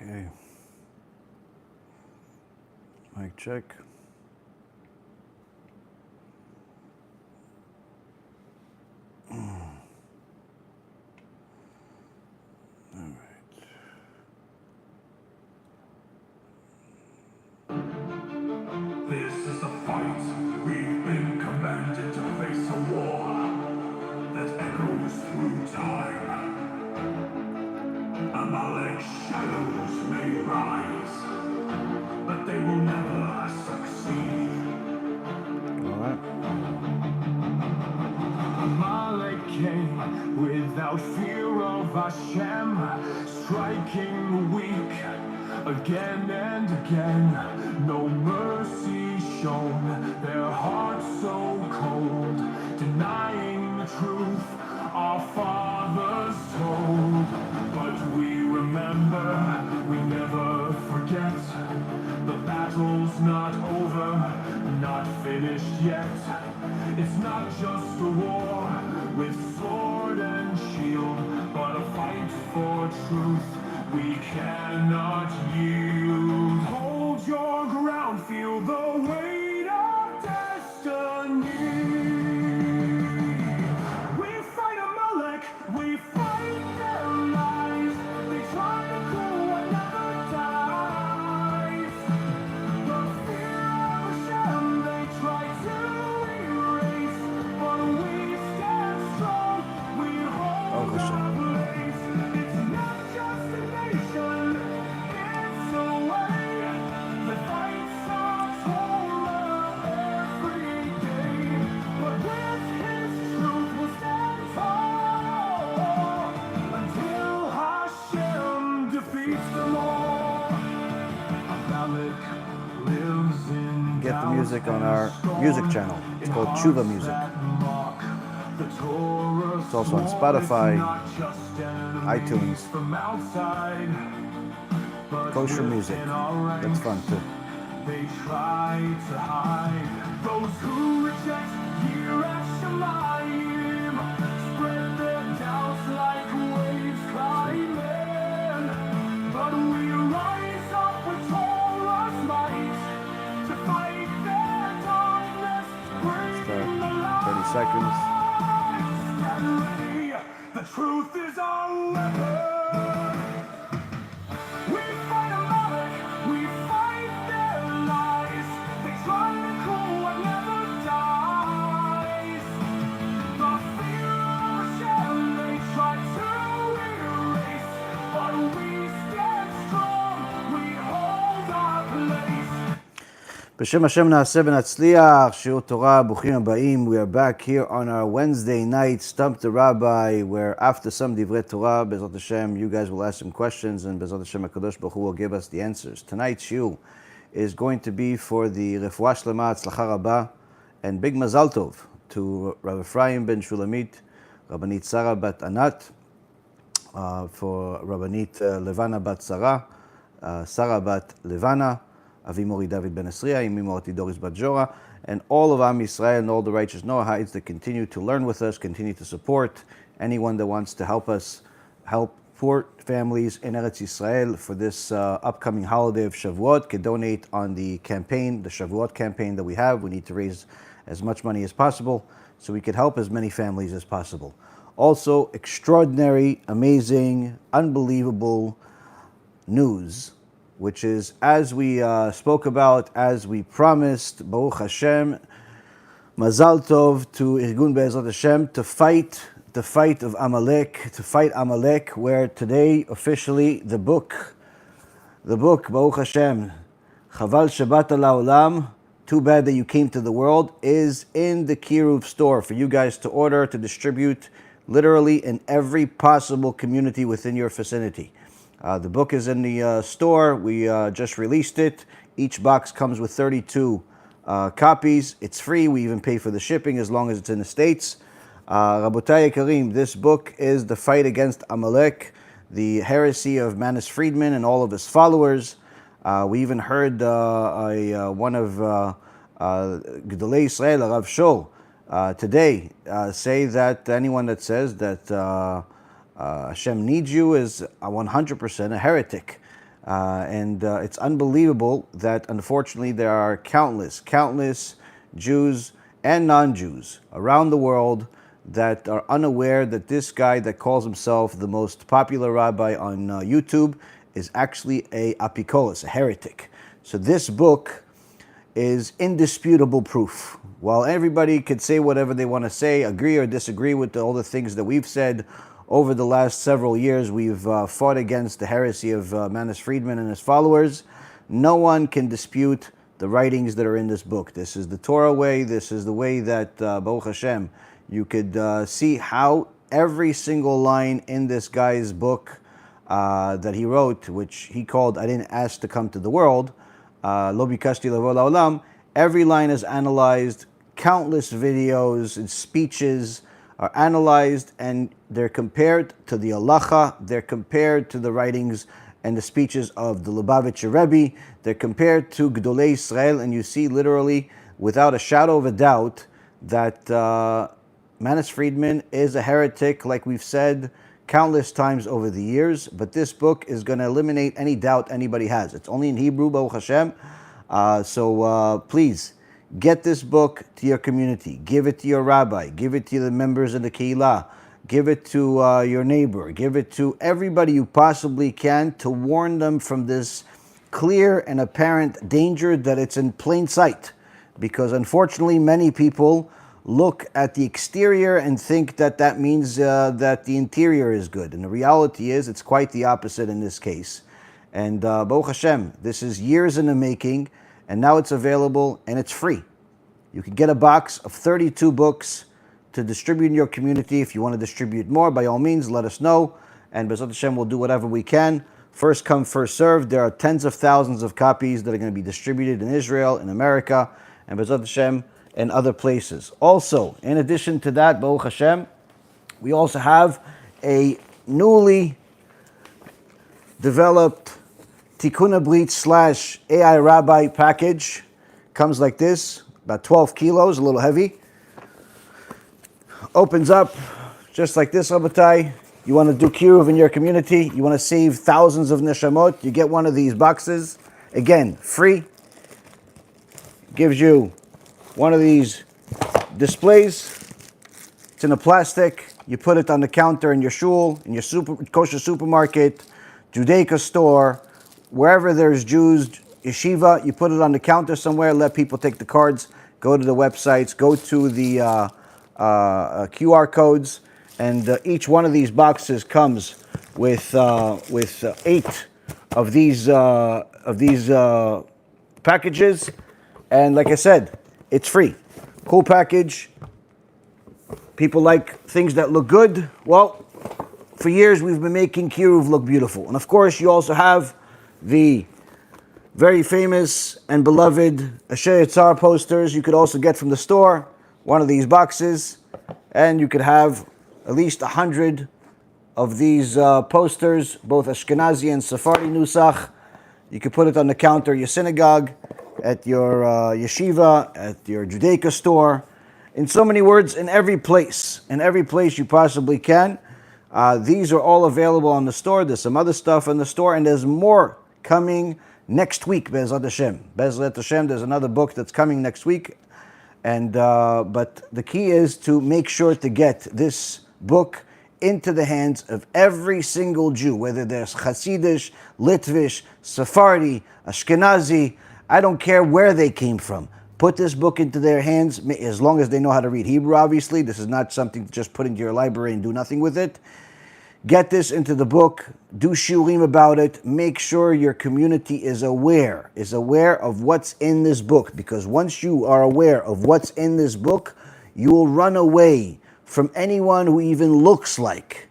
Okay. Mic check. This is the fight. We've been commanded to face a war that echoes through time. Amalek's shadows may rise, but they will never succeed. All right. Amalek came without fear of Hashem, striking the weak again and again. No mercy shown, their hearts so cold, denying the truth our fathers told. But we remember, we never forget. The battle's not over, not finished yet. It's not just a war with sword and shield, but a fight for truth we cannot yield. Hold your ground, feel the weight of destiny. We fight Amalek, we fight their lies. They try to cool what never dies. The fear of Hashem they try to erase, but we stand strong, we hold our place. It's not just a nation, it's a way that fights our Torah every day. But with his truth we'll stand tall until Hashem defeats them all. Amalek lives in Get the music on our music channel. It's called Tshuva Music. It's also on Spotify, iTunes, kosher music. That's fun too. They try to hide those who reject Yerushalayim, spread their doubts like waves climbing. But we rise up with Torah's might to fight their darkness, bring the light. 30 seconds. Stand ready, the truth is our weapon. We fight Amalek, we fight their lies. They try to cool what never dies. The fear of Hashem they try to erase, but we stand strong, we hold our place. B'Shem Hashem na'aseh v'natzliach, Shiur Torah, Bruchim Habayim. We are back here on our Wednesday night Stump the Rabbi, where after some Divrei Torah, Bezrat Hashem, you guys will ask some questions, and Bezrat Hashem HaKadosh Baruch Hu will give us the answers. Tonight's Shiur is going to be for the Refuah Shlema, Tzlacha Rabbah, and Big Mazal Tov to Rabbi Ephraim ben Shulamit, Rabbanit Sarah bat Anat, for Rabbanit Levana bat Sarah, Sarah bat Levana, Avi Mori David ben Esriya, Imi Morati Doris bat Jora, and all of Am Yisrael and all the righteous Noahites that continue to learn with us, continue to support anyone that wants to help us, help poor families in Eretz Yisrael for this upcoming holiday of Shavuot, can donate on the campaign, the Shavuot campaign that we have. We need to raise as much money as possible so we can help as many families as possible. Also, extraordinary, amazing, unbelievable news, which is, as we spoke about, as we promised, Baruch Hashem, Mazal Tov to Irgun Be'ezrat Hashem, to fight the fight of Amalek, to fight Amalek, where today, officially, the book, Baruch Hashem, Chaval Shabbat La'olam, too bad that you came to the world, is in the Kiruv store for you guys to order, to distribute, literally in every possible community within your vicinity. The book is in the store. We just released it. Each box comes with 32 copies. It's free. We even pay for the shipping as long as it's in the States. Rabotai Karim, this book is the fight against Amalek, the heresy of Manis Friedman and all of his followers. We even heard one of Gedolei Israel, Rav Shor, today say that anyone that says that Hashem needs you is 100% a heretic. And it's unbelievable that unfortunately there are countless Jews and non-Jews around the world that are unaware that this guy that calls himself the most popular rabbi on YouTube is actually a apikolos, a heretic. So this book is indisputable proof. While everybody could say whatever they want to say, agree or disagree with all the things that we've said over the last several years, we've fought against the heresy of Manis Friedman and his followers. No one can dispute the writings that are in this book. This is the Torah way. This is the way that, Baruch Hashem, you could see how every single line in this guy's book that he wrote, which he called I Didn't Ask to Come to the World, Lo Bikashti Lavo La'olam, every line is analyzed, countless videos and speeches are analyzed, and they're compared to the halacha, they're compared to the writings and the speeches of the Lubavitcher Rebbe, they're compared to Gdolei Israel, and you see literally, without a shadow of a doubt, that Manis Friedman is a heretic, like we've said countless times over the years, but this book is going to eliminate any doubt anybody has. It's only in Hebrew, Baruch Hashem, so please, get this book to your community. Give it to your rabbi. Give it to the members of the Keilah. Give it to your neighbor. Give it to everybody you possibly can to warn them from this clear and apparent danger that it's in plain sight. Because unfortunately, many people look at the exterior and think that that means that the interior is good. And the reality is it's quite the opposite in this case. And Baruch Hashem, this is years in the making, and now it's available and it's free. You can get a box of 32 books to distribute in your community. If you want to distribute more, by all means, let us know. And B'ezrat Hashem will do whatever we can. First come, first served. There are tens of thousands of copies that are going to be distributed in Israel, in America, and B'ezrat Hashem, and other places. Also, in addition to that, Baruch Hashem, we also have a newly developed Tikkun Abrit / AI Rabbi package. Comes like this, about 12 kilos, a little heavy. Opens up just like this, Rabbatai. You want to do kiruv in your community, you want to save thousands of neshamot, you get one of these boxes. Again, free. Gives you one of these displays. It's in a plastic. You put it on the counter in your shul, in your kosher supermarket, Judaica store, wherever there's Jews, yeshiva, you put it on the counter somewhere, let people take the cards, go to the websites, go to the QR codes, and each one of these boxes comes with 8 of these packages, and like I said, it's free. Cool package. People like things that look good. Well, for years we've been making kiruv look beautiful. And of course, you also have the very famous and beloved Asher Yitzhar posters you could also get from the store. One of these boxes. And you could have at least 100 of these posters, both Ashkenazi and Sephardi nusach. You could put it on the counter at your synagogue, at your yeshiva, at your Judaica store. In so many words, in every place you possibly can. These are all available on the store. There's some other stuff in the store, and there's more coming next week, Be'ezrat Hashem. Be'ezrat Hashem, there's another book that's coming next week. And but the key is to make sure to get this book into the hands of every single Jew, whether there's Hasidish, Litvish, Sephardi, Ashkenazi, I don't care where they came from. Put this book into their hands, as long as they know how to read Hebrew, obviously. This is not something to just put into your library and do nothing with it. Get this into the book, do shiurim about it, make sure your community is aware of what's in this book, because once you are aware of what's in this book, you will run away from anyone who even looks like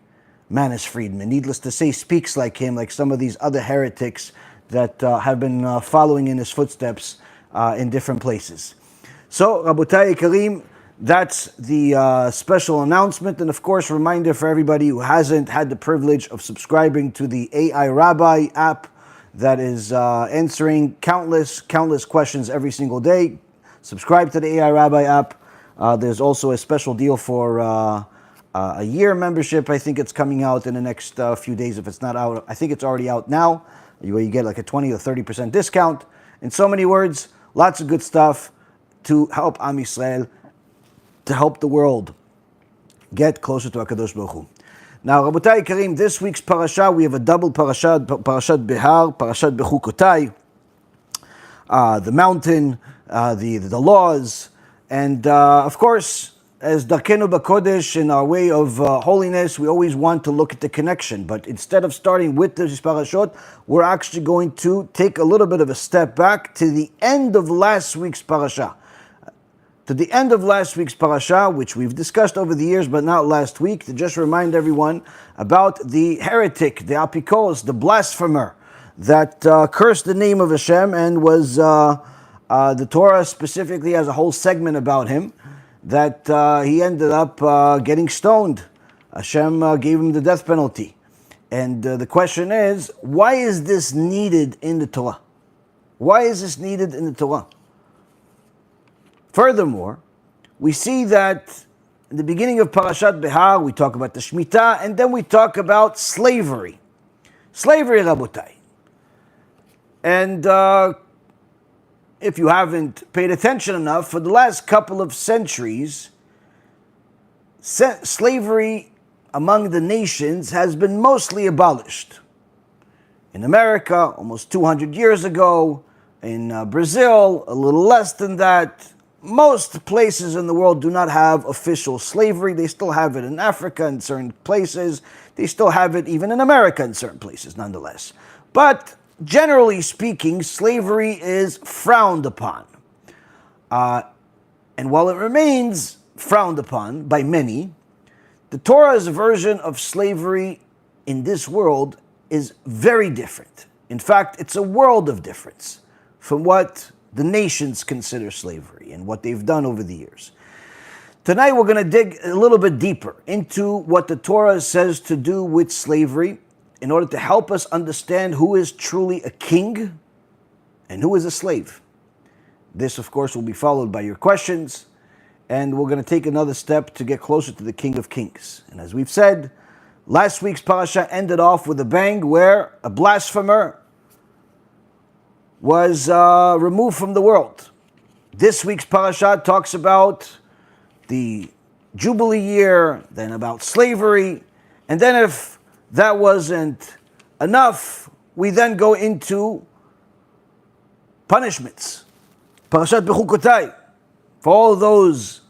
Manis Friedman. Needless to say, speaks like him, like some of these other heretics that have been following in his footsteps in different places. So, Rabotai Karim, that's the special announcement. And of course, reminder for everybody who hasn't had the privilege of subscribing to the AI Rabbi app that is answering countless questions every single day. Subscribe to the AI Rabbi app. There's also a special deal for a year membership. I think it's coming out in the next few days. If it's not out, I think it's already out now. where you get like a 20 or 30% discount. In so many words, lots of good stuff to help Am Yisrael, to help the world get closer to HaKadosh Baruch Hu. Now, Rabotai Karim, this week's parasha, we have a double parasha, Parashat Behar, Parashat Bechukotai, the mountain, the laws, and of course, as Darkenu B'Kodesh, in our way of holiness, we always want to look at the connection. But instead of starting with this parashot, we're actually going to take a little bit of a step back to the end of last week's parasha. To the end of last week's parasha, which we've discussed over the years, but not last week, to just remind everyone about the heretic, the apikos, the blasphemer, that cursed the name of Hashem and was, the Torah specifically has a whole segment about him, that he ended up getting stoned. Hashem gave him the death penalty. And the question is, why is this needed in the Torah? Why is this needed in the Torah? Furthermore, we see that in the beginning of Parashat Behar, we talk about the Shemitah, and then we talk about slavery. Slavery, Rabotai. And if you haven't paid attention enough, for the last couple of centuries, slavery among the nations has been mostly abolished. In America, almost 200 years ago. In Brazil, a little less than that. Most places in the world do not have official slavery. They still have it in Africa in certain places. They still have it even in America in certain places, nonetheless. But generally speaking, slavery is frowned upon. And while it remains frowned upon by many, the Torah's version of slavery in this world is very different. In fact, it's a world of difference from what the nations consider slavery and what they've done over the years. Tonight we're going to dig a little bit deeper into what the Torah says to do with slavery, in order to help us understand who is truly a king and who is a slave. This, of course, will be followed by your questions, and we're going to take another step to get closer to the King of Kings. And as we've said, last week's parasha ended off with a bang where a blasphemer was removed from the world. This week's parasha talks about the Jubilee year, then about slavery, and then if that wasn't enough, we then go into punishments. Parashat Bechukotai. For all those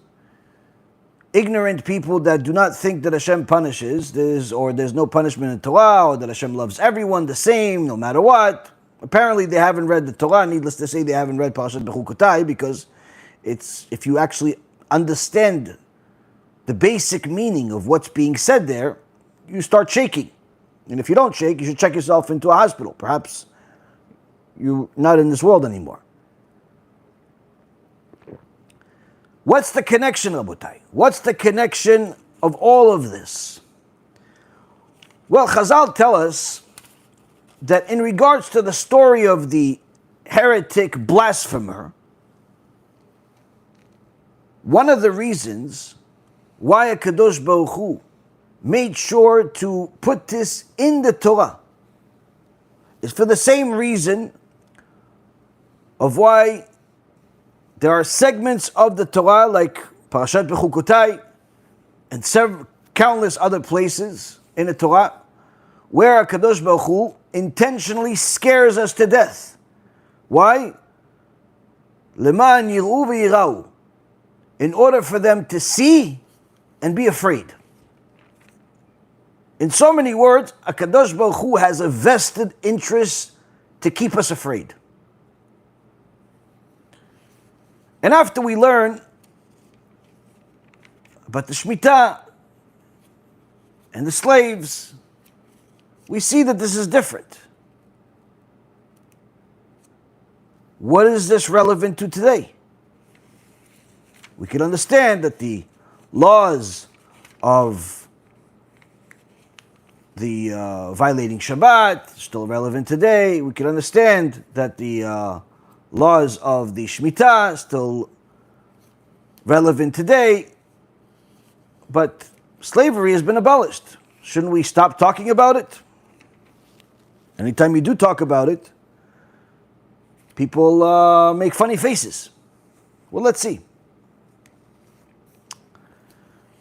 ignorant people that do not think that Hashem punishes, there's no punishment in Torah, or that Hashem loves everyone the same, no matter what. Apparently they haven't read the Torah. Needless to say, they haven't read Parashat Bechukotai, because if you actually understand the basic meaning of what's being said there, you start shaking. And if you don't shake, you should check yourself into a hospital. Perhaps you're not in this world anymore. What's the connection, Rabotai? What's the connection of all of this? Well, Chazal tell us that in regards to the story of the heretic blasphemer, one of the reasons why HaKadosh Baruch Hu made sure to put this in the Torah is for the same reason of why there are segments of the Torah like Parashat Bechukotai and countless other places in the Torah where HaKadosh Baruch Hu intentionally scares us to death. Why? Leman yir'u v'yirau, in order for them to see and be afraid. In so many words, HaKadosh Baruch Hu has a vested interest to keep us afraid. And after we learn about the Shemitah and the slaves, we see that this is different. What is this relevant to today? We can understand that the laws of the violating Shabbat still relevant today. We can understand that the laws of the Shemitah still relevant today. But slavery has been abolished. Shouldn't we stop talking about it? Anytime you do talk about it, people make funny faces. Well, let's see.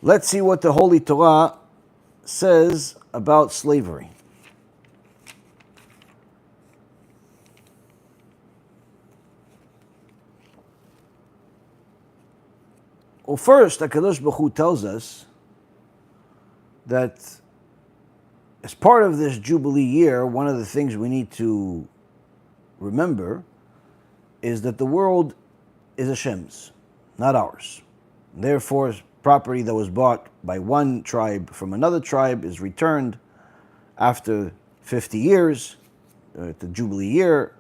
Let's see what the Holy Torah says about slavery. Well, first, HaKadosh Baruch Hu tells us that as part of this Jubilee year, one of the things we need to remember is that the world is Hashem's, not ours. Therefore, property that was bought by one tribe from another tribe is returned after 50 years, the Jubilee year.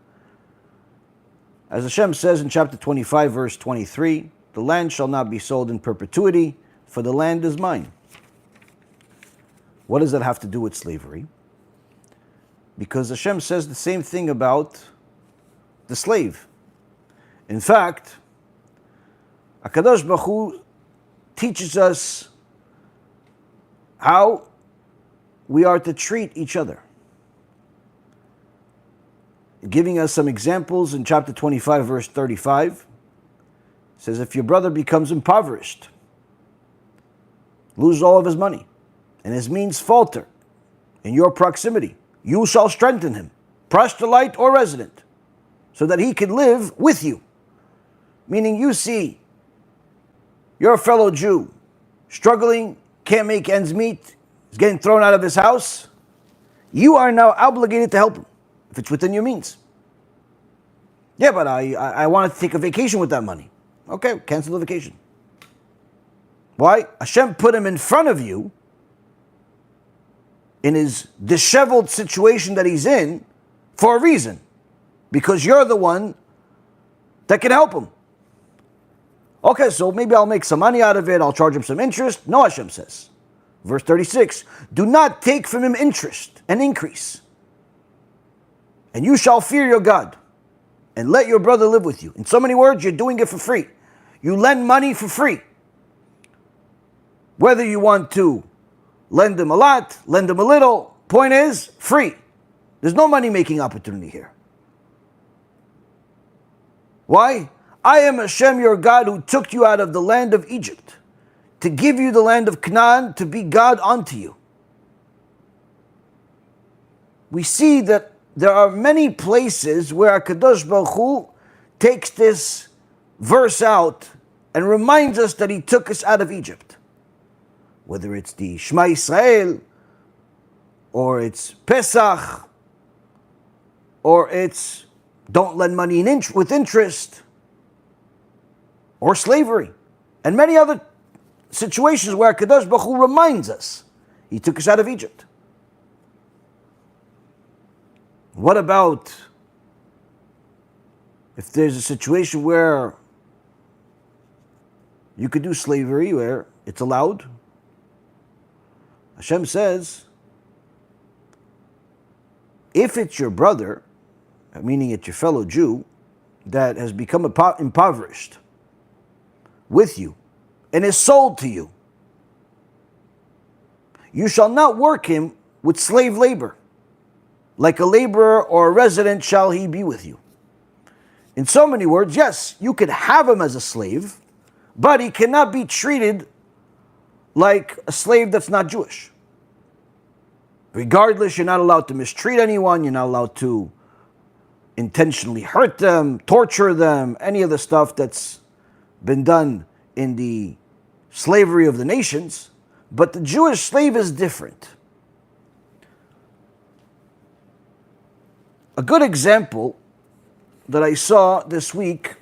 As Hashem says in chapter 25, verse 23, the land shall not be sold in perpetuity, for the land is mine. What does that have to do with slavery? Because Hashem says the same thing about the slave. In fact, HaKadosh Baruch Hu teaches us how we are to treat each other. Giving us some examples in chapter 25, verse 35, says if your brother becomes impoverished, loses all of his money, and his means falter in your proximity, you shall strengthen him, proselyte or resident, so that he can live with you. Meaning you see your fellow Jew struggling, can't make ends meet, is getting thrown out of his house, you are now obligated to help him, if it's within your means. Yeah, but I want to take a vacation with that money. Okay, cancel the vacation. Why? Hashem put him in front of you in his disheveled situation that he's in for a reason. Because you're the one that can help him. Okay, so maybe I'll make some money out of it, I'll charge him some interest. No, Hashem says. Verse 36, do not take from him interest and increase. And you shall fear your God, and let your brother live with you. In so many words, you're doing it for free. You lend money for free. Whether you want to lend him a lot, lend him a little, point is, free. There's no money-making opportunity here. Why? I am Hashem your God who took you out of the land of Egypt to give you the land of Canaan to be God unto you. We see that there are many places where HaKadosh Baruch Hu takes this verse out and reminds us that He took us out of Egypt. Whether it's the Shema Yisrael, or it's Pesach, or it's don't lend money with interest, or slavery, and many other situations where HaKadosh Baruch Hu reminds us He took us out of Egypt. What about if there's a situation where you could do slavery, where it's allowed? Hashem says, if it's your brother, meaning it's your fellow Jew, that has become impoverished with you and is sold to you, you shall not work him with slave labor. Like a laborer or a resident shall he be with you. In so many words, yes, you could have him as a slave, but he cannot be treated like a slave that's not Jewish. Regardless, you're not allowed to mistreat anyone, you're not allowed to intentionally hurt them, torture them, any of the stuff that's been done in the slavery of the nations. But the Jewish slave is different. A good example that I saw this week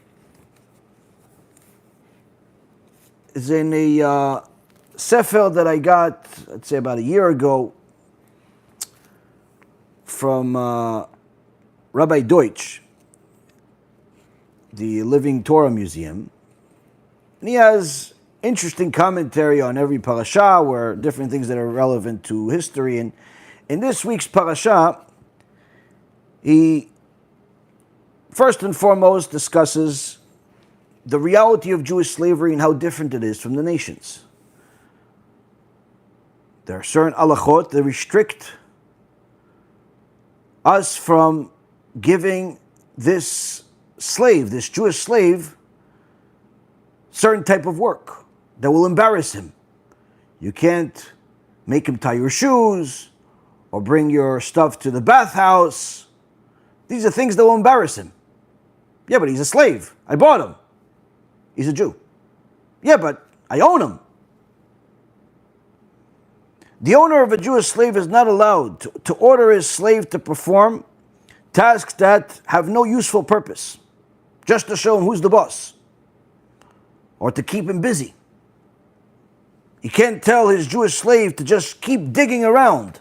is in a sefer that I got, I'd say about a year ago, from Rabbi Deutsch, the Living Torah Museum. And he has interesting commentary on every parasha, where different things that are relevant to history. And in this week's parasha, he first and foremost discusses the reality of Jewish slavery and how different it is from the nations. There are certain halachot that restrict us from giving this slave, this Jewish slave, certain type of work that will embarrass him. You can't make him tie your shoes or bring your stuff to the bathhouse. These are things that will embarrass him. Yeah, but he's a slave. I bought him. He's a Jew. Yeah, but I own him. The owner of a Jewish slave is not allowed to order his slave to perform tasks that have no useful purpose, just to show him who's the boss, or to keep him busy. He can't tell his Jewish slave to just keep digging around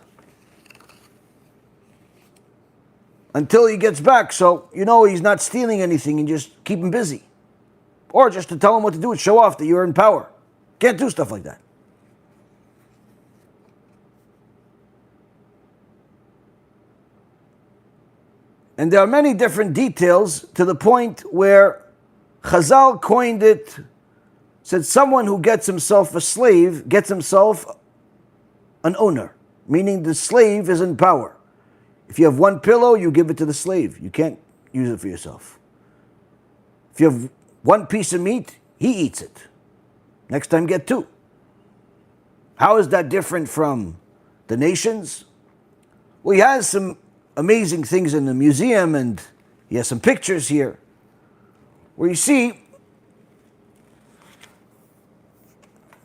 until he gets back, so you know he's not stealing anything, and just keep him busy. Or just to tell him what to do and show off that you're in power. Can't do stuff like that. And there are many different details to the point where Chazal coined it, said someone who gets himself a slave gets himself an owner, meaning the slave is in power. If you have one pillow, you give it to the slave. You can't use it for yourself. If you have one piece of meat, he eats it. Next time, get two. How is that different from the nations? Well, he has some amazing things in the museum, and he has some pictures here where you see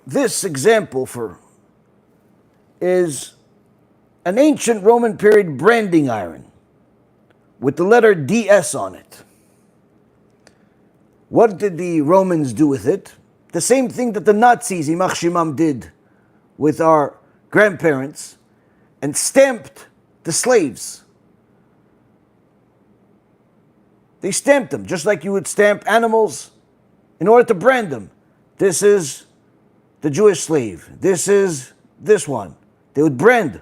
this example is an ancient Roman period branding iron with the letter DS on it. What did the Romans do with it? The same thing that the Nazis, Ymach Shemam, did with our grandparents, and stamped the slaves. They stamped them, just like you would stamp animals in order to brand them. This is the Jewish slave. This is this one. They would brand.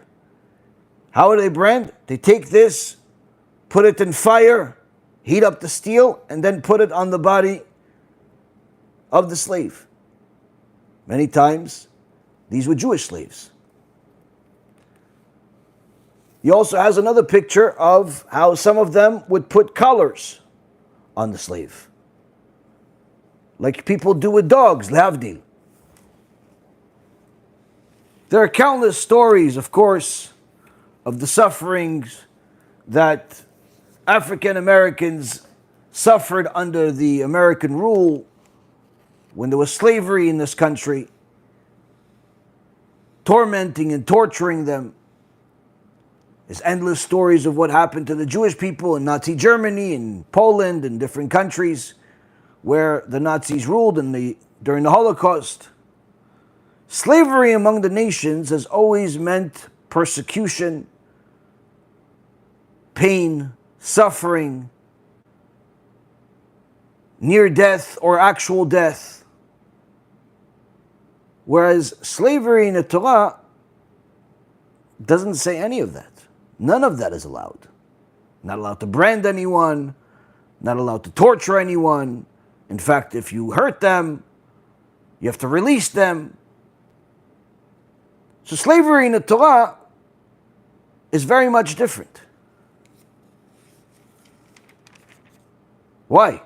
How would they brand? They take this, put it in fire, heat up the steel, and then put it on the body of the slave. Many times, these were Jewish slaves. He also has another picture of how some of them would put collars on the slave, like people do with dogs, lehavdil. There are countless stories, of course, of the sufferings that African Americans suffered under the American rule when there was slavery in this country, tormenting and torturing them. There's endless stories of what happened to the Jewish people in Nazi Germany and Poland and different countries where the Nazis ruled during the Holocaust. Slavery among the nations has always meant persecution, pain, suffering, near death or actual death. Whereas slavery in the Torah doesn't say any of that. None of that is allowed. Not allowed to brand anyone, not allowed to torture anyone. In fact, if you hurt them, you have to release them. So slavery in the Torah is very much different. Why?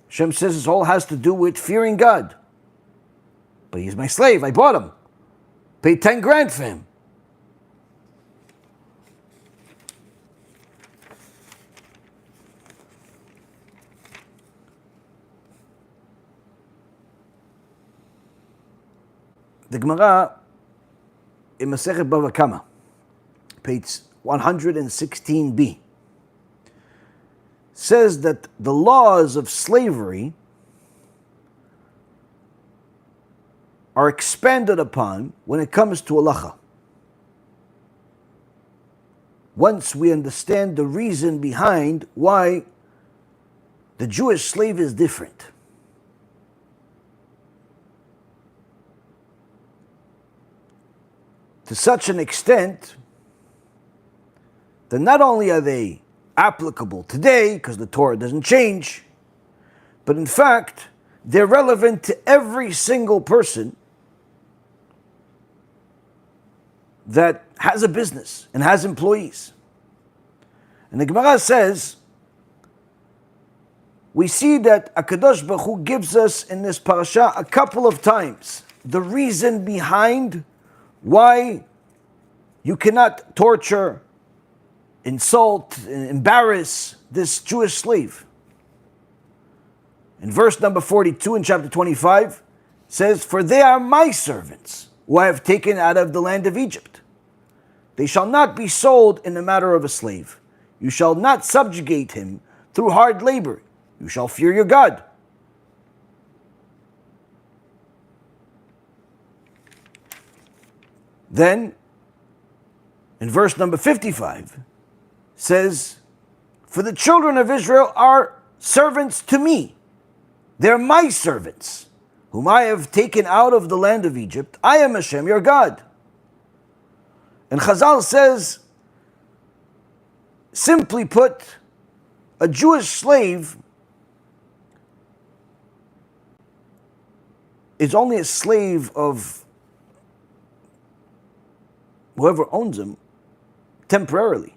Hashem says this all has to do with fearing God. But he's my slave, I bought him. Paid 10 grand for him. The Gemara in Masechet Bava Kama, page 116b, says that the laws of slavery are expanded upon when it comes to halacha. Once we understand the reason behind why the Jewish slave is different. To such an extent that not only are they applicable today, because the Torah doesn't change, but in fact, they're relevant to every single person that has a business and has employees. And the Gemara says, we see that HaKadosh Baruch Hu gives us in this parasha a couple of times the reason behind why you cannot torture, insult, embarrass this Jewish slave. In verse number 42 in chapter 25, says, "For they are my servants, who I have taken out of the land of Egypt. They shall not be sold in the matter of a slave. You shall not subjugate him through hard labor. You shall fear your God." Then, in verse number 55, says, "For the children of Israel are servants to me. They're my servants, whom I have taken out of the land of Egypt. I am Hashem, your God." And Chazal says, simply put, a Jewish slave is only a slave of whoever owns him temporarily.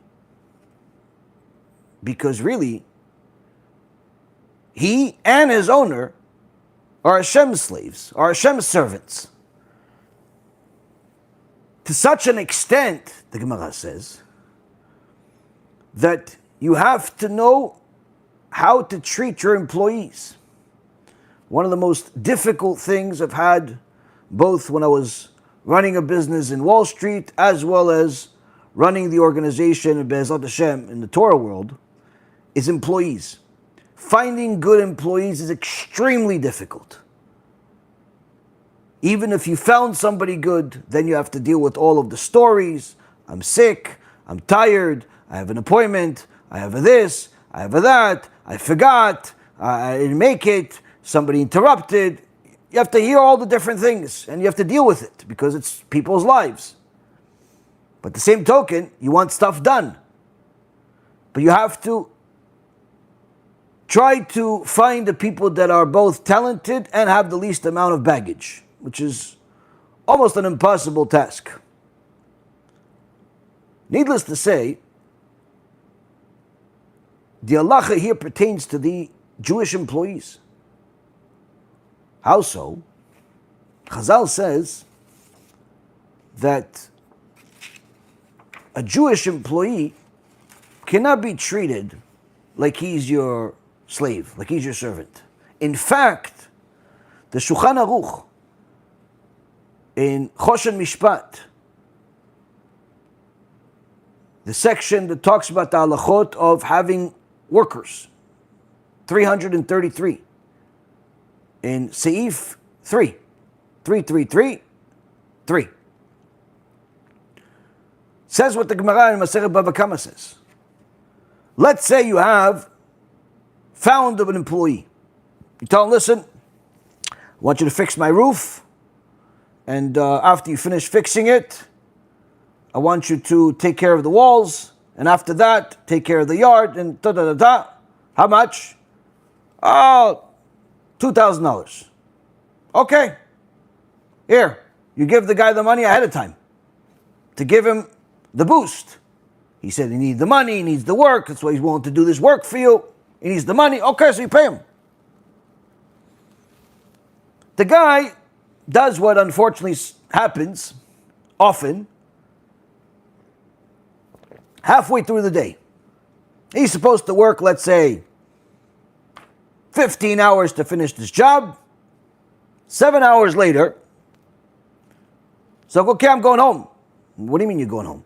Because really, he and his owner are Hashem's slaves, are Hashem's servants. To such an extent, the Gemara says, that you have to know how to treat your employees. One of the most difficult things I've had, both when I was running a business in Wall Street, as well as running the organization of Be'ezrat Hashem in the Torah world, is employees. Finding good employees is extremely difficult. Even if you found somebody good, then you have to deal with all of the stories. I'm sick, I'm tired, I have an appointment, I have a this, I have a that, I forgot, I didn't make it, somebody interrupted. You have to hear all the different things and you have to deal with it because it's people's lives. But the same token, you want stuff done. But you have to try to find the people that are both talented and have the least amount of baggage, which is almost an impossible task. Needless to say, the halacha here pertains to the Jewish employees. How so? Chazal says that a Jewish employee cannot be treated like he's your slave, like he's your servant. In fact, the Shulchan Aruch in Choshen Mishpat, the section that talks about the halachot of having workers, 333, in Seif 3, 3, says what the Gemara in Masechet Bava Kama says. Let's say you have found an employee. You tell him, listen, I want you to fix my roof, and after you finish fixing it, I want you to take care of the walls, and after that, take care of the yard, and da-da-da-da. How much? Oh, $2,000. Okay. Here, you give the guy the money ahead of time to give him the boost. He said he needs the money, he needs the work, that's why he's willing to do this work for you. He needs the money. Okay, so you pay him. The guy does what unfortunately happens often. Halfway through the day, he's supposed to work, let's say, 15 hours to finish this job. 7 hours later, so okay, I'm going home. What do you mean you're going home?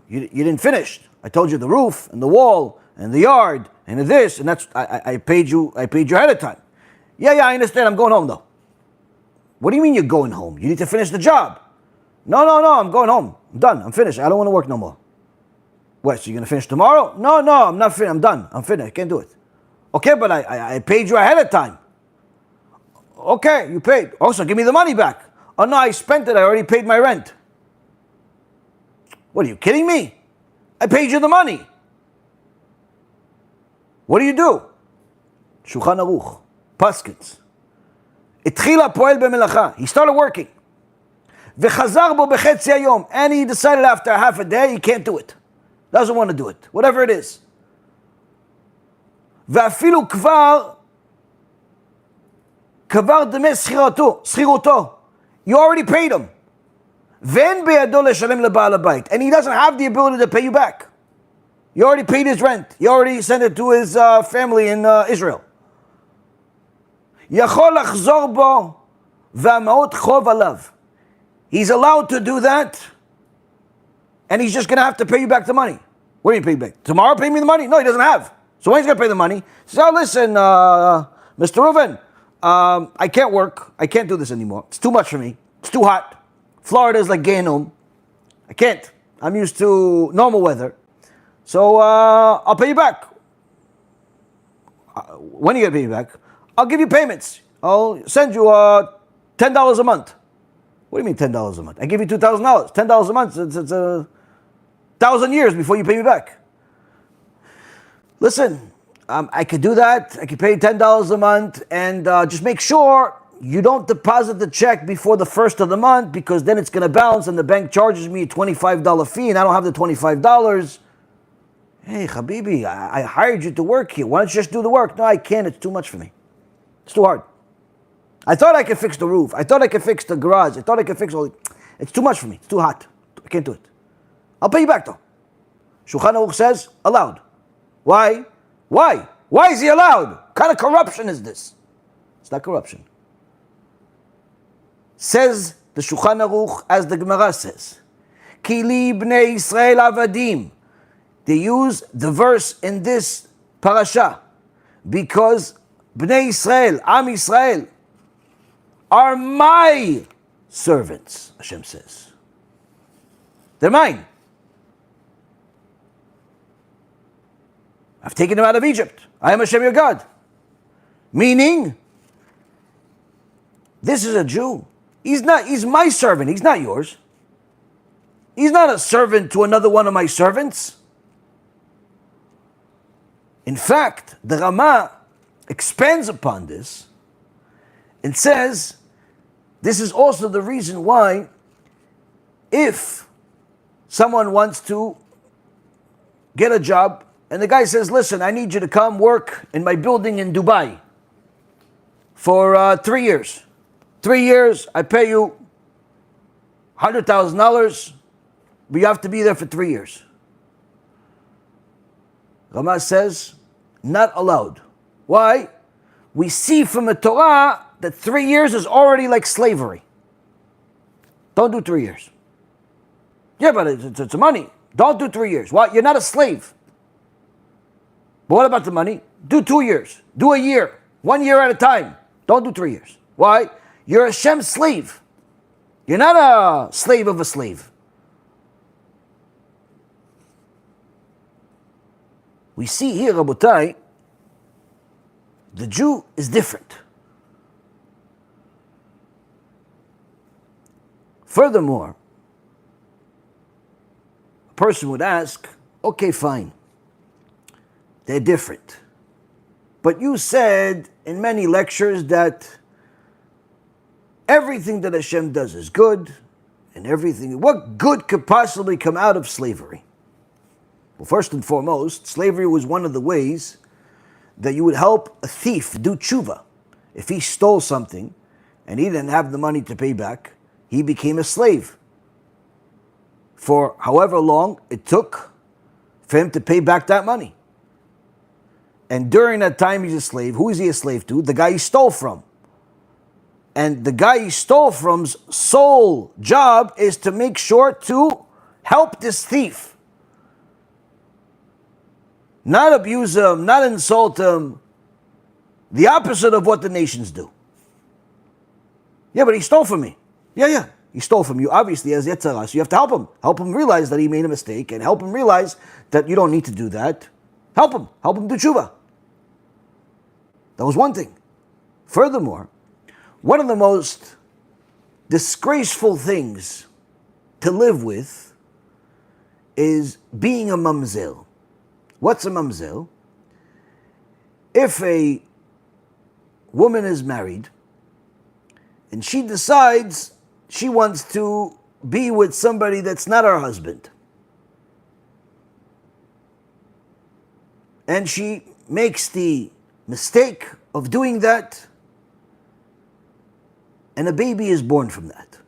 You didn't finish. I told you the roof and the wall and the yard and this, and that's I paid you ahead of time. Yeah, I understand. I'm going home though. What do you mean you're going home? You need to finish the job. No, I'm going home. I'm done. I'm finished. I don't want to work no more. What, so you're going to finish tomorrow? No, I'm not finished. I'm done. I'm finished. I can't do it. Okay, but I paid you ahead of time. Okay, you paid. Also, give me the money back. Oh no, I spent it. I already paid my rent. What, are you kidding me? I paid you the money. What do you do? Shulchan Aruch, Paskins. Itchila poel b'melacha. He started working. V'chazar bo b'chetzi hayom. And he decided after half a day he can't do it. Doesn't want to do it. Whatever it is. V'afilu kvar deme schiroto. You already paid him. Ve'en beyado leshalem leba'al habayit. And he doesn't have the ability to pay you back. You already paid his rent. You already sent it to his family in Israel. Yachol lachzor bo v'hamaot chov alav. He's allowed to do that, and he's just going to have to pay you back the money. What do you pay back? Tomorrow pay me the money? No, he doesn't have. So when he's going to pay the money? He says, oh, listen, Mr. Reuven, I can't work. I can't do this anymore. It's too much for me. It's too hot. Florida is like Gehenum. I can't. I'm used to normal weather. So I'll pay you back. When are you going to pay me back? I'll give you payments. I'll send you $10 a month. What do you mean $10 a month? I give you $2,000. $10 a month, it's 1,000 years before you pay me back. Listen, I could do that. I could pay you $10 a month, and just make sure you don't deposit the check before the first of the month, because then it's going to bounce and the bank charges me a $25 fee and I don't have the $25. Hey, Habibi, I hired you to work here. Why don't you just do the work? No, I can't. It's too much for me. It's too hard. I thought I could fix the roof. I thought I could fix the garage. I thought I could fix all. It's too much for me. It's too hot. I can't do it. I'll pay you back though. Shulchan Aruch says, allowed. Why? Why? Why is he allowed? What kind of corruption is this? It's not corruption. Says the Shulchan Aruch, as the Gemara says, Ki li bnei Yisrael avadim. They use the verse in this parasha because Bnei Yisrael, Am Yisrael, are my servants, Hashem says. They're mine. I've taken them out of Egypt. I am Hashem your God. Meaning, this is a Jew. He's my servant. He's not yours. He's not a servant to another one of my servants. In fact, the Rama expands upon this and says, this is also the reason why if someone wants to get a job and the guy says, listen, I need you to come work in my building in Dubai for 3 years. 3 years, I pay you $100,000, but you have to be there for 3 years. Rama says, not allowed. Why? We see from the Torah that 3 years is already like slavery. Don't do 3 years. Yeah, but it's money. Don't do 3 years. Why? You're not a slave. But what about the money? Do 2 years. Do a year. 1 year at a time. Don't do 3 years. Why? You're Hashem's slave. You're not a slave of a slave. We see here, Rabotai, the Jew is different. Furthermore, a person would ask, okay, fine, they're different. But you said in many lectures that everything that Hashem does is good, and everything, what good could possibly come out of slavery? Well, first and foremost, slavery was one of the ways that you would help a thief do tshuva. If he stole something and he didn't have the money to pay back, he became a slave for however long it took for him to pay back that money. And during that time he's a slave. Who is he a slave to? The guy he stole from. And the guy he stole from's sole job is to make sure to help this thief. Not abuse him, not insult him. The opposite of what the nations do. Yeah, but he stole from me. Yeah, he stole from you. Obviously, as Yetzirah, so you have to help him. Help him realize that he made a mistake, and help him realize that you don't need to do that. Help him do tshuva. That was one thing. Furthermore, one of the most disgraceful things to live with is being a mamzer. What's a mamzer? If a woman is married and she decides she wants to be with somebody that's not her husband. And she makes the mistake of doing that, and a baby is born from that.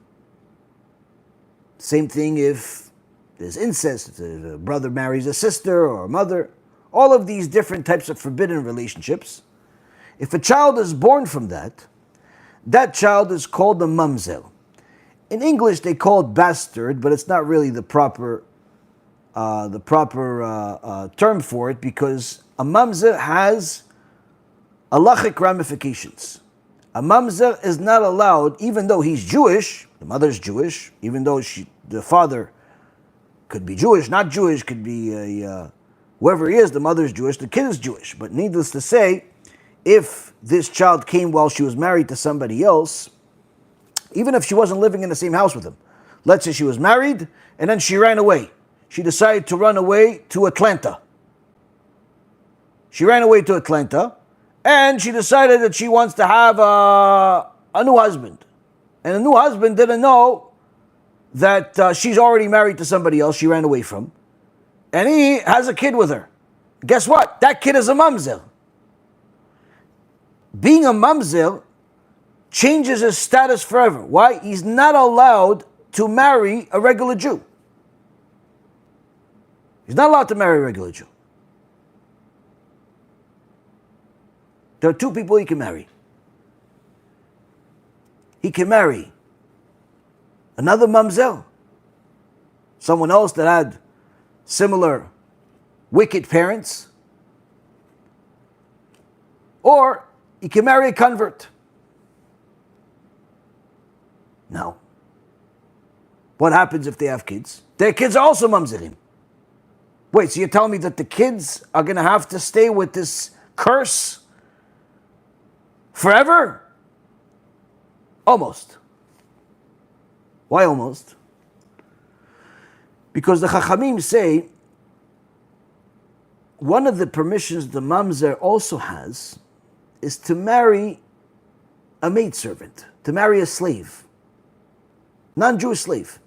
Same thing if there's incest, if a brother marries a sister or a mother, all of these different types of forbidden relationships. If a child is born from that, that child is called a mamzer. In English, they call it bastard, but it's not really the proper term for it, because a mamzer has halachic ramifications. A mamzer is not allowed, even though he's Jewish, the mother's Jewish, even though the father could be Jewish, not Jewish, could be whoever he is, the mother's Jewish, the kid is Jewish. But needless to say, if this child came while she was married to somebody else, even if she wasn't living in the same house with him, let's say she was married and then she ran away. She decided to run away to Atlanta. She ran away to Atlanta, and she decided that she wants to have a new husband. And the new husband didn't know that she's already married to somebody else she ran away from. And he has a kid with her. Guess what? That kid is a mamzer. Being a mamzer changes his status forever. Why? He's not allowed to marry a regular Jew. He's not allowed to marry a regular Jew. There are two people he can marry. He can marry another mamzer, someone else that had similar wicked parents, or he can marry a convert. Now, what happens if they have kids? Their kids are also mamzerim. Wait, so you're telling me that the kids are going to have to stay with this curse forever? Almost. Why almost? Because the Chachamim say one of the permissions the mamzer also has is to marry a maidservant, to marry a slave, non-Jewish slave.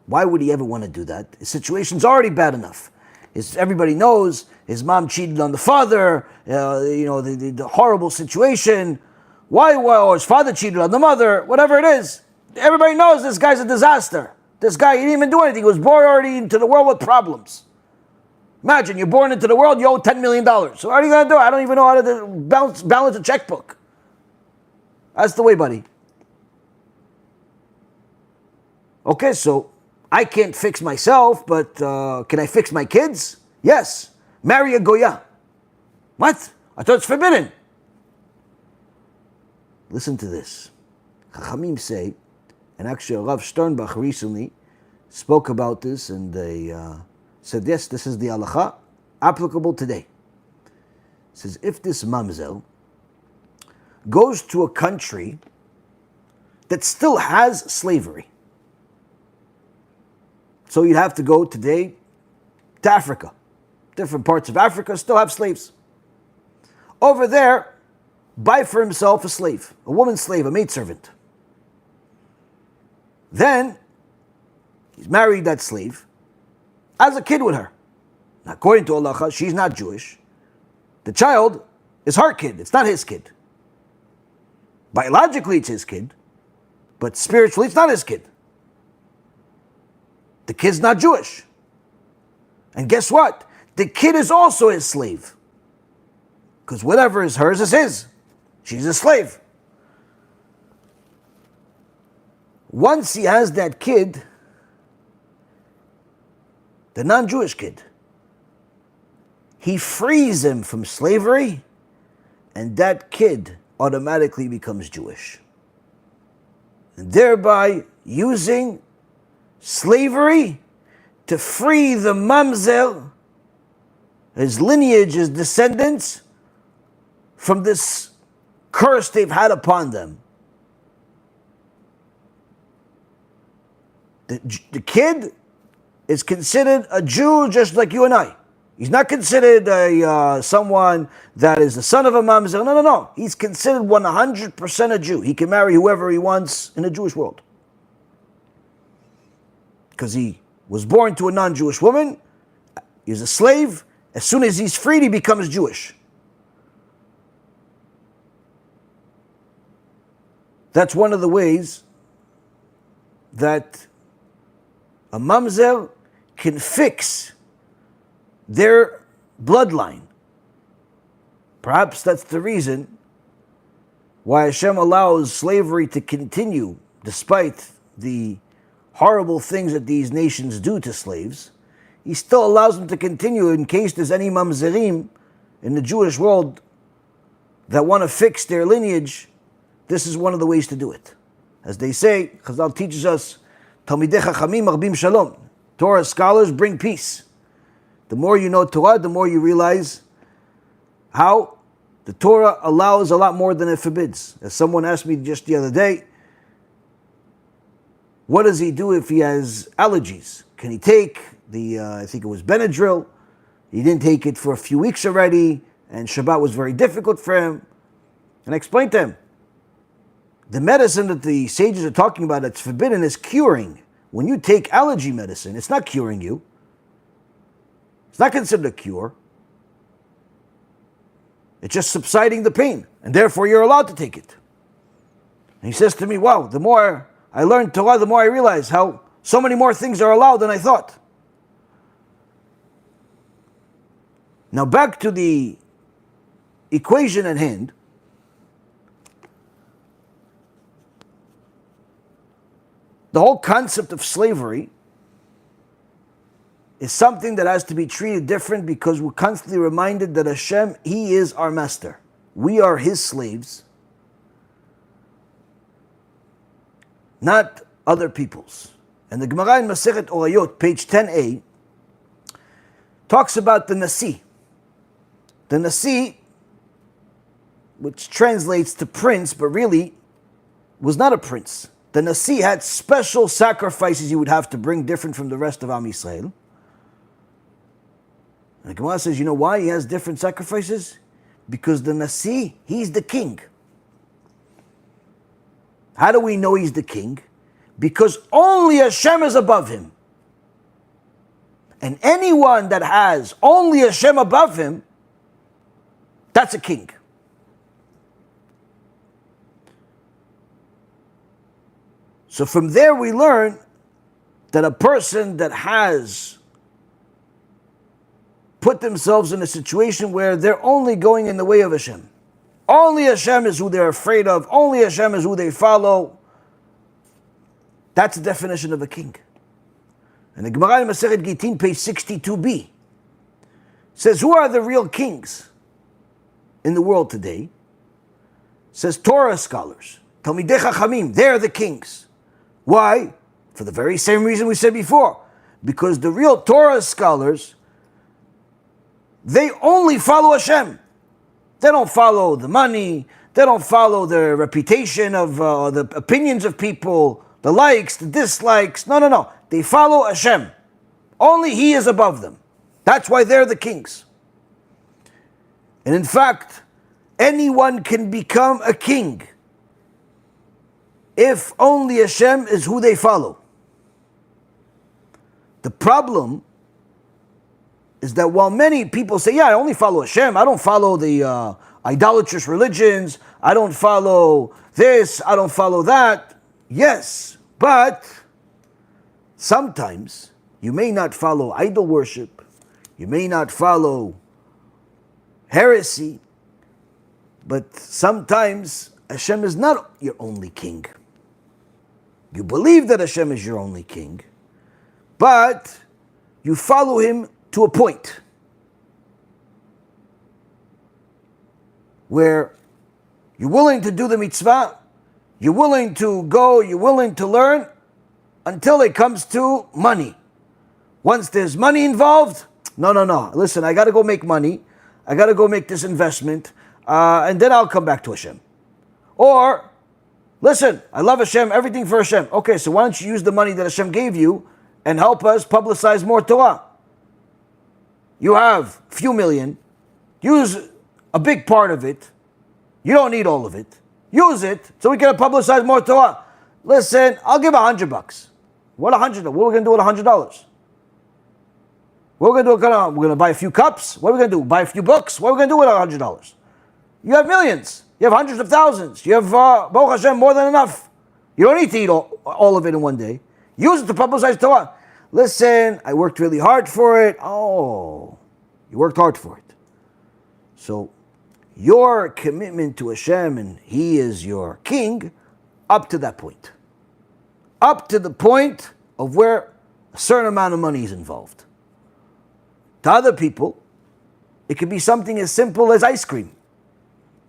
Why would he ever want to do that? His situation's already bad enough. Everybody knows his mom cheated on the father, the horrible situation. Why? Or his father cheated on the mother, whatever it is. Everybody knows this guy's a disaster. This guy, he didn't even do anything. He was born already into the world with problems. Imagine, you're born into the world, you owe $10 million. So what are you going to do? I don't even know how to balance a checkbook. That's the way, buddy. Okay, so I can't fix myself, but can I fix my kids? Yes. Marry a Goya. What? I thought it's forbidden. Listen to this. Chachamim say, and actually Rav Sternbach recently spoke about this, and they said, yes, this is the halacha applicable today. It says, if this mamzel goes to a country that still has slavery, so you'd have to go today to Africa. Different parts of Africa still have slaves. Over there, buy for himself a slave, a woman slave, a maidservant. Then, he's married that slave, has a kid with her. Now, according to halacha, she's not Jewish. The child is her kid, it's not his kid. Biologically, it's his kid, but spiritually, it's not his kid. The kid's not Jewish. And guess what? The kid is also his slave. Because whatever is hers is his. She's a slave. Once he has that kid, the non-Jewish kid, he frees him from slavery, and that kid automatically becomes Jewish. And thereby using slavery to free the mamzer, his lineage, his descendants, from this curse they've had upon them. The kid is considered a Jew just like you and I. He's not considered someone that is the son of a mamzer. No. He's considered 100% a Jew. He can marry whoever he wants in the Jewish world. Because he was born to a non-Jewish woman, he's a slave. As soon as he's freed, he becomes Jewish. That's one of the ways that a mamzer can fix their bloodline. Perhaps that's the reason why Hashem allows slavery to continue despite the horrible things that these nations do to slaves. He still allows them to continue in case there's any mamzerim in the Jewish world that want to fix their lineage. This is one of the ways to do it. As they say, Chazal teaches us, Talmidei Chachamim marbim shalom. Torah scholars bring peace. The more you know Torah, the more you realize how the Torah allows a lot more than it forbids. As someone asked me just the other day, what does he do if he has allergies? Can he take I think it was Benadryl? He didn't take it for a few weeks already, and Shabbat was very difficult for him. And I explained to him, the medicine that the sages are talking about that's forbidden is curing. When you take allergy medicine, it's not curing you. It's not considered a cure. It's just subsiding the pain, and therefore you're allowed to take it. And he says to me, wow, the more I learn Torah, the more I realize how so many more things are allowed than I thought. Now back to the equation at hand. The whole concept of slavery is something that has to be treated different because we're constantly reminded that Hashem, He is our master. We are His slaves, not other people's. And the Gemara in Masechet Orayot, page 10a, talks about the Nasi. The Nasi, which translates to prince, but really was not a prince. The Nasi had special sacrifices he would have to bring different from the rest of Am Yisrael. And the Gemara says, you know why he has different sacrifices? Because the Nasi, he's the king. How do we know he's the king? Because only Hashem is above him. And anyone that has only Hashem above him, that's a king. So from there we learn that a person that has put themselves in a situation where they're only going in the way of Hashem. Only Hashem is who they're afraid of. Only Hashem is who they follow. That's the definition of a king. And the Gemara in Masechet Gittin, page 62b, says, who are the real kings in the world today? Says Torah scholars, Talmidei Chachamim, they're the kings. Why? For the very same reason we said before. Because the real Torah scholars, they only follow Hashem. They don't follow the money. They don't follow the reputation of the opinions of people, the likes, the dislikes. No. They follow Hashem. Only He is above them. That's why they're the kings. And in fact, anyone can become a king if only Hashem is who they follow. The problem is that while many people say, yeah, I only follow Hashem, I don't follow the idolatrous religions, I don't follow this, I don't follow that. Yes, but sometimes you may not follow idol worship, you may not follow heresy, but sometimes Hashem is not your only king. You believe that Hashem is your only king, but you follow Him to a point where you're willing to do the mitzvah, you're willing to go, you're willing to learn, until it comes to money. Once there's money involved, no. Listen, I got to go make money. I got to go make this investment, and then I'll come back to Hashem. Or, listen, I love Hashem, everything for Hashem. Okay, so why don't you use the money that Hashem gave you and help us publicize more Torah? You have a few million. Use a big part of it. You don't need all of it. Use it so we can publicize more Torah. Listen, I'll give $100. What $100? What are we going to do with $100? What are we going to do? We're going to buy a few cups. What are we going to do? Buy a few books. What are we going to do with $100? You have millions. You have hundreds of thousands. You have, Baruch Hashem, more than enough. You don't need to eat all of it in one day. Use it to publicize Torah. Listen, I worked really hard for it. Oh, you worked hard for it. So your commitment to Hashem, and He is your king, up to that point. Up to the point of where a certain amount of money is involved. To other people, it could be something as simple as ice cream,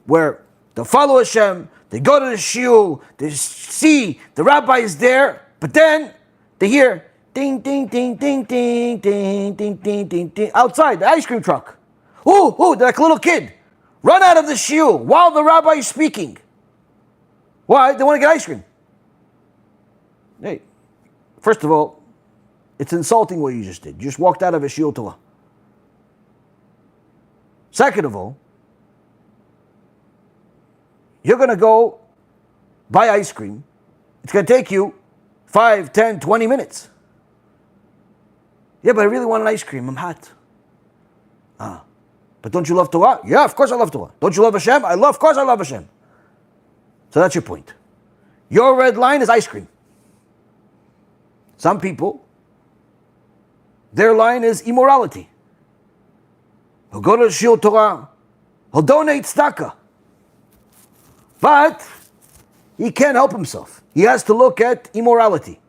where they follow Hashem, they go to the shiur, they see the rabbi is there, but then they hear ding, ding, ding, ding, ding, ding, ding, ding, ding, ding, outside the ice cream truck. Ooh, they're like a little kid. Run out of the shiur while the rabbi is speaking. Why? They want to get ice cream. Hey, first of all, it's insulting what you just did. You just walked out of a shiur Torah. Second of all, you're going to go buy ice cream. It's going to take you 5, 10, 20 minutes. Yeah, but I really want an ice cream. I'm hot. But don't you love Torah? Yeah, of course I love Torah. Don't you love Hashem? Of course I love Hashem. So that's your point. Your red line is ice cream. Some people, their line is immorality. He'll go to the shiur Torah. He'll donate tzedakah. But he can't help himself. He has to look at immorality,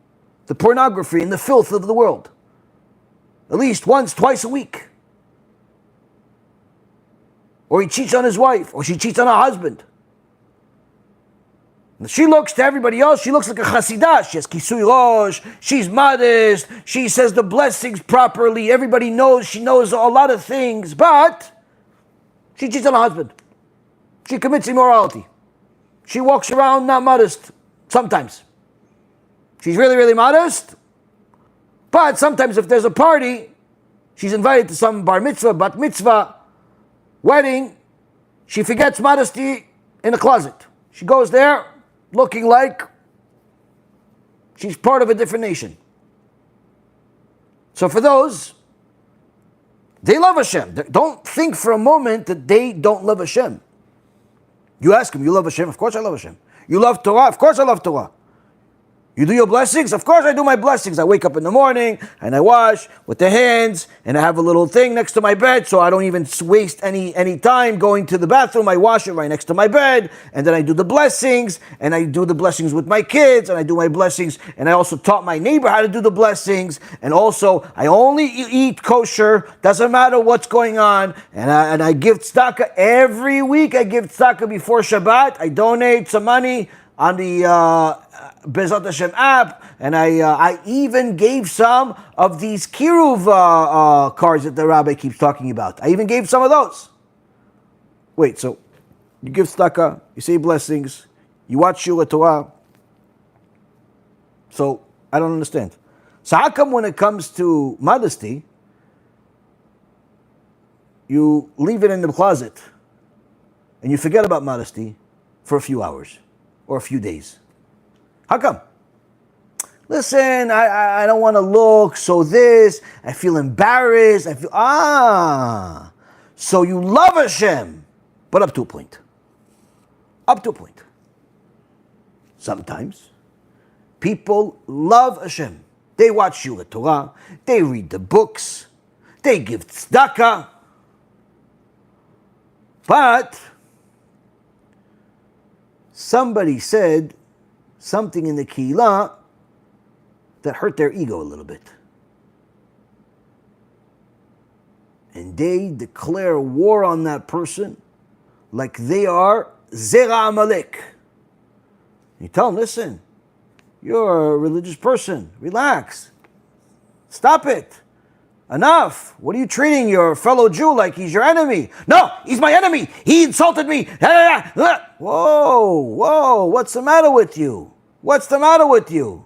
the pornography and the filth of the world. At least once, twice a week. Or he cheats on his wife, or she cheats on her husband. And she looks to everybody else, she looks like a chassidah. She has kisui rosh, she's modest, she says the blessings properly, everybody knows, she knows a lot of things, but she cheats on her husband. She commits immorality. She walks around not modest, sometimes. She's really, really modest, but sometimes if there's a party, she's invited to some bar mitzvah, bat mitzvah, wedding, she forgets modesty in the closet. She goes there looking like she's part of a different nation. So for those, they love Hashem. Don't think for a moment that they don't love Hashem. You ask them, you love Hashem? Of course I love Hashem. You love Torah? Of course I love Torah. You do your blessings? Of course I do my blessings. I wake up in the morning and I wash with the hands and I have a little thing next to my bed so I don't even waste any time going to the bathroom. I wash it right next to my bed and then I do the blessings and I do the blessings with my kids and I do my blessings and I also taught my neighbor how to do the blessings and also I only eat kosher, doesn't matter what's going on, and I give tzedakah every week. I give tzedakah before Shabbat. I donate some money on the Bezat Hashem app, and I even gave some of these Kiruv cards that the Rabbi keeps talking about. I even gave some of those. Wait, so you give tzedakah, you say blessings, you watch Shiur Torah. So I don't understand. So how come when it comes to modesty, you leave it in the closet and you forget about modesty for a few hours or a few days? How come? Listen, I don't want to look, so this, I feel embarrassed, so you love Hashem, but up to a point. Up to a point. Sometimes, people love Hashem. They watch Shiur Torah, they read the books, they give tzedakah, but somebody said something in the Keilah that hurt their ego a little bit. And they declare war on that person like they are Zera Amalek. You tell them, listen, you're a religious person. Relax. Stop it. Enough. What are you treating your fellow Jew like he's your enemy? No, he's my enemy. He insulted me. Whoa, what's the matter with you? What's the matter with you?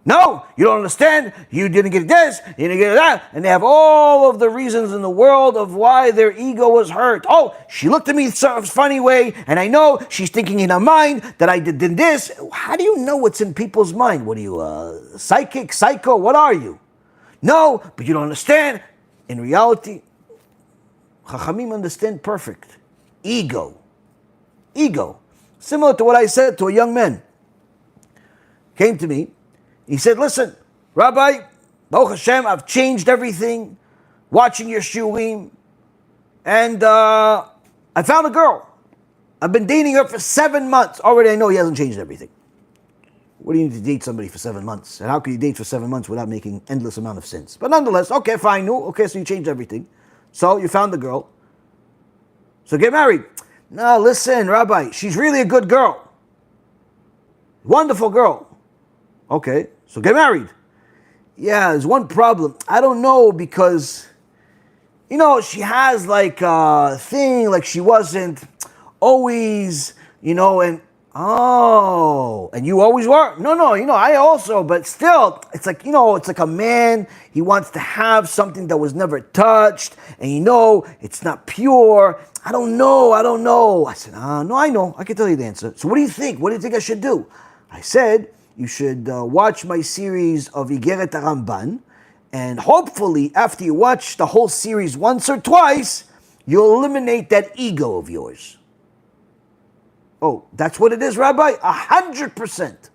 No, you don't understand. You didn't get this, you didn't get that. And they have all of the reasons in the world of why their ego was hurt. Oh, she looked at me some funny way, and I know she's thinking in her mind that I did this. How do you know what's in people's mind? What are you, psychic, psycho? What are you? No, but you don't understand. In reality, Chachamim understand perfect. Ego. Ego. Similar to what I said to a young man. Came to me. He said, listen, Rabbi, Baruch Hashem, I've changed everything, watching your shurim, and I found a girl. I've been dating her for 7 months. Already I know he hasn't changed everything. What do you need to date somebody for 7 months? And how can you date for 7 months without making endless amount of sins? But nonetheless, okay, fine, no, okay, so you changed everything. So you found the girl. So get married. No, listen, Rabbi, she's really a good girl. Wonderful girl. Okay, so get married. Yeah, there's one problem. I don't know because, she has like a thing, like she wasn't always, and and you always were? No, I also, but still, it's like, it's like a man, he wants to have something that was never touched, and it's not pure. I don't know. I said, no, I know, I can tell you the answer. So what do you think? What do you think I should do? I said, you should watch my series of Igeret Ramban, and hopefully after you watch the whole series once or twice, you'll eliminate that ego of yours. Oh, that's what it is, Rabbi? 100%. It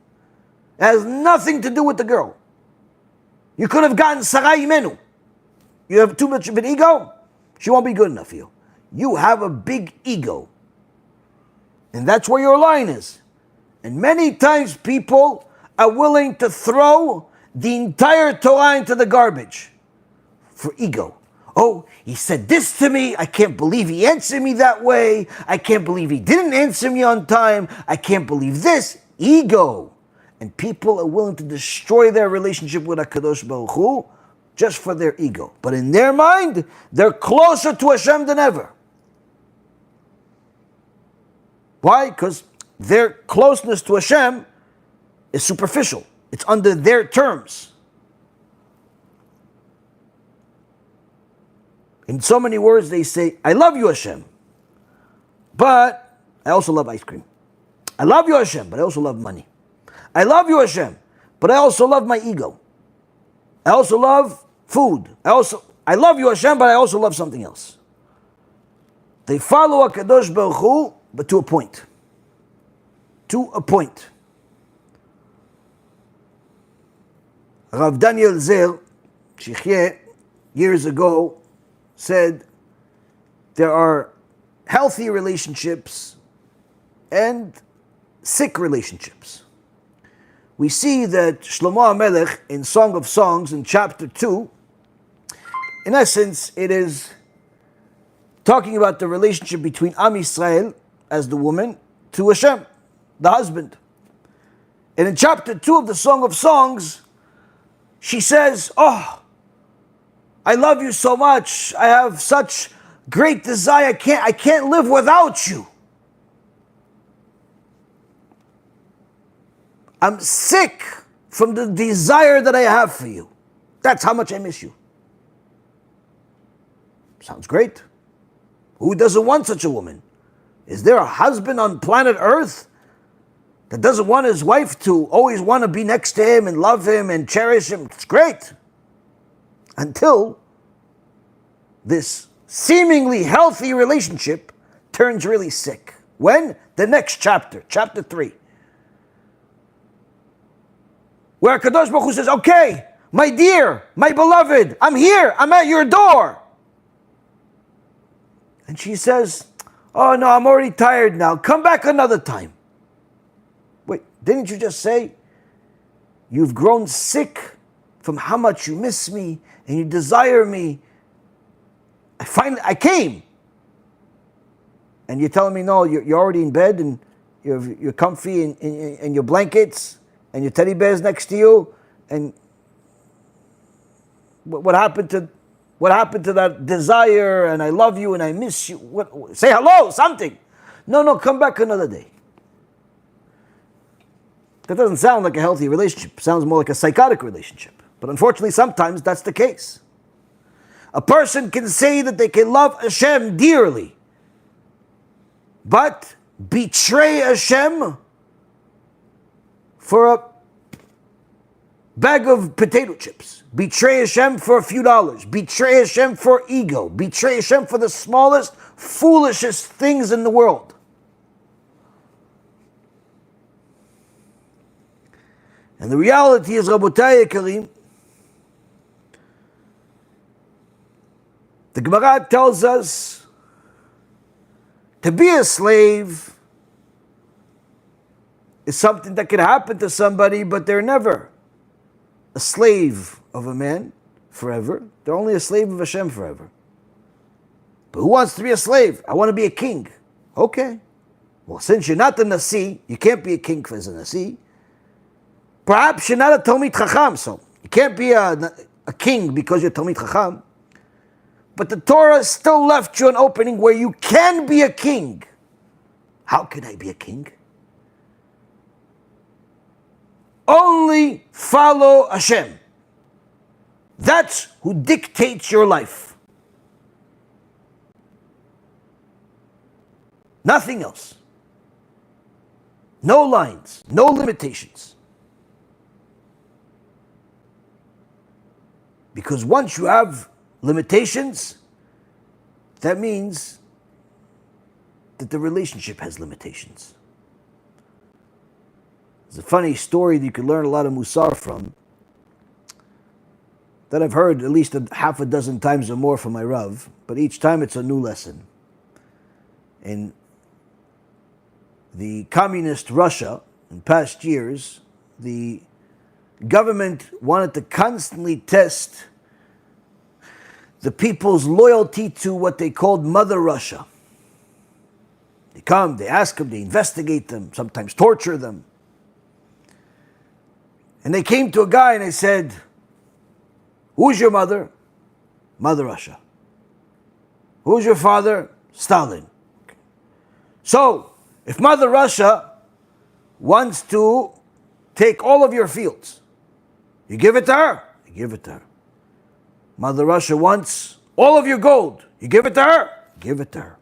has nothing to do with the girl. You could have gotten Sarai Menu. You have too much of an ego, she won't be good enough for you. You have a big ego. And that's where your line is. And many times people are willing to throw the entire Torah into the garbage for ego. Oh, he said this to me. I can't believe he answered me that way. I can't believe he didn't answer me on time. I can't believe this. Ego. And people are willing to destroy their relationship with HaKadosh Baruch Hu just for their ego. But in their mind, they're closer to Hashem than ever. Why? Because their closeness to Hashem is superficial. It's under their terms. In so many words, they say, I love you, Hashem, but I also love ice cream. I love you, Hashem, but I also love money. I love you, Hashem, but I also love my ego. I also love food. I love you, Hashem, but I also love something else. They follow HaKadosh Baruch Hu, but to a point. To a point. Rav Daniel Zer, Shichyeh, years ago, said there are healthy relationships and sick relationships. We see that Shlomo HaMelech in Song of Songs in chapter 2, in essence, it is talking about the relationship between Am Yisrael as the woman to Hashem, the husband. And in chapter 2 of the Song of Songs, she says, oh, I love you so much. I have such great desire. I can't live without you. I'm sick from the desire that I have for you. That's how much I miss you. Sounds great. Who doesn't want such a woman? Is there a husband on planet Earth that doesn't want his wife to always want to be next to him and love him and cherish him? It's great. Until this seemingly healthy relationship turns really sick. When? The next chapter, chapter 3. Where Kadosh Baruch Hu says, okay, my dear, my beloved, I'm here, I'm at your door. And she says, oh no, I'm already tired now, come back another time. Wait, didn't you just say you've grown sick from how much you miss me and you desire me? I came. And you're telling me, no, you're already in bed and you're comfy in your blankets and your teddy bear's next to you, and what happened to that desire, and I love you and I miss you? Say hello, something. No, come back another day. That doesn't sound like a healthy relationship. It sounds more like a psychotic relationship. But unfortunately, sometimes that's the case. A person can say that they can love Hashem dearly, but betray Hashem for a bag of potato chips. Betray Hashem for a few dollars. Betray Hashem for ego. Betray Hashem for the smallest, foolishest things in the world. And the reality is, Rabotai Karim, the Gemara tells us to be a slave is something that can happen to somebody, but they're never a slave of a man forever. They're only a slave of Hashem forever. But who wants to be a slave? I want to be a king. Okay. Well, since you're not the Nasi, you can't be a king as a Nasi. Perhaps you're not a Talmid Chacham, so you can't be a king because you're Talmid Chacham. But the Torah still left you an opening where you can be a king. How can I be a king? Only follow Hashem. That's who dictates your life. Nothing else. No lines, no limitations. Because once you have limitations, that means that the relationship has limitations. There's a funny story that you can learn a lot of Musar from, that I've heard at least half a dozen times or more from my Rav, but each time it's a new lesson. In the communist Russia, in past years, the government wanted to constantly test the people's loyalty to what they called Mother Russia. They come, they ask them, they investigate them, sometimes torture them. And they came to a guy and they said, who's your mother? Mother Russia. Who's your father? Stalin. Okay. So, if Mother Russia wants to take all of your fields, you give it to her? You give it to her. Mother Russia wants all of your gold. You give it to her? Give it to her.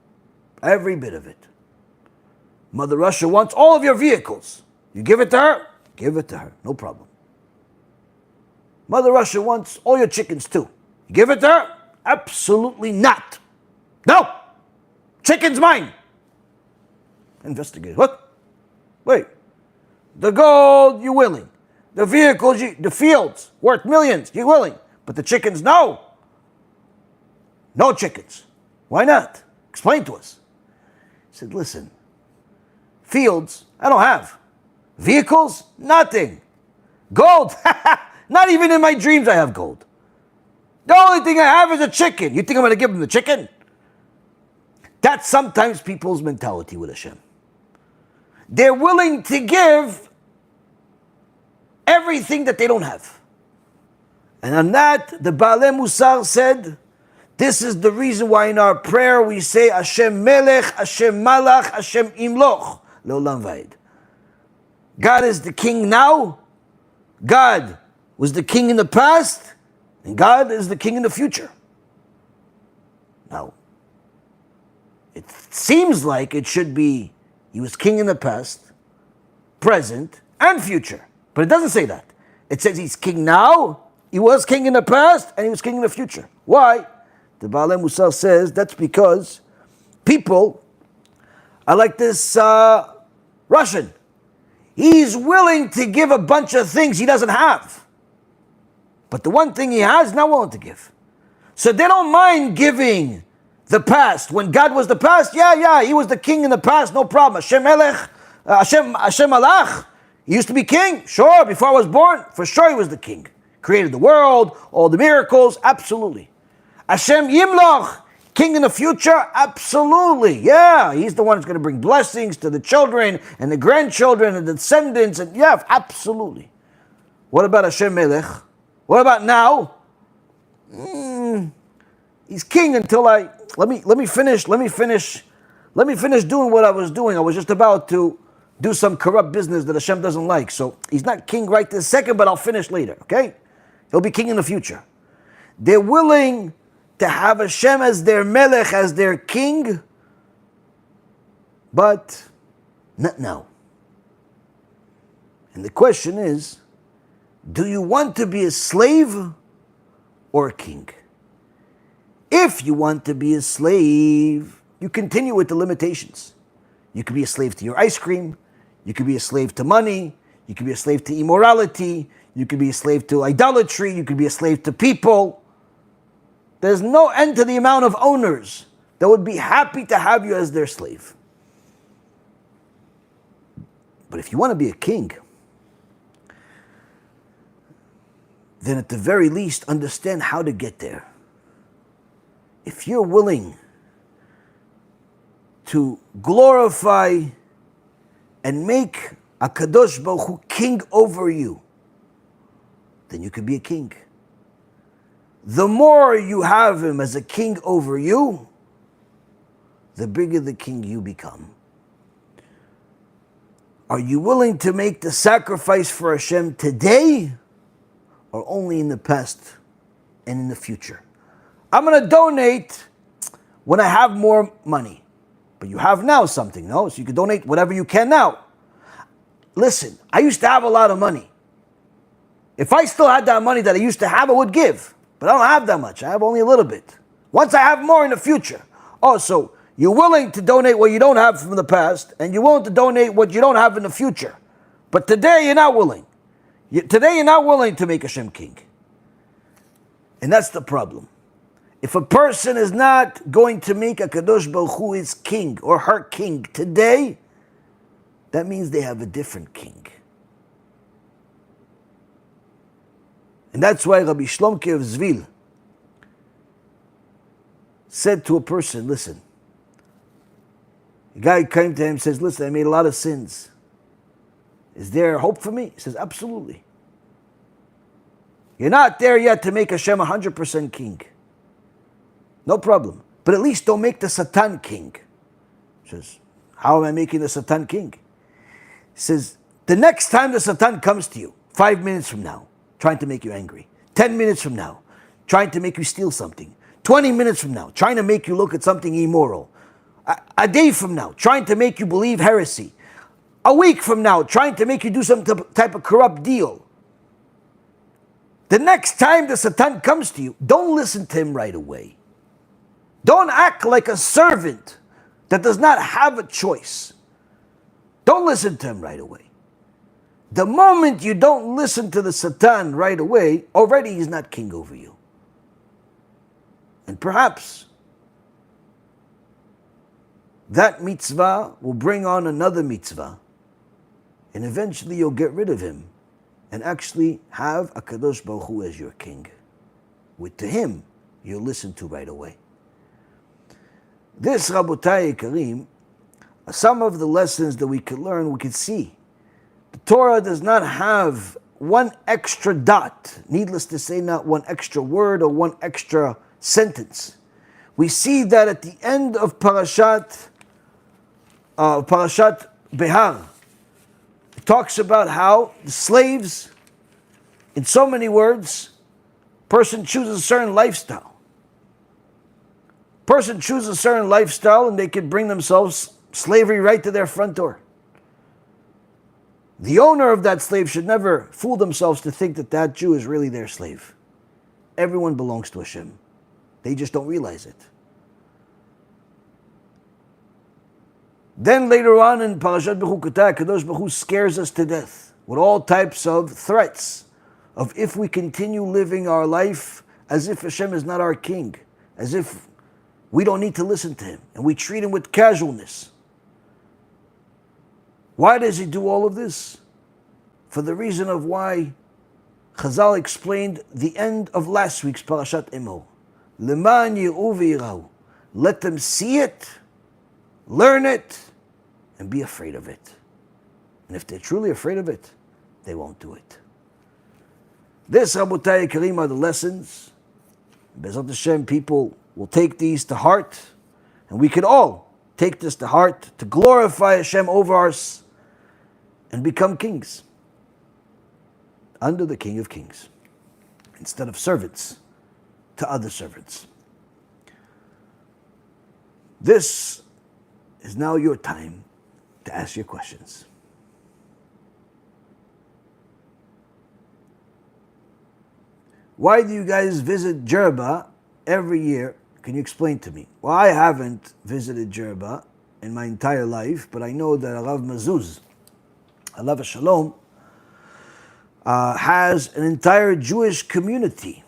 Every bit of it. Mother Russia wants all of your vehicles. You give it to her? Give it to her. No problem. Mother Russia wants all your chickens too. You give it to her? Absolutely not. No! Chicken's mine. Investigate. What? Wait. The gold, you're willing. The vehicles, the fields, worth millions, you're willing. But the chickens, no. No chickens. Why not? Explain to us. He said, listen, fields, I don't have. Vehicles, nothing. Gold, not even in my dreams I have gold. The only thing I have is a chicken. You think I'm going to give them the chicken? That's sometimes people's mentality with Hashem. They're willing to give everything that they don't have. And on that, the Baalei Musar said, this is the reason why in our prayer we say, Hashem Melech, Hashem Malach, Hashem Imloch, Leolam Vaed. God is the king now, God was the king in the past, and God is the king in the future. Now, it seems like it should be, he was king in the past, present, and future. But it doesn't say that. It says he's king now, he was king in the past, and he was king in the future. Why? The Baalei Musar says that's because people are like this Russian. He's willing to give a bunch of things he doesn't have. But the one thing he has, not willing to give. So they don't mind giving the past. When God was the past, yeah, he was the king in the past, no problem. Hashem Melech, Hashem Malach, he used to be king. Sure, before I was born, for sure he was the king. Created the world, all the miracles, absolutely. Hashem Yimloch, king in the future, absolutely. Yeah, he's the one who's going to bring blessings to the children and the grandchildren and the descendants, and yeah, absolutely. What about Hashem Melech? What about now? He's king until let me finish doing what I was doing. I was just about to do some corrupt business that Hashem doesn't like. So he's not king right this second, but I'll finish later, okay? He'll be king in the future. They're willing to have Hashem as their melech, as their king, but not now. And the question is, do you want to be a slave or a king? If you want to be a slave, you continue with the limitations. You could be a slave to your ice cream. You could be a slave to money. You could be a slave to immorality. You could be a slave to idolatry. You could be a slave to people. There's no end to the amount of owners that would be happy to have you as their slave. But if you want to be a king, then at the very least understand how to get there. If you're willing to glorify and make HaKadosh Baruch Hu king over you, then you can be a king. The more you have him as a king over you, the bigger the king you become. Are you willing to make the sacrifice for Hashem today, or only in the past and in the future? I'm going to donate when I have more money. But you have now something, no? So you can donate whatever you can now. Listen, I used to have a lot of money. If I still had that money that I used to have, I would give. But I don't have that much. I have only a little bit. Once I have more in the future. Oh, so you're willing to donate what you don't have from the past, and you're willing to donate what you don't have in the future. But today you're not willing. Today you're not willing to make Hashem king. And that's the problem. If a person is not going to make HaKadosh Baruch Hu his king or her king today, that means they have a different king. And that's why Rabbi Shlomke of Zvil said to a person, listen, a guy came to him and says, listen, I made a lot of sins. Is there hope for me? He says, absolutely. You're not there yet to make Hashem 100% king. No problem. But at least don't make the Satan king. He says, how am I making the Satan king? He says, the next time the Satan comes to you, 5 minutes from now, trying to make you angry, 10 minutes from now, trying to make you steal something, 20 minutes from now, trying to make you look at something immoral, a day from now, trying to make you believe heresy, a week from now, trying to make you do some type of corrupt deal. The next time the Satan comes to you, don't listen to him right away. Don't act like a servant that does not have a choice. Don't listen to him right away. The moment you don't listen to the Satan right away, already he's not king over you. And perhaps that mitzvah will bring on another mitzvah, and eventually you'll get rid of him and actually have HaKadosh Baruch Hu as your king. With to him, you'll listen to right away. This, Rabotai Karim, are some of the lessons that we could learn, we could see. The Torah does not have one extra dot, needless to say, not one extra word or one extra sentence. We see that at the end of Parashat Behar, it talks about how the slaves, in so many words, person chooses a certain lifestyle. Person chooses a certain lifestyle and they can bring themselves slavery right to their front door. The owner of that slave should never fool themselves to think that that Jew is really their slave. Everyone belongs to Hashem. They just don't realize it. Then later on in Parashat Bechukotah, Kadosh Baruch Hu scares us to death with all types of threats of if we continue living our life as if Hashem is not our king, as if we don't need to listen to him, and we treat him with casualness. Why does he do all of this? For the reason of why Chazal explained the end of last week's Parashat Emor. Leman yiru v'yirau. Let them see it, learn it, and be afraid of it. And if they're truly afraid of it, they won't do it. This, Rabotai Karim, are the lessons. Bezat Hashem, people will take these to heart, and we could all take this to heart to glorify Hashem over us and become kings under the King of Kings instead of servants to other servants. This is now your time to ask your questions. Why do you guys visit Jerba every year? Can you explain to me? Well, I haven't visited Jerba in my entire life, but I know that Rav Mazuz, alav shalom, has an entire Jewish community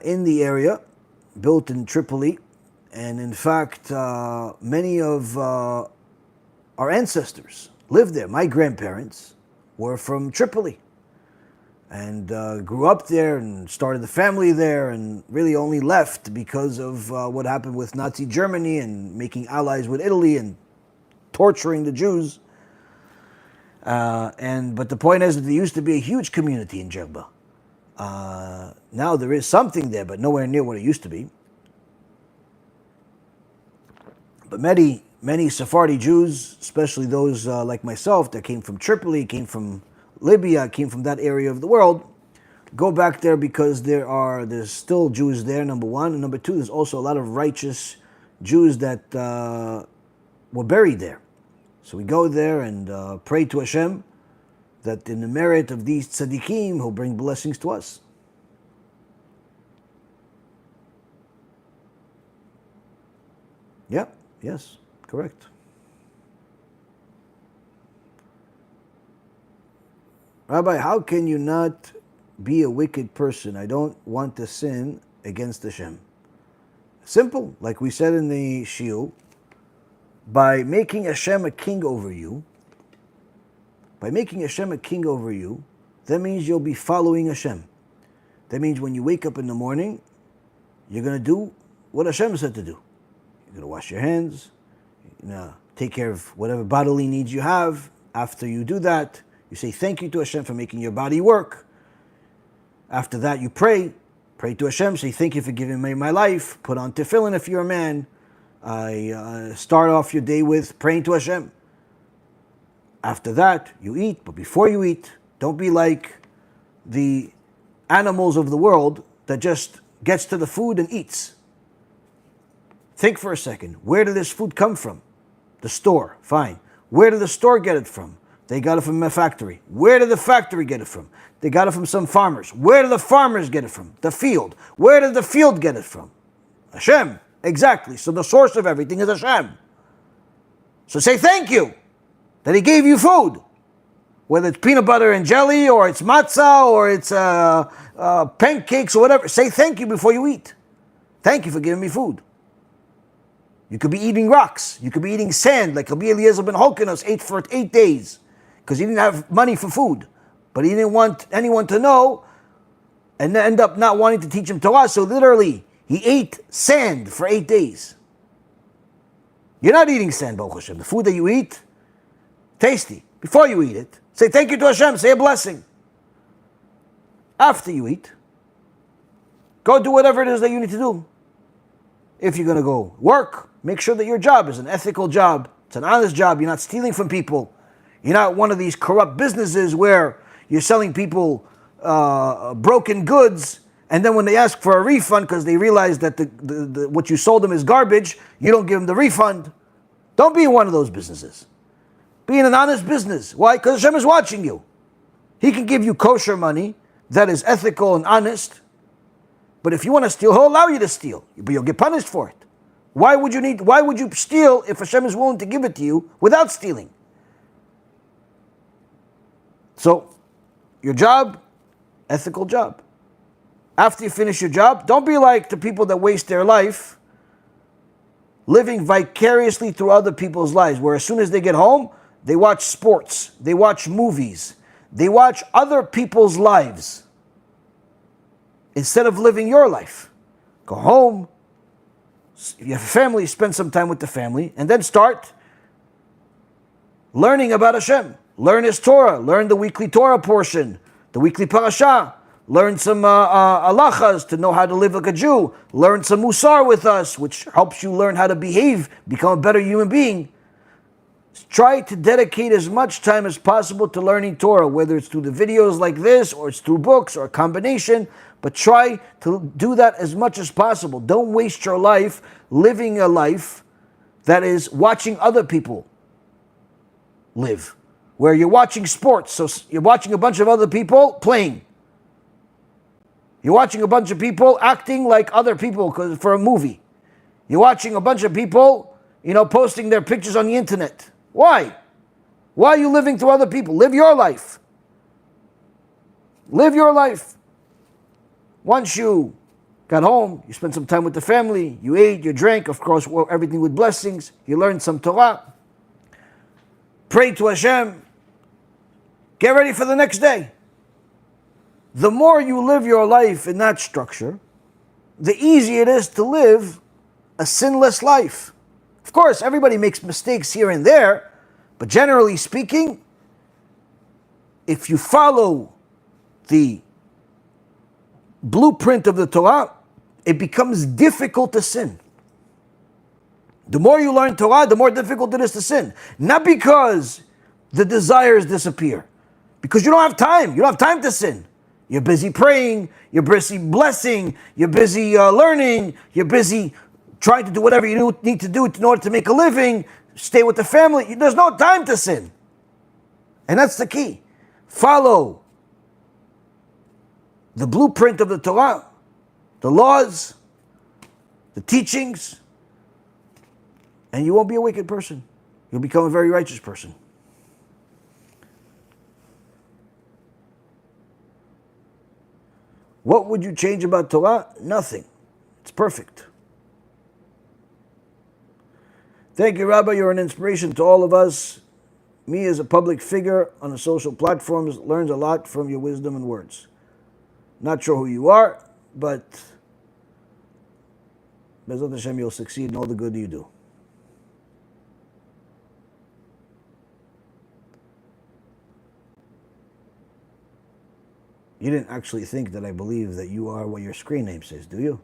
in the area, built in Tripoli. And in fact, many of our ancestors lived there. My grandparents were from Tripoli and grew up there and started the family there, and really only left because of what happened with Nazi Germany and making allies with Italy and torturing the Jews. But the point is that there used to be a huge community in Jerba. Now there is something there, but nowhere near what it used to be. But many Sephardi Jews, especially those like myself that came from Tripoli, came from Libya, came from that area of the world, go back there because there's still Jews there, number one. And number two, there's also a lot of righteous Jews that were buried there. So we go there and pray to Hashem that in the merit of these tzaddikim, He'll bring blessings to us. Yeah, yes, correct. Rabbi, how can you not be a wicked person? I don't want to sin against Hashem. Simple, like we said in the Shiur, by making Hashem a king over you, that means you'll be following Hashem. That means when you wake up in the morning, you're going to do what Hashem said to do. You're going to wash your hands, you're going to take care of whatever bodily needs you have. After you do that, you say thank you to Hashem for making your body work. After that, you pray to Hashem, say thank you for giving me my life. Put on tefillin if you're a man. Start off your day with praying to Hashem. After that, you eat, but before you eat, don't be like the animals of the world that just gets to the food and eats. Think for a second, where did this food come from? The store, fine. Where did the store get it from? They got it from a factory. Where did the factory get it from? They got it from some farmers. Where did the farmers get it from? The field. Where did the field get it from? Hashem. Exactly. So the source of everything is Hashem. So say thank you that He gave you food. Whether it's peanut butter and jelly, or it's matzah, or it's pancakes, or whatever. Say thank you before you eat. Thank you for giving me food. You could be eating rocks. You could be eating sand, like Rabbi Eliezer ben Holkinus ate for 8 days. Because he didn't have money for food. But he didn't want anyone to know and end up not wanting to teach him Torah. So literally, he ate sand for 8 days. You're not eating sand, Baruch Hashem. The food that you eat, tasty. Before you eat it, say thank you to Hashem. Say a blessing. After you eat, go do whatever it is that you need to do. If you're going to go work, make sure that your job is an ethical job. It's an honest job. You're not stealing from people. You're not one of these corrupt businesses where you're selling people broken goods, and then when they ask for a refund because they realize that the what you sold them is garbage, you don't give them the refund. Don't be in one of those businesses. Be in an honest business. Why? Because Hashem is watching you. He can give you kosher money that is ethical and honest, but if you want to steal, He'll allow you to steal, but you'll get punished for it. Why would you steal if Hashem is willing to give it to you without stealing? So, your job, ethical job. After you finish your job, don't be like the people that waste their life living vicariously through other people's lives, where as soon as they get home, they watch sports, they watch movies, they watch other people's lives instead of living your life. Go home, if you have a family, spend some time with the family, and then start learning about Hashem. Learn His Torah, learn the weekly Torah portion, the weekly parasha, learn some halachas to know how to live like a Jew, learn some musar with us, which helps you learn how to behave, become a better human being. Try to dedicate as much time as possible to learning Torah, whether it's through the videos like this, or it's through books, or a combination, but try to do that as much as possible. Don't waste your life living a life that is watching other people live, where you're watching sports, so you're watching a bunch of other people playing. You're watching a bunch of people acting like other people for a movie. You're watching a bunch of people, posting their pictures on the internet. Why? Why are you living through other people? Live your life. Live your life. Once you got home, you spent some time with the family, you ate, you drank, of course, everything with blessings, you learned some Torah, pray to Hashem, get ready for the next day. The more you live your life in that structure, the easier it is to live a sinless life. Of course, everybody makes mistakes here and there, but generally speaking, if you follow the blueprint of the Torah, it becomes difficult to sin. The more you learn Torah, the more difficult it is to sin. Not because the desires disappear, because you don't have time. You don't have time to sin. You're busy praying, you're busy blessing, you're busy learning, you're busy trying to do whatever you need to do in order to make a living, stay with the family. There's no time to sin. And that's the key. Follow the blueprint of the Torah, the laws, the teachings, and you won't be a wicked person. You'll become a very righteous person. What would you change about Torah? Nothing. It's perfect. Thank you, Rabbi. You're an inspiration to all of us. Me as a public figure on the social platforms learns a lot from your wisdom and words. Not sure who you are, but Bezat Hashem, you'll succeed in all the good you do. You didn't actually think that I believe that you are what your screen name says, do you?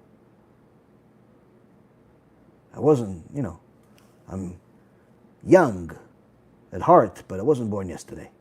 I wasn't, I'm young at heart, but I wasn't born yesterday.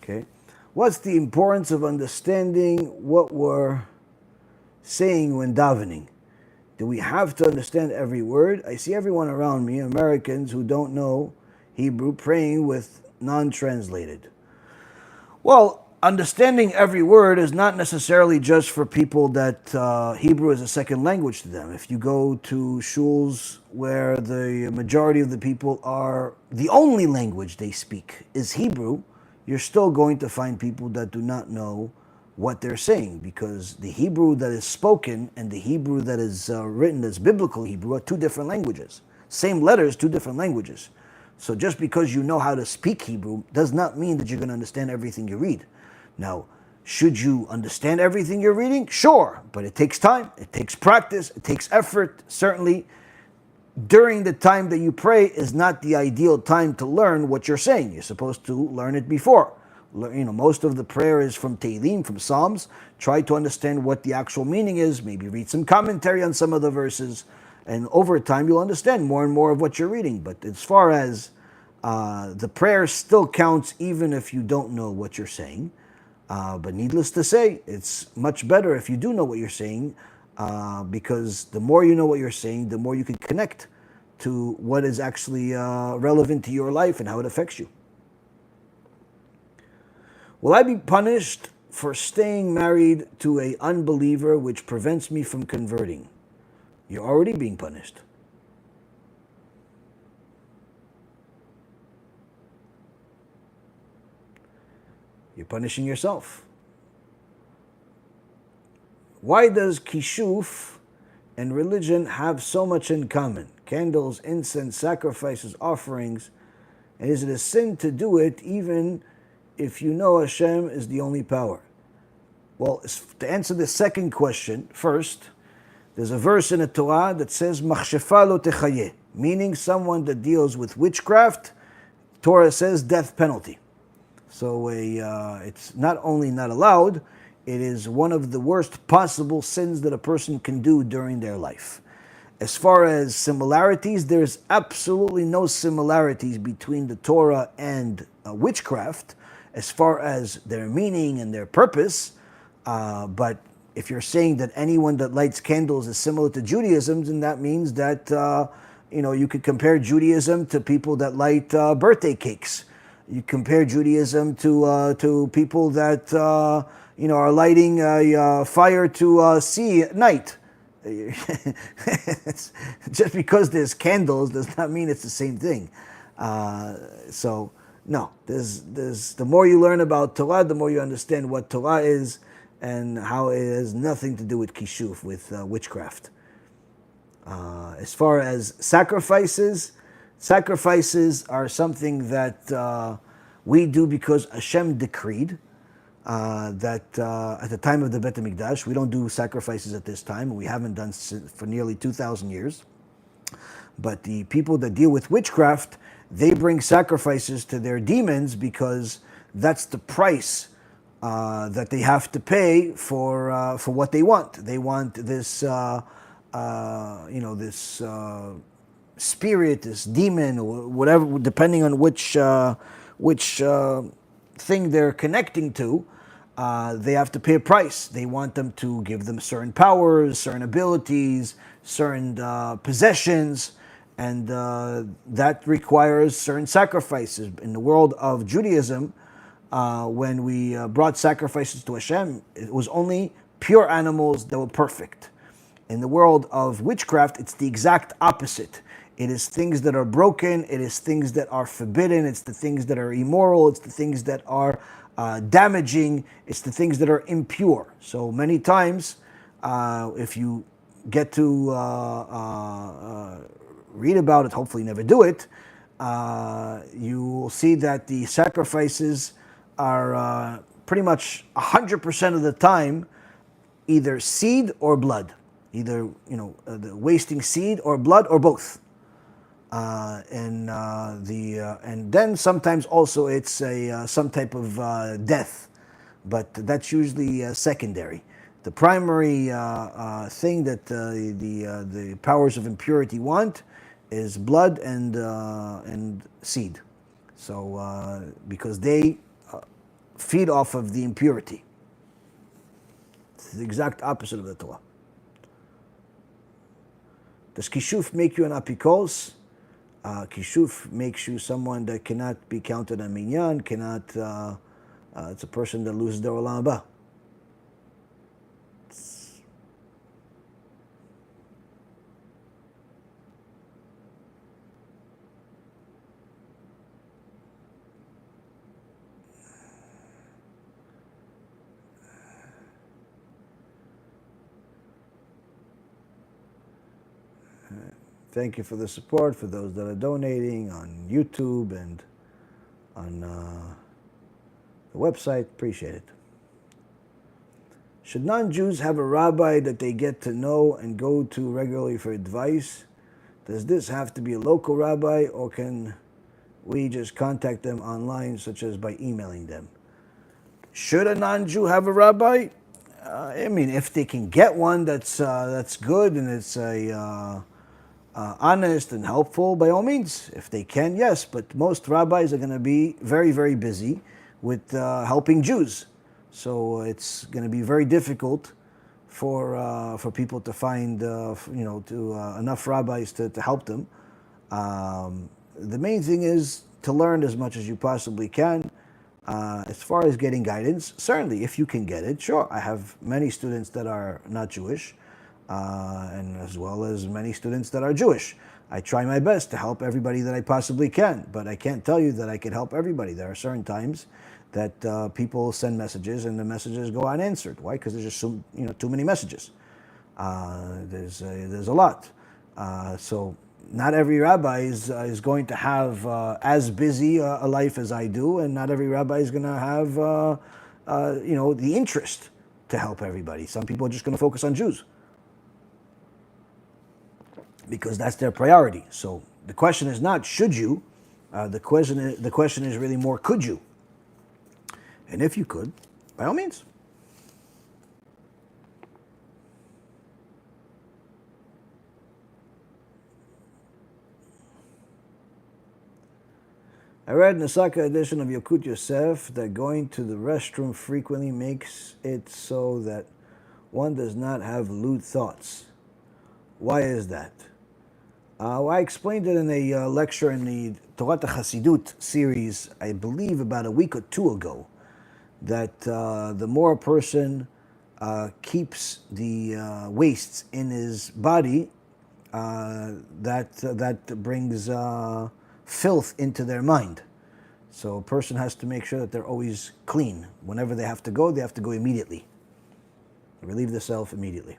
Okay. What's the importance of understanding what we're saying when davening? Do we have to understand every word? I see everyone around me, Americans who don't know Hebrew, praying with non-translated. Well, understanding every word is not necessarily just for people that Hebrew is a second language to them. If you go to shuls where the majority of the people are, the only language they speak is Hebrew, you're still going to find people that do not know what they're saying, because the Hebrew that is spoken and the Hebrew that is written as biblical Hebrew are two different languages. Same letters, two different languages. So just because you know how to speak Hebrew does not mean that you're going to understand everything you read. Now, should you understand everything you're reading? Sure, but it takes time, it takes practice, it takes effort. Certainly, during the time that you pray is not the ideal time to learn what you're saying. You're supposed to learn it before. Most of the prayer is from Tehillim, from Psalms. Try to understand what the actual meaning is. Maybe read some commentary on some of the verses. And over time, you'll understand more and more of what you're reading. But as far as the prayer still counts even if you don't know what you're saying. But needless to say, it's much better if you do know what you're saying, because the more you know what you're saying, the more you can connect to what is actually relevant to your life and how it affects you. Will I be punished for staying married to an unbeliever which prevents me from converting? You're already being punished. You're punishing yourself. Why does kishuf and religion have so much in common? Candles, incense, sacrifices, offerings. And is it a sin to do it even if you know Hashem is the only power? Well, to answer the second question first, there's a verse in the Torah that says, "Machshefa lo techayeh," meaning someone that deals with witchcraft, Torah says death penalty. So it's not only not allowed, it is one of the worst possible sins that a person can do during their life. As far as similarities, there's absolutely no similarities between the Torah and witchcraft as far as their meaning and their purpose. But if you're saying that anyone that lights candles is similar to Judaism, then that means that you could compare Judaism to people that light birthday cakes. You compare Judaism to people that are lighting fire to see at night. Just because there's candles does not mean it's the same thing. So no, there's the more you learn about Torah, the more you understand what Torah is and how it has nothing to do with kishuf, with witchcraft. As far as sacrifices are something that we do because Hashem decreed. That at the time of the Bet HaMikdash, we don't do sacrifices at this time, we haven't done for nearly 2,000 years. But the people that deal with witchcraft, they bring sacrifices to their demons because that's the price that they have to pay for what they want. They want this, this spirit, this demon, or whatever, depending on which thing they're connecting to. They have to pay a price. They want them to give them certain powers, certain abilities, certain possessions, and that requires certain sacrifices. In the world of Judaism, when we brought sacrifices to Hashem, it was only pure animals that were perfect. In the world of witchcraft, it's the exact opposite. It is things that are broken, it is things that are forbidden, it's the things that are immoral, it's the things that are damaging, it's the things that are impure. So many times, if you get to read about it, hopefully never do it, you will see that the sacrifices are pretty much 100% of the time either seed or blood. Either, the wasting seed or blood or both. And then sometimes also it's some type of death, but that's usually secondary. The primary thing that the powers of impurity want is blood and seed. So because they feed off of the impurity. It's the exact opposite of the Torah. Does kishuf make you an apikos? Kishuf makes you someone that cannot be counted on minyan, it's a person that loses their olam haba. Thank you for the support, for those that are donating on YouTube and on the website. Appreciate it. Should non-Jews have a rabbi that they get to know and go to regularly for advice? Does this have to be a local rabbi, or can we just contact them online, such as by emailing them? Should a non-Jew have a rabbi? If they can get one that's good and it's honest and helpful, by all means. If they can, yes. But most rabbis are going to be very, very busy with helping Jews. So it's going to be very difficult for people to find enough rabbis to help them. The main thing is to learn as much as you possibly can. As far as getting guidance, certainly if you can get it, sure. I have many students that are not Jewish, and as well as many students that are Jewish. I try my best to help everybody that I possibly can, but I can't tell you that I can help everybody. There are certain times that people send messages and the messages go unanswered. Why? Because there's just too many messages. There's a lot. So not every rabbi is going to have as busy a life as I do, and not every rabbi is going to have the interest to help everybody. Some people are just going to focus on Jews because that's their priority. So the question is not should you, the question is really more could you? And if you could, by all means. I read in the Saka edition of Yokut Yosef that going to the restroom frequently makes it so that one does not have lewd thoughts. Why is that? Well, I explained it in a lecture in the Torah Hasidut series, I believe about a week or two ago, that the more a person keeps the wastes in his body, that brings filth into their mind. So a person has to make sure that they're always clean. Whenever they have to go immediately. Relieve the self immediately.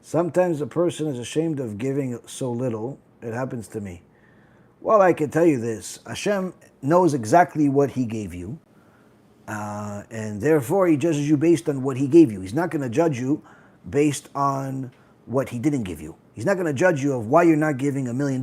Sometimes a person is ashamed of giving so little. It happens to me. Well, I can tell you this. Hashem knows exactly what He gave you. And therefore, He judges you based on what He gave you. He's not going to judge you based on what He didn't give you. He's not going to judge you of why you're not giving $1 million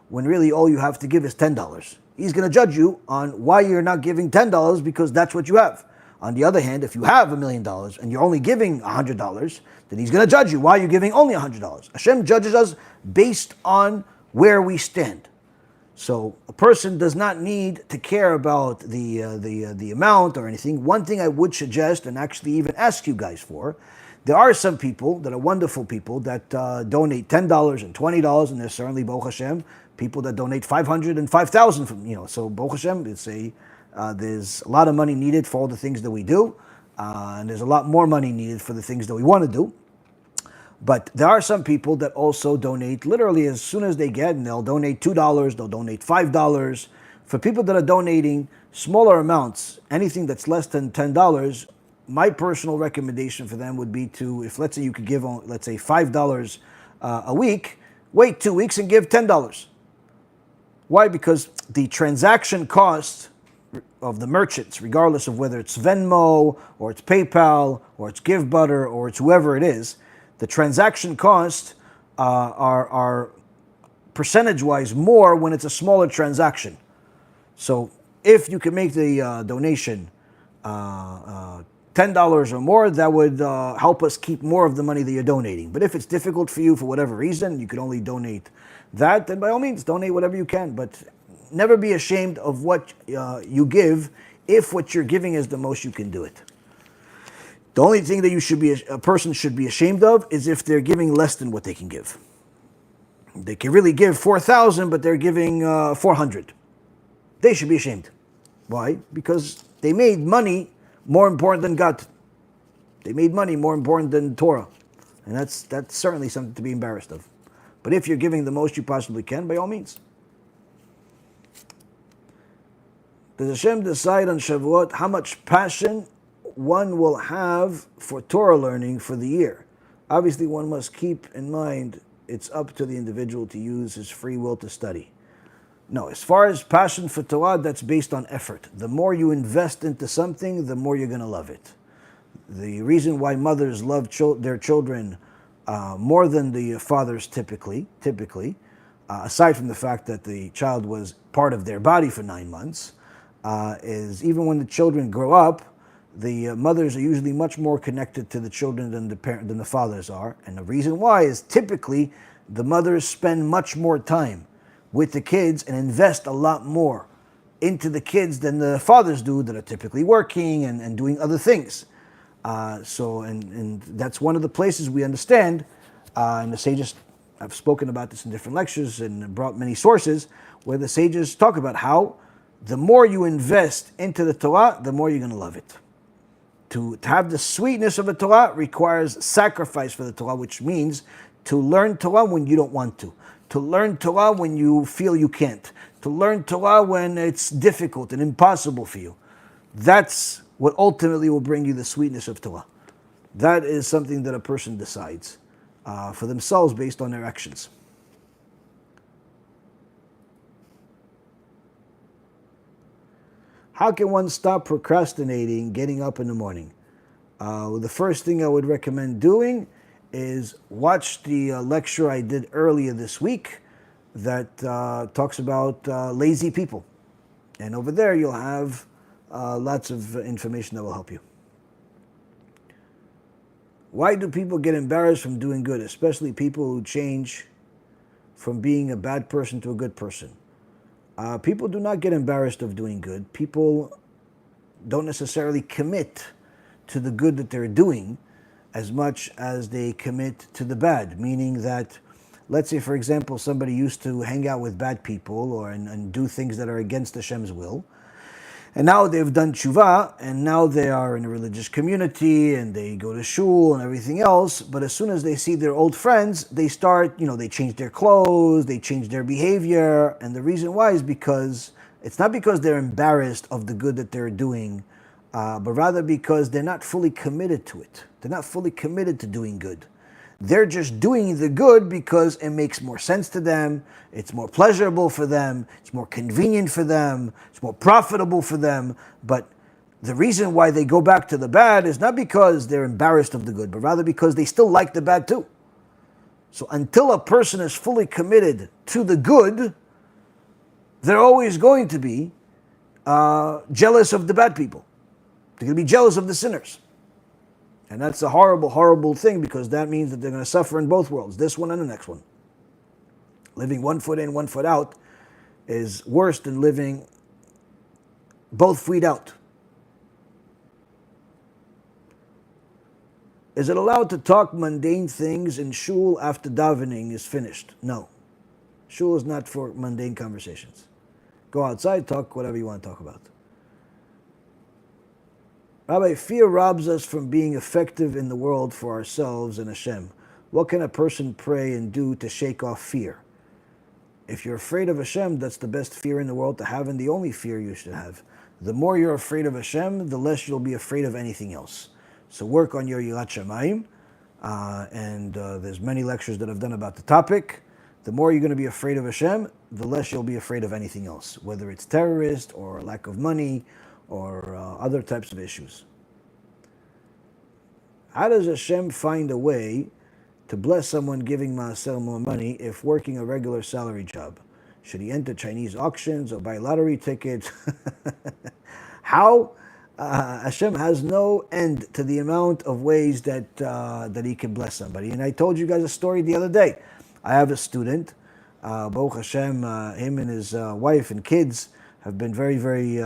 when really all you have to give is $10. He's going to judge you on why you're not giving $10 because that's what you have. On the other hand, if you have $1 million and you're only giving $100, then He's going to judge you why you're giving only $100. Hashem judges us based on where we stand. So a person does not need to care about the amount or anything. One thing I would suggest and actually even ask you guys for, there are some people that are wonderful people that donate $10 and $20, and there's certainly, Baruch Hashem, people that donate $500 and $5,000. So Baruch Hashem, there's a lot of money needed for all the things that we do, and there's a lot more money needed for the things that we want to do. But there are some people that also donate literally as soon as they get, and they'll donate $2, they'll donate $5. For people that are donating smaller amounts, anything that's less than $10, my personal recommendation for them would be to, if let's say you could give, let's say $5 a week, wait 2 weeks and give $10. Why? Because the transaction cost of the merchants, regardless of whether it's Venmo or it's PayPal or it's GiveButter or it's whoever it is, the transaction costs are percentage-wise more when it's a smaller transaction. So if you can make the donation $10 or more, that would help us keep more of the money that you're donating. But if it's difficult for you for whatever reason, you can only donate that, then by all means, donate whatever you can. But never be ashamed of what you give if what you're giving is the most you can do it. The only thing that a person should be ashamed of is if they're giving less than what they can give. They can really give 4,000, but they're giving 400. They should be ashamed. Why? Because they made money more important than God. They made money more important than Torah. And that's certainly something to be embarrassed of. But if you're giving the most you possibly can, by all means. Does Hashem decide on Shavuot how much passion one will have for Torah learning for the year? Obviously, one must keep in mind it's up to the individual to use his free will to study. No, as far as passion for Torah, that's based on effort. The more you invest into something, the more you're going to love it. The reason why mothers love their children more than the fathers typically, aside from the fact that the child was part of their body for 9 months, is even when the children grow up, the mothers are usually much more connected to the children than the fathers are. And the reason why is typically the mothers spend much more time with the kids and invest a lot more into the kids than the fathers do that are typically working and doing other things. And that's one of the places we understand, and the sages, I've spoken about this in different lectures and brought many sources, where the sages talk about how the more you invest into the Torah, the more you're going to love it. To have the sweetness of a Torah requires sacrifice for the Torah, which means to learn Torah when you don't want to learn Torah when you feel you can't, to learn Torah when it's difficult and impossible for you. That's what ultimately will bring you the sweetness of Torah. That is something that a person decides. for themselves based on their actions. How can one stop procrastinating getting up in the morning? The first thing I would recommend doing is watch the lecture I did earlier this week that talks about lazy people. And over there you'll have lots of information that will help you. Why do people get embarrassed from doing good, especially people who change from being a bad person to a good person? People do not get embarrassed of doing good. People don't necessarily commit to the good that they're doing as much as they commit to the bad, meaning that, let's say, for example, somebody used to hang out with bad people and do things that are against Hashem's will. And now they've done tshuva, and now they are in a religious community, and they go to shul and everything else. But as soon as they see their old friends, they start, they change their clothes, they change their behavior. And the reason why is because it's not because they're embarrassed of the good that they're doing, but rather because they're not fully committed to it. They're not fully committed to doing good. They're just doing the good because it makes more sense to them, it's more pleasurable for them, it's more convenient for them, it's more profitable for them. But the reason why they go back to the bad is not because they're embarrassed of the good, but rather because they still like the bad too. So until a person is fully committed to the good, they're always going to be jealous of the bad people. They're going to be jealous of the sinners. And that's a horrible, horrible thing, because that means that they're going to suffer in both worlds, this one and the next one. Living one foot in, one foot out is worse than living both feet out. Is it allowed to talk mundane things in shul after davening is finished? No. Shul is not for mundane conversations. Go outside, talk whatever you want to talk about. Rabbi, fear robs us from being effective in the world for ourselves and Hashem. What can a person pray and do to shake off fear? If you're afraid of Hashem, that's the best fear in the world to have, and the only fear you should have. The more you're afraid of Hashem, the less you'll be afraid of anything else. So work on your Yirat Shamayim, and there's many lectures that I've done about the topic. The more you're going to be afraid of Hashem, the less you'll be afraid of anything else, whether it's terrorist or lack of money or other types of issues. How does Hashem find a way to bless someone giving Maaser more money if working a regular salary job? Should he enter Chinese auctions or buy lottery tickets? How? Hashem has no end to the amount of ways that he can bless somebody. And I told you guys a story the other day. I have a student, Baruch Hashem, him and his wife and kids have been very, very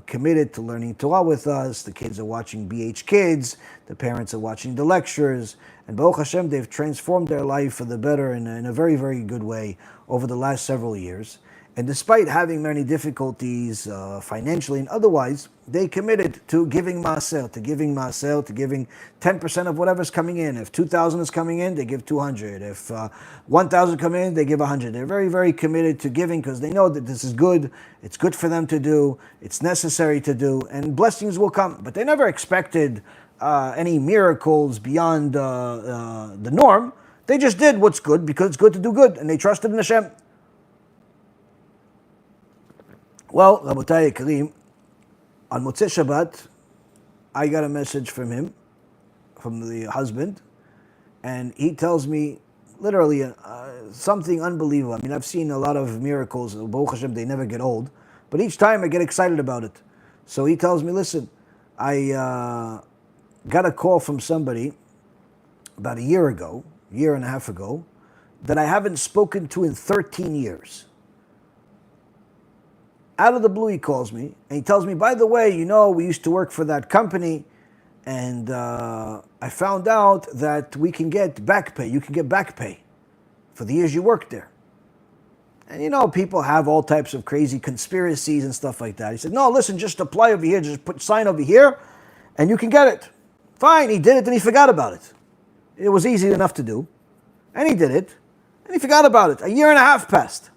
committed to learning Torah with us. The kids are watching BH Kids. The parents are watching the lectures. And Baruch Hashem, they've transformed their life for the better in a very, very good way over the last several years. And despite having many difficulties financially and otherwise, they committed to giving maaser, to giving 10% of whatever's coming in. If 2,000 is coming in, they give 200. If 1,000 come in, they give 100. They're very, very committed to giving because they know that this is good. It's good for them to do. It's necessary to do. And blessings will come. But they never expected any miracles beyond the norm. They just did what's good because it's good to do good. And they trusted in Hashem. Well, Rabotai Kareem, on Motzei Shabbat, I got a message from him, from the husband, and he tells me literally something unbelievable. I mean, I've seen a lot of miracles, Baruch Hashem, they never get old, but each time I get excited about it. So he tells me, listen, I got a call from somebody about a year and a half ago, that I haven't spoken to in 13 years. Out of the blue, he calls me, and he tells me, by the way, we used to work for that company, and I found out that we can get back pay. You can get back pay for the years you worked there. And people have all types of crazy conspiracies and stuff like that. He said, no, listen, just apply over here, just sign over here, and you can get it. Fine, he did it, and he forgot about it. It was easy enough to do. And he did it, and he forgot about it. A year and a half passed.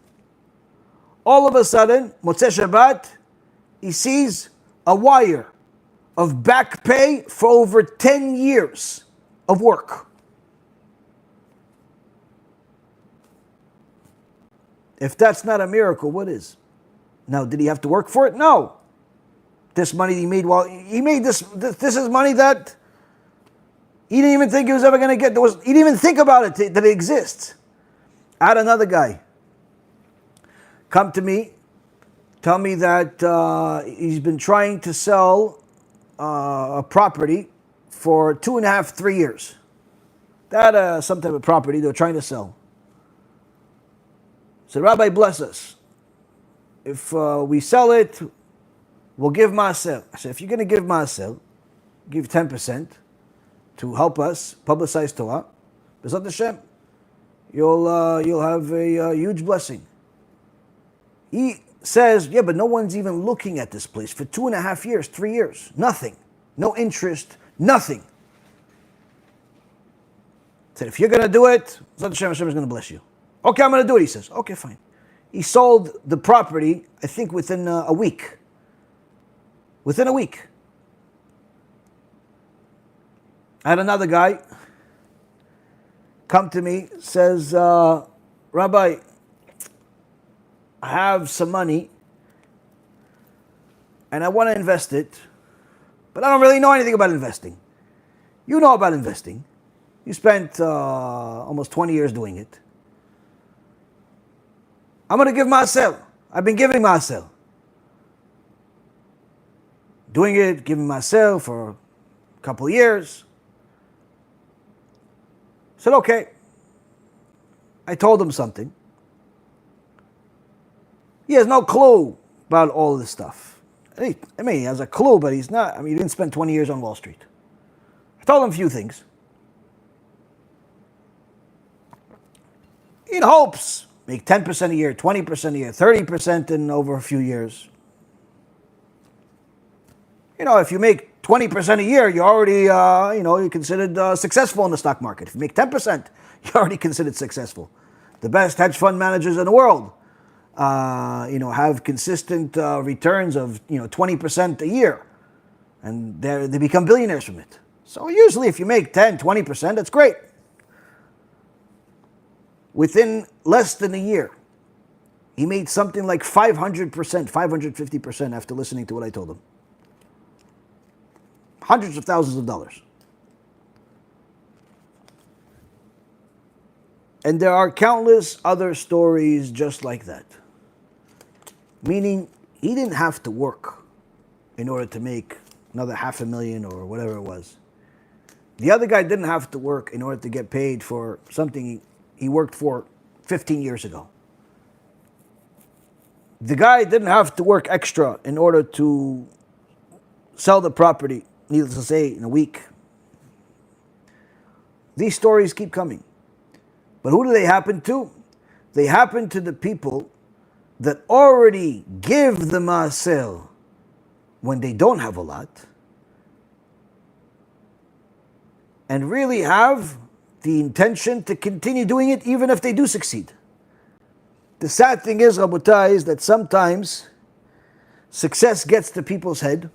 All of a sudden, Motzei Shabbat, he sees a wire of back pay for over 10 years of work. If that's not a miracle, what is? Now, did he have to work for it? No. This money he made, he made this is money that he didn't even think he was ever going to get. He didn't even think about it, that it exists. I had another guy come to me, tell me that he's been trying to sell a property for 2.5, 3 years. They had some type of property they were trying to sell. So Rabbi, bless us. If we sell it, we'll give Maaseh. I said, if you're going to give Maaseh, give 10% to help us publicize Torah. B'ezrat Hashem, you'll have a huge blessing. He says, yeah, but no one's even looking at this place for 2.5 years, 3 years. Nothing. No interest, nothing. I said, if you're going to do it, Hashem is going to bless you. Okay, I'm going to do it, he says. Okay, fine. He sold the property, I think, within a week. Within a week. I had another guy come to me, says, Rabbi, I have some money and I want to invest it, but I don't really know anything about investing. You know about investing. You spent almost 20 years doing it. I'm going to give Maaseh. I've been giving Maaseh. Doing it, giving Maaseh for a couple of years. I said, okay. I told him something. He has no clue about all this stuff. I mean, he has a clue, but he's not. I mean, he didn't spend 20 years on Wall Street. I told him a few things. In hopes, make 10% a year, 20% a year, 30% in over a few years. You know, if you make 20% a year, you're already, you're considered successful in the stock market. If you make 10%, you're already considered successful. The best hedge fund managers in the world, have consistent returns of, 20% a year. And they become billionaires from it. So usually if you make 10, 20%, that's great. Within less than a year, he made something like 500%, 550% after listening to what I told him. Hundreds of thousands of dollars. And there are countless other stories just like that. Meaning, he didn't have to work in order to make another $500,000 or whatever it was. The other guy didn't have to work in order to get paid for something he worked for 15 years ago. The guy didn't have to work extra in order to sell the property, needless to say, in a week. These stories keep coming. But who do they happen to? They happen to the people that already give the maaseh when they don't have a lot, and really have the intention to continue doing it even if they do succeed. The sad thing is, Rabotai, is that sometimes success gets to people's head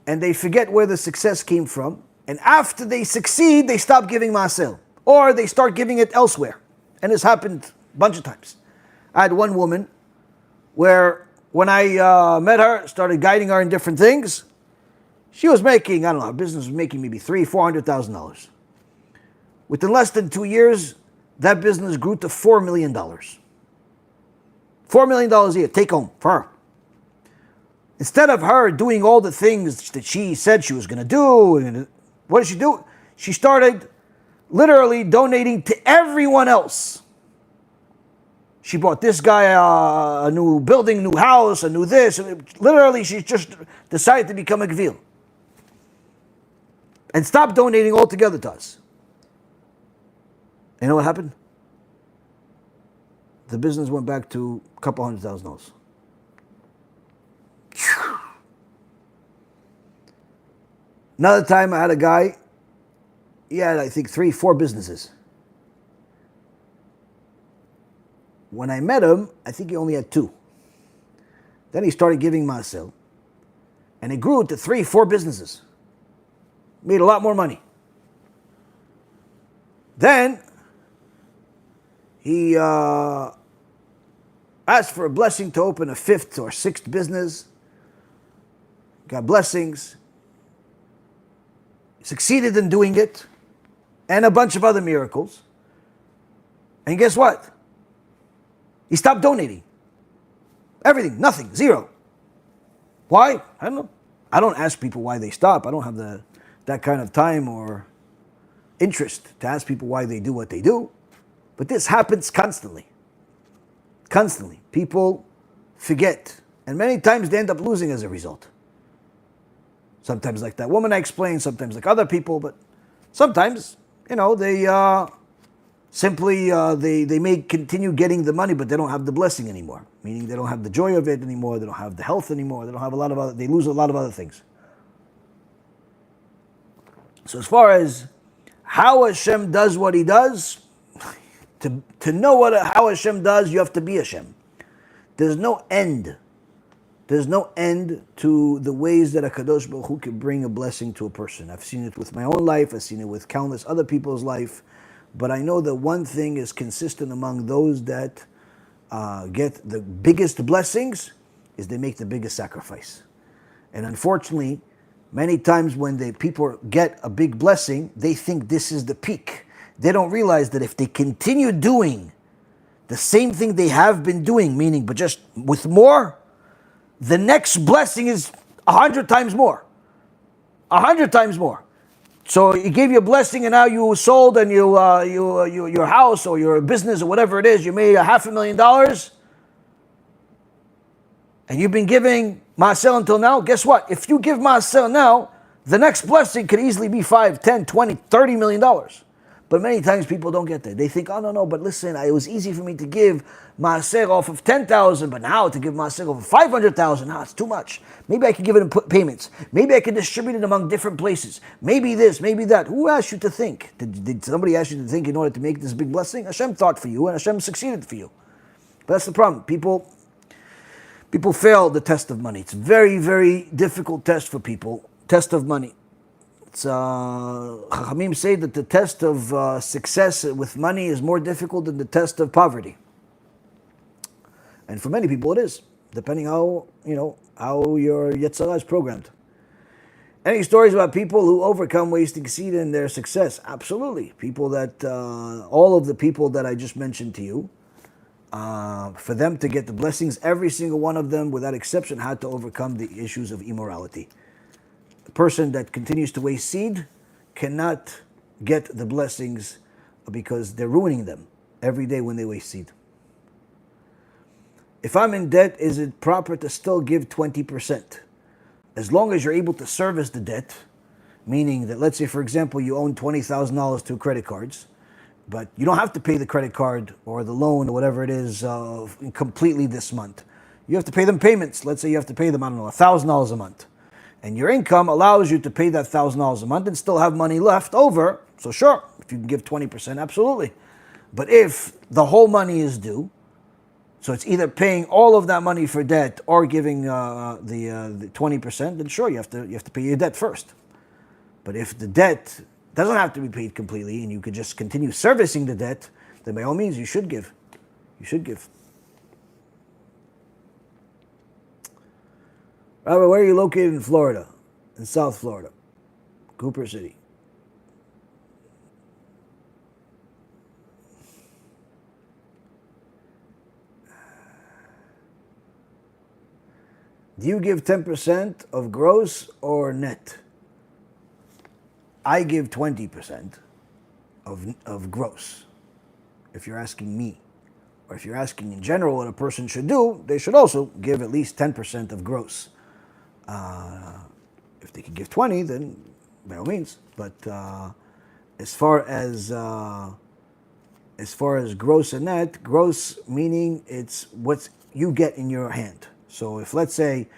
and they forget where the success came from, and after they succeed, they stop giving maaseh, or they start giving it elsewhere. And this happened a bunch of times. I had one woman where when I met her, started guiding her in different things, she was making, I don't know, her business was making maybe $300,000-$400,000. Within less than 2 years, that business grew to $4 million. $4 million a year, take home for her. Instead of her doing all the things that she said she was going to do, what did she do? She started literally donating to everyone else. She bought this guy a new building, new house, a new this. Literally, she just decided to become a gvil. And stop donating altogether to us. You know what happened? The business went back to a couple $100,000. Another time I had a guy, he had I think 3-4 businesses. When I met him, I think he only had 2. Then he started giving maaseh, and it grew to 3-4 businesses. Made a lot more money. Then he asked for a blessing to open a 5th or 6th business, got blessings, succeeded in doing it, and a bunch of other miracles. And guess what? He stopped donating. Everything, nothing, zero. Why? I don't know. I don't ask people why they stop. I don't have that kind of time or interest to ask people why they do what they do. But this happens constantly. Constantly. People forget. And many times they end up losing as a result. Sometimes like that woman I explained, sometimes like other people, but sometimes, they simply, they may continue getting the money, but they don't have the blessing anymore. Meaning they don't have the joy of it anymore, they don't have the health anymore, they don't have they lose a lot of other things. So as far as how Hashem does what He does, to know how Hashem does, you have to be Hashem. There's no end. There's no end to the ways that HaKadosh Baruch Hu can bring a blessing to a person. I've seen it with my own life, I've seen it with countless other people's life, but I know that one thing is consistent among those that get the biggest blessings is they make the biggest sacrifice. And unfortunately, many times when people get a big blessing, they think this is the peak. They don't realize that if they continue doing the same thing they have been doing, meaning but just with more, the next blessing is 100 times more. 100 times more. So He gave you a blessing and now you sold and your house or your business or whatever it is, you made $500,000 and you've been giving Ma'aseh until now. Guess what? If you give Ma'aseh now, the next blessing could easily be $5, $10, $20, $30 million. But many times people don't get that. They think, oh no, but listen, it was easy for me to give Maaser off of 10,000, but now to give Maaser off of 500,000, now it's too much. Maybe I could give it in payments. Maybe I could distribute it among different places. Maybe this, maybe that. Who asked you to think? Did somebody ask you to think in order to make this big blessing? Hashem thought for you and Hashem succeeded for you. But that's the problem. People fail the test of money. It's a very, very difficult test for people. Test of money. Chachamim say that the test of success with money is more difficult than the test of poverty. And for many people it is, depending how your Yetzer Hara is programmed. Any stories about people who overcome wasting seed in their success? Absolutely. People that, all of the people that I just mentioned to you, for them to get the blessings, every single one of them, without exception, had to overcome the issues of immorality. The person that continues to waste seed cannot get the blessings because they're ruining them every day when they waste seed. If I'm in debt, is it proper to still give 20%? As long as you're able to service the debt, meaning that, let's say, for example, you own $20,000 to credit cards, but you don't have to pay the credit card or the loan or whatever it is completely this month. You have to pay them payments. Let's say you have to pay them, $1,000 a month. And your income allows you to pay that $1,000 a month and still have money left over. So sure, if you can give 20%, absolutely. But if the whole money is due, so it's either paying all of that money for debt or giving the 20%, then sure, you have to pay your debt first. But if the debt doesn't have to be paid completely and you could just continue servicing the debt, then by all means you should give. You should give. Rabbi, where are you located in Florida? In South Florida. Cooper City. Do you give 10% of gross or net? I give 20% of gross, if you're asking me. Or if you're asking in general what a person should do, they should also give at least 10% of gross. If they can give 20, then by all means. But as far as gross and net, gross meaning it's what you get in your hand. So if, let's say,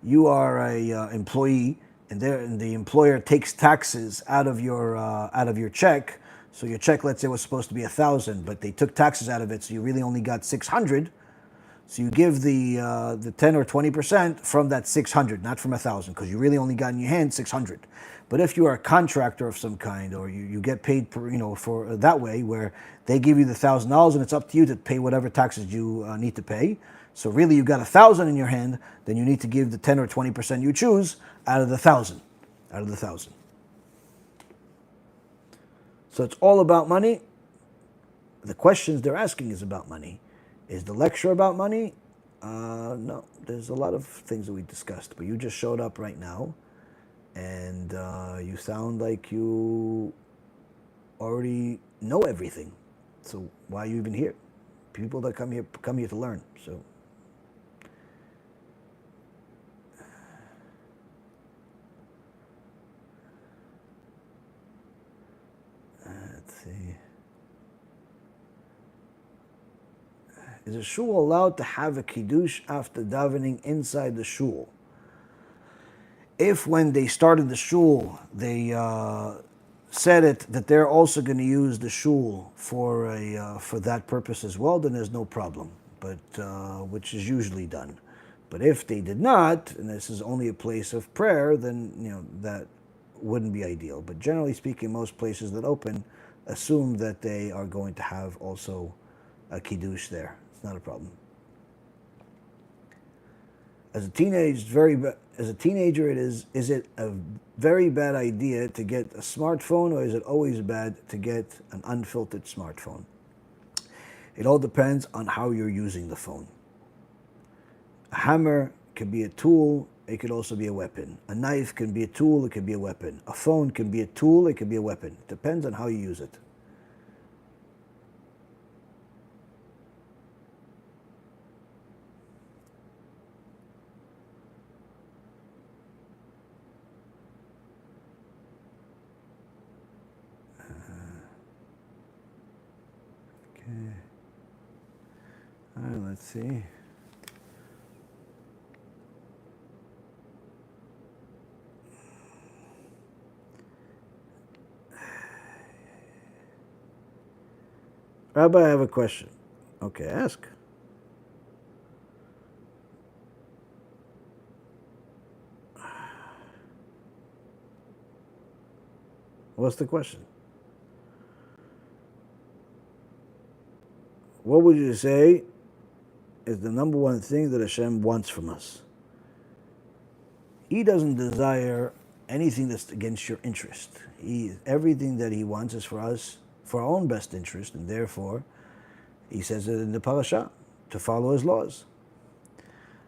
you are a employee and the employer takes taxes out of your check, so your check, let's say, was supposed to be 1,000, but they took taxes out of it, so you really only got 600. So you give the 10 or 20% from that 600, not from 1,000, because you really only got in your hand 600. But if you are a contractor of some kind, or you get paid for that way, where they give you the $1,000 and it's up to you to pay whatever taxes you need to pay, So really you've got 1,000 in your hand, then you need to give the 10 or 20% you choose out of the 1,000. Out of the 1,000. So it's all about money. The questions they're asking is about money. Is the lecture about money? No, there's a lot of things that we discussed, but you just showed up right now, and you sound like you already know everything. So why are you even here? People that come here to learn. So let's see. Is a shul allowed to have a kiddush after davening inside the shul? If when they started the shul, they said it that they're also going to use the shul for that purpose as well, then there's no problem. But which is usually done. But if they did not, and this is only a place of prayer, then that wouldn't be ideal. But generally speaking, most places that open assume that they are going to have also a kiddush there. It's not a problem. As a teenager, is it a very bad idea to get a smartphone, or is it always bad to get an unfiltered smartphone? It all depends on how you're using the phone. A hammer can be a tool, it could also be a weapon. A knife can be a tool, it can be a weapon. A phone can be a tool, it can be a weapon. It depends on how you use it. All right, let's see. Rabbi, I have a question. Okay, ask. What's the question? What would you say is the number one thing that Hashem wants from us? He doesn't desire anything that's against your interest. Everything that he wants is for us, for our own best interest, and therefore, he says it in the parasha, to follow his laws.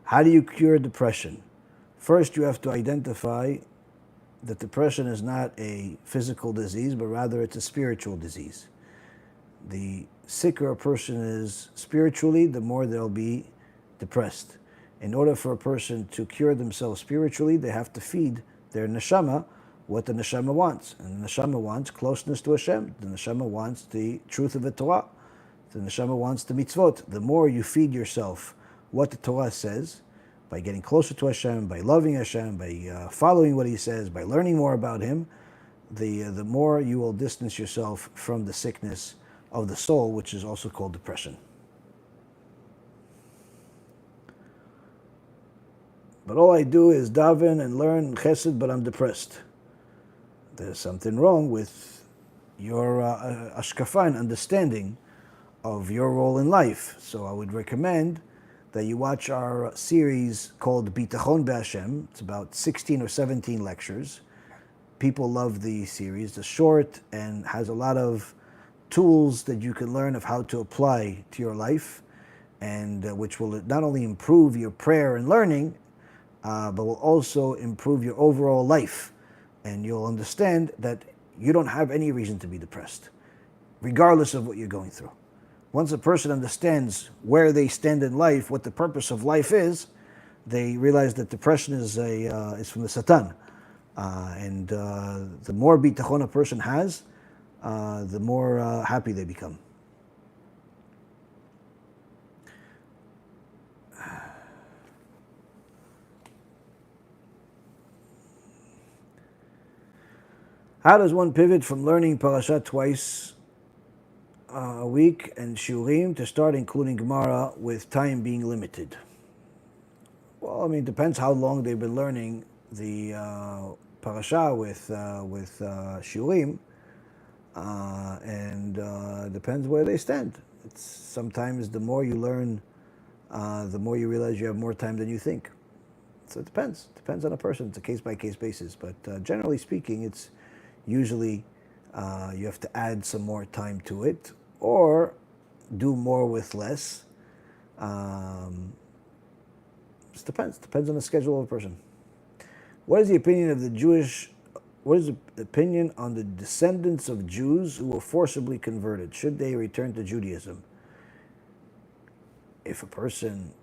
How do you cure depression? First, you have to identify that depression is not a physical disease, but rather it's a spiritual disease. The sicker a person is spiritually, the more they'll be depressed. In order for a person to cure themselves spiritually, they have to feed their neshama what the neshama wants. And the neshama wants closeness to Hashem. The neshama wants the truth of the Torah. The neshama wants the mitzvot. The more you feed yourself what the Torah says, by getting closer to Hashem, by loving Hashem, by following what He says, by learning more about Him, the more you will distance yourself from the sickness of the soul, which is also called depression. But all I do is daven and learn chesed, but I'm depressed. There's something wrong with your ashkafa and understanding of your role in life. So I would recommend that you watch our series called Bitachon Be'Hashem. It's about 16 or 17 lectures. People love the series. It's short and has a lot of tools that you can learn of how to apply to your life, and which will not only improve your prayer and learning, but will also improve your overall life. And you'll understand that you don't have any reason to be depressed, regardless of what you're going through. Once a person understands where they stand in life, what the purpose of life is, they realize that depression is from the Satan. And the more bitachon a person has, the more happy they become. How does one pivot from learning parasha twice a week and shiurim to start including Gemara with time being limited? Well, I mean, it depends how long they've been learning the parasha with shiurim, and depends where they stand. It's sometimes the more you learn the more you realize you have more time than you think. So it depends. Depends on a person. It's a case-by-case basis. But generally speaking, it's usually you have to add some more time to it or do more with less. Just depends. Depends on the schedule of a person. What is the opinion of the Jewish... What is the opinion on the descendants of Jews who were forcibly converted? Should they return to Judaism? If a person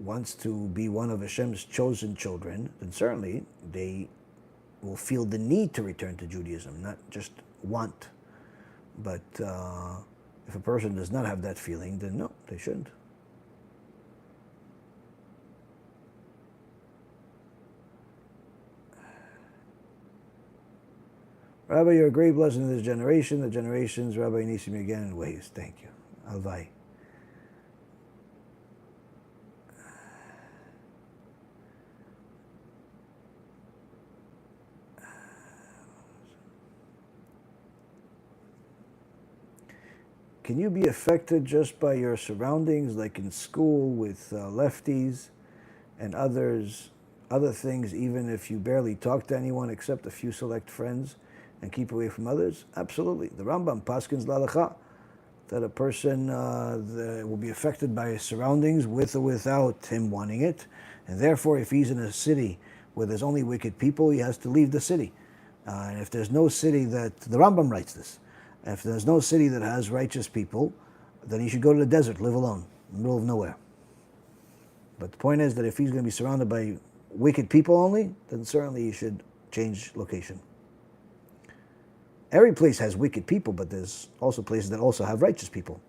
wants to be one of Hashem's chosen children, then certainly they will feel the need to return to Judaism, not just want. But if a person does not have that feeling, then no, they shouldn't. Rabbi, you're a great blessing to this generation, the generations. Rabbi, Nisim again in ways. Thank you. Alvai. Can you be affected just by your surroundings, like in school with lefties and other things, even if you barely talk to anyone except a few select friends, and keep away from others? Absolutely. The Rambam paskins l'halacha that a person will be affected by his surroundings with or without him wanting it, and therefore if he's in a city where there's only wicked people, he has to leave the city. And if there's no city that... The Rambam writes this. If there's no city that has righteous people, then he should go to the desert, live alone, in the middle of nowhere. But the point is that if he's going to be surrounded by wicked people only, then certainly he should change location. Every place has wicked people, but there's also places that also have righteous people.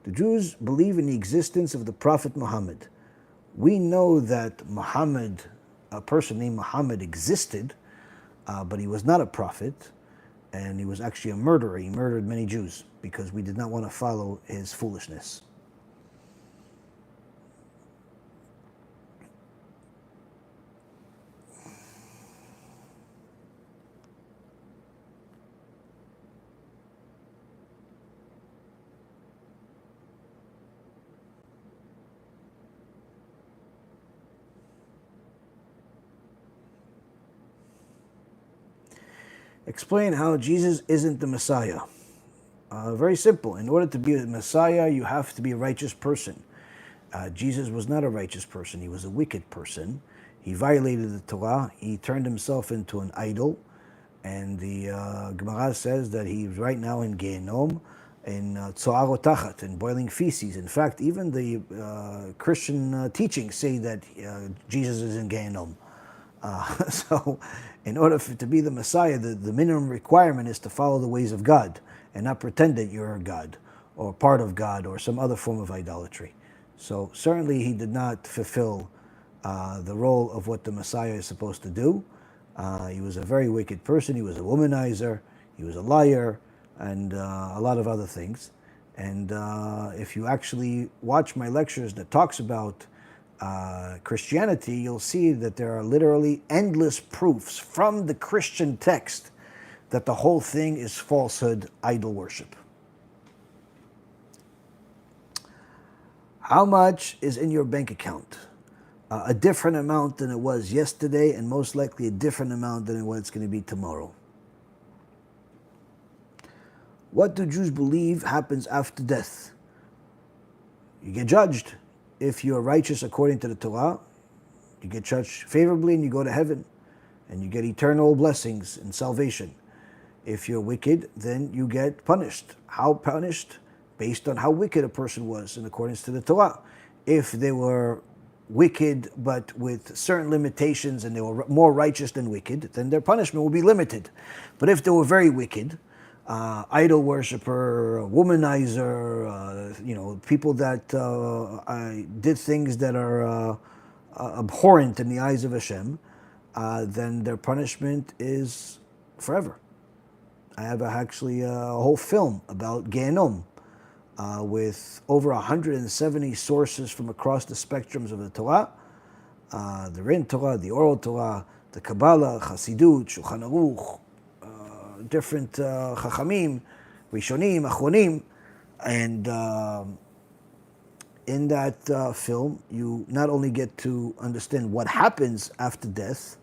The Jews believe in the existence of the Prophet Muhammad. We know that Muhammad, a person named Muhammad, existed, but he was not a prophet, and he was actually a murderer. He murdered many Jews because we did not want to follow his foolishness. Explain how Jesus isn't the Messiah. Very simple. In order to be a Messiah, you have to be a righteous person. Jesus was not a righteous person. He was a wicked person. He violated the Torah. He turned himself into an idol. And the Gemara says that he's right now in Gehenom, in Tzoar Tachat, in boiling feces. In fact, even the Christian teachings say that Jesus is in Gehenom. So, in order to be the Messiah, the minimum requirement is to follow the ways of God and not pretend that you're a God or part of God or some other form of idolatry. So certainly he did not fulfill the role of what the Messiah is supposed to do. He was a very wicked person. He was a womanizer. He was a liar and a lot of other things. And if you actually watch my lectures that talks about Christianity, you'll see that there are literally endless proofs from the Christian text that the whole thing is falsehood, idol worship. How much is in your bank account? A different amount than it was yesterday, and most likely a different amount than what it's going to be tomorrow. What do Jews believe happens after death? You get judged. If you're righteous according to the Torah, you get judged favorably and you go to heaven, and you get eternal blessings and salvation. If you're wicked, then you get punished. How punished? Based on how wicked a person was in accordance to the Torah. If they were wicked but with certain limitations and they were more righteous than wicked, then their punishment will be limited. But if they were very wicked, idol worshiper, womanizer, people that did things that are abhorrent in the eyes of Hashem, then their punishment is forever. I have actually a whole film about Gehenom with over 170 sources from across the spectrums of the Torah, the Rin Torah, the Oral Torah, the Kabbalah, Chassidut, Shulchan Aruch, different chachamim, rishonim, achronim, and in that film, you not only get to understand what happens after death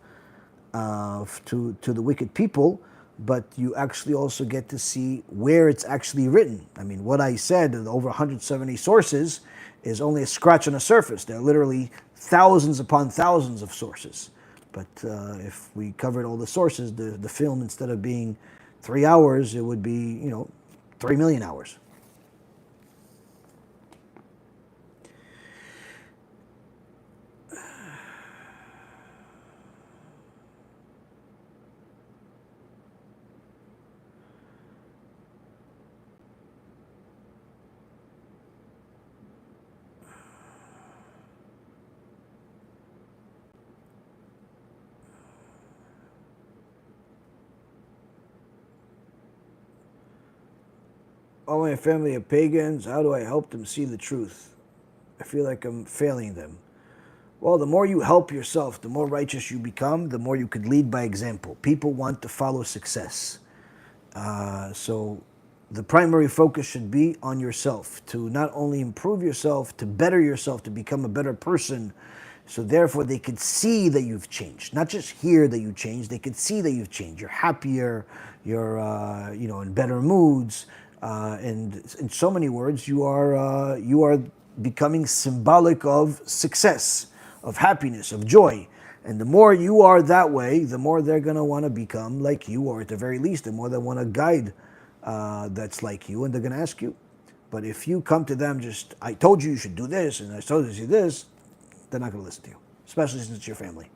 to the wicked people, but you actually also get to see where it's actually written. I mean, what I said, over 170 sources, is only a scratch on the surface. There are literally thousands upon thousands of sources. But if we covered all the sources, the film, instead of being 3 hours, it would be, 3 million hours. All my family are pagans. How do I help them see the truth? I feel like I'm failing them. Well, the more you help yourself, the more righteous you become, the more you could lead by example. People want to follow success. So the primary focus should be on yourself, to not only improve yourself, to better yourself, to become a better person. So therefore they could see that you've changed. Not just hear that you changed, they could see that you've changed. You're happier, you're in better moods. And in so many words, you are becoming symbolic of success, of happiness, of joy. And the more you are that way, the more they're going to want to become like you, or at the very least, the more they want a guide that's like you, and they're going to ask you. But if you come to them just, I told you should do this, and I told you to do this, they're not going to listen to you, especially since it's your family.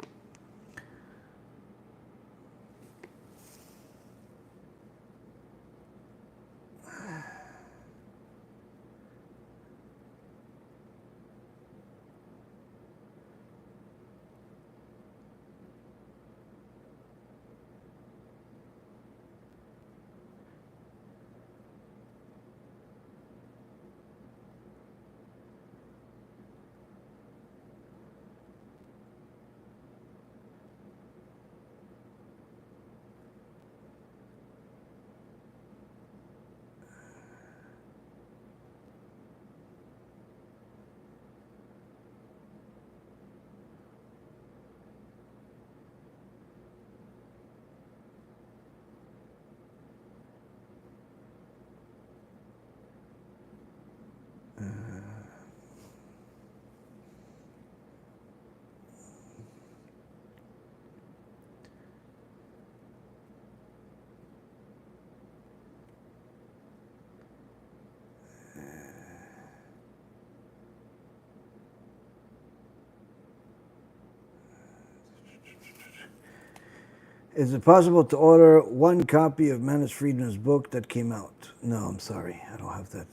Is it possible to order one copy of Manus Friedman's book that came out? No, I'm sorry. I don't have that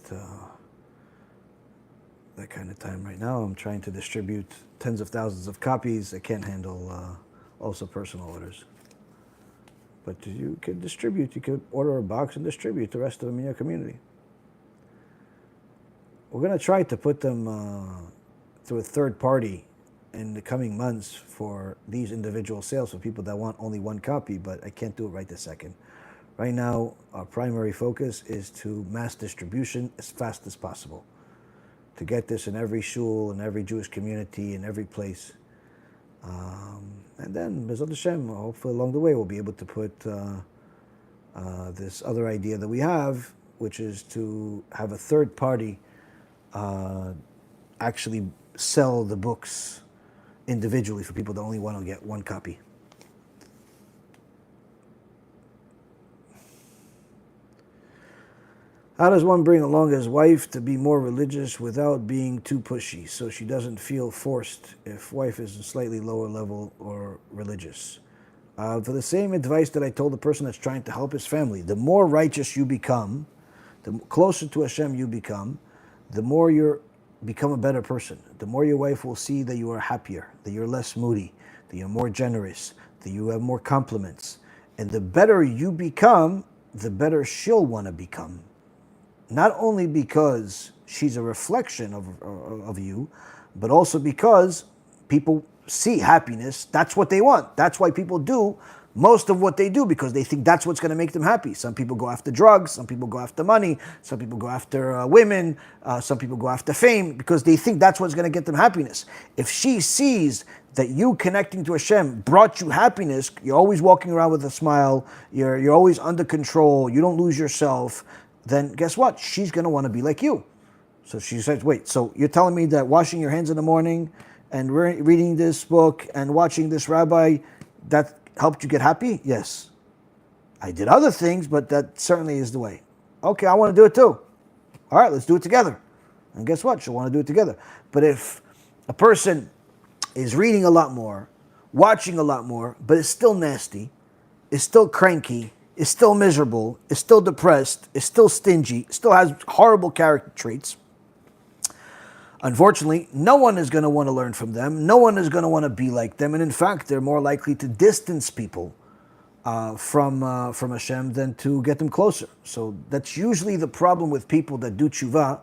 kind of time right now. I'm trying to distribute tens of thousands of copies. I can't handle also personal orders. But you could distribute. You could order a box and distribute the rest of them in your community. We're going to try to put them through a third party in the coming months for these individual sales for people that want only one copy, but I can't do it right this second. Right now, our primary focus is to mass distribution as fast as possible, to get this in every shul, in every Jewish community, in every place. And then, B'ezrat Hashem, hopefully along the way, we'll be able to put this other idea that we have, which is to have a third party actually sell the books individually for people that only want to get one copy. How does one bring along his wife to be more religious without being too pushy, so she doesn't feel forced if wife is a slightly lower level or religious? For the same advice that I told the person that's trying to help his family, the more righteous you become, the closer to Hashem you become, the more you become a better person. The more your wife will see that you are happier, that you're less moody, that you're more generous, that you have more compliments. And the better you become, the better she'll want to become. Not only because she's a reflection of you, but also because people see happiness. That's what they want. That's why people do most of what they do because they think that's what's going to make them happy. Some people go after drugs, some people go after money, some people go after women, some people go after fame because they think that's what's going to get them happiness. If she sees that you connecting to Hashem brought you happiness, you're always walking around with a smile, you're always under control, you don't lose yourself, then guess what? She's going to want to be like you. So she says, wait, so you're telling me that washing your hands in the morning and reading this book and watching this rabbi, that helped you get happy? Yes. I did other things, but that certainly is the way. Okay, I want to do it too. All right, let's do it together. And guess what? She'll want to do it together. But if a person is reading a lot more, watching a lot more, but is still nasty, is still cranky, is still miserable, is still depressed, is still stingy, still has horrible character traits, unfortunately, no one is going to want to learn from them. No one is going to want to be like them. And in fact, they're more likely to distance people from Hashem than to get them closer. So that's usually the problem with people that do tshuva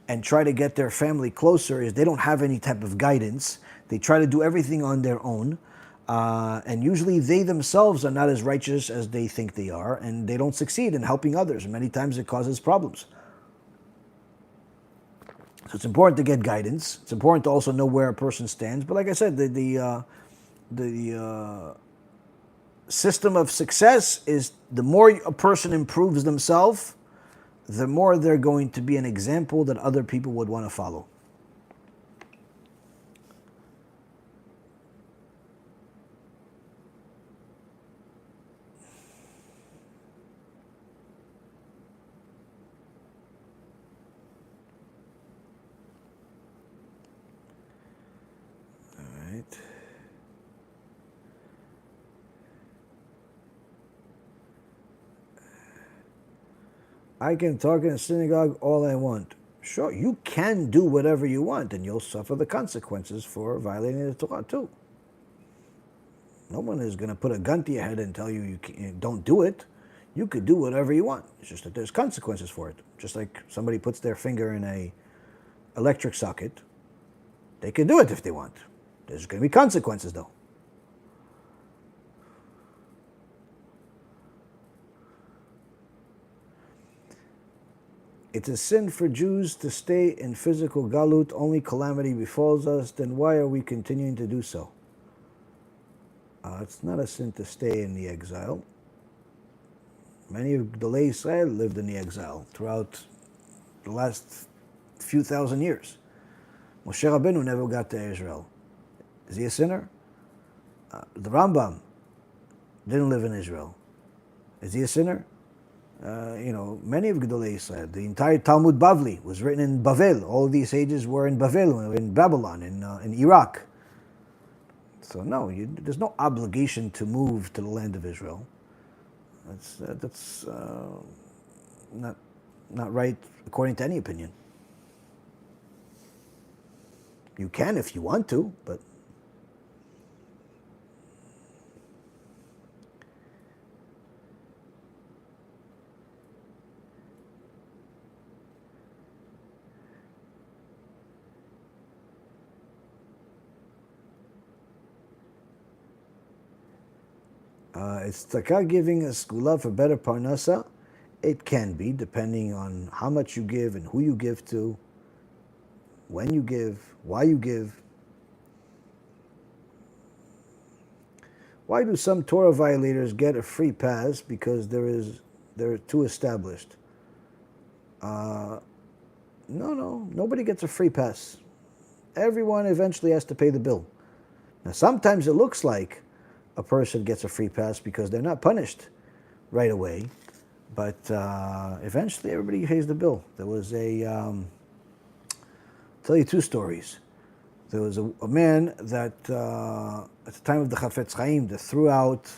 and try to get their family closer is they don't have any type of guidance. They try to do everything on their own. And usually they themselves are not as righteous as they think they are. And they don't succeed in helping others. Many times it causes problems. So it's important to get guidance. It's important to also know where a person stands. But like I said, the system of success is the more a person improves themselves, the more they're going to be an example that other people would want to follow. I can talk in a synagogue all I want. Sure, you can do whatever you want, and you'll suffer the consequences for violating the Torah too. No one is going to put a gun to your head and tell you don't do it. You could do whatever you want. It's just that there's consequences for it. Just like somebody puts their finger in a electric socket, they can do it if they want. There's going to be consequences though. It's a sin for Jews to stay in physical galut, only calamity befalls us, then why are we continuing to do so? It's not a sin to stay in the exile. Many of Gedolei Israel lived in the exile throughout the last few thousand years. Moshe Rabbeinu never got to Israel. Is he a sinner? The Rambam didn't live in Israel. Is he a sinner? Many of Gedolei Israel, the entire Talmud Bavli was written in Bavel. All of these sages were in Bavel, in Babylon, in Iraq. So no, there's no obligation to move to the land of Israel. That's not right according to any opinion. You can if you want to, but is tzedakah giving a skula for better parnasa? It can be, depending on how much you give and who you give to, when you give, why you give. Why do some Torah violators get a free pass because they're too established? No, nobody gets a free pass. Everyone eventually has to pay the bill. Now, sometimes it looks like a person gets a free pass because they're not punished right away, but eventually everybody pays the bill. There was I'll tell you two stories. There was a man that at the time of the Chafetz Chaim that threw out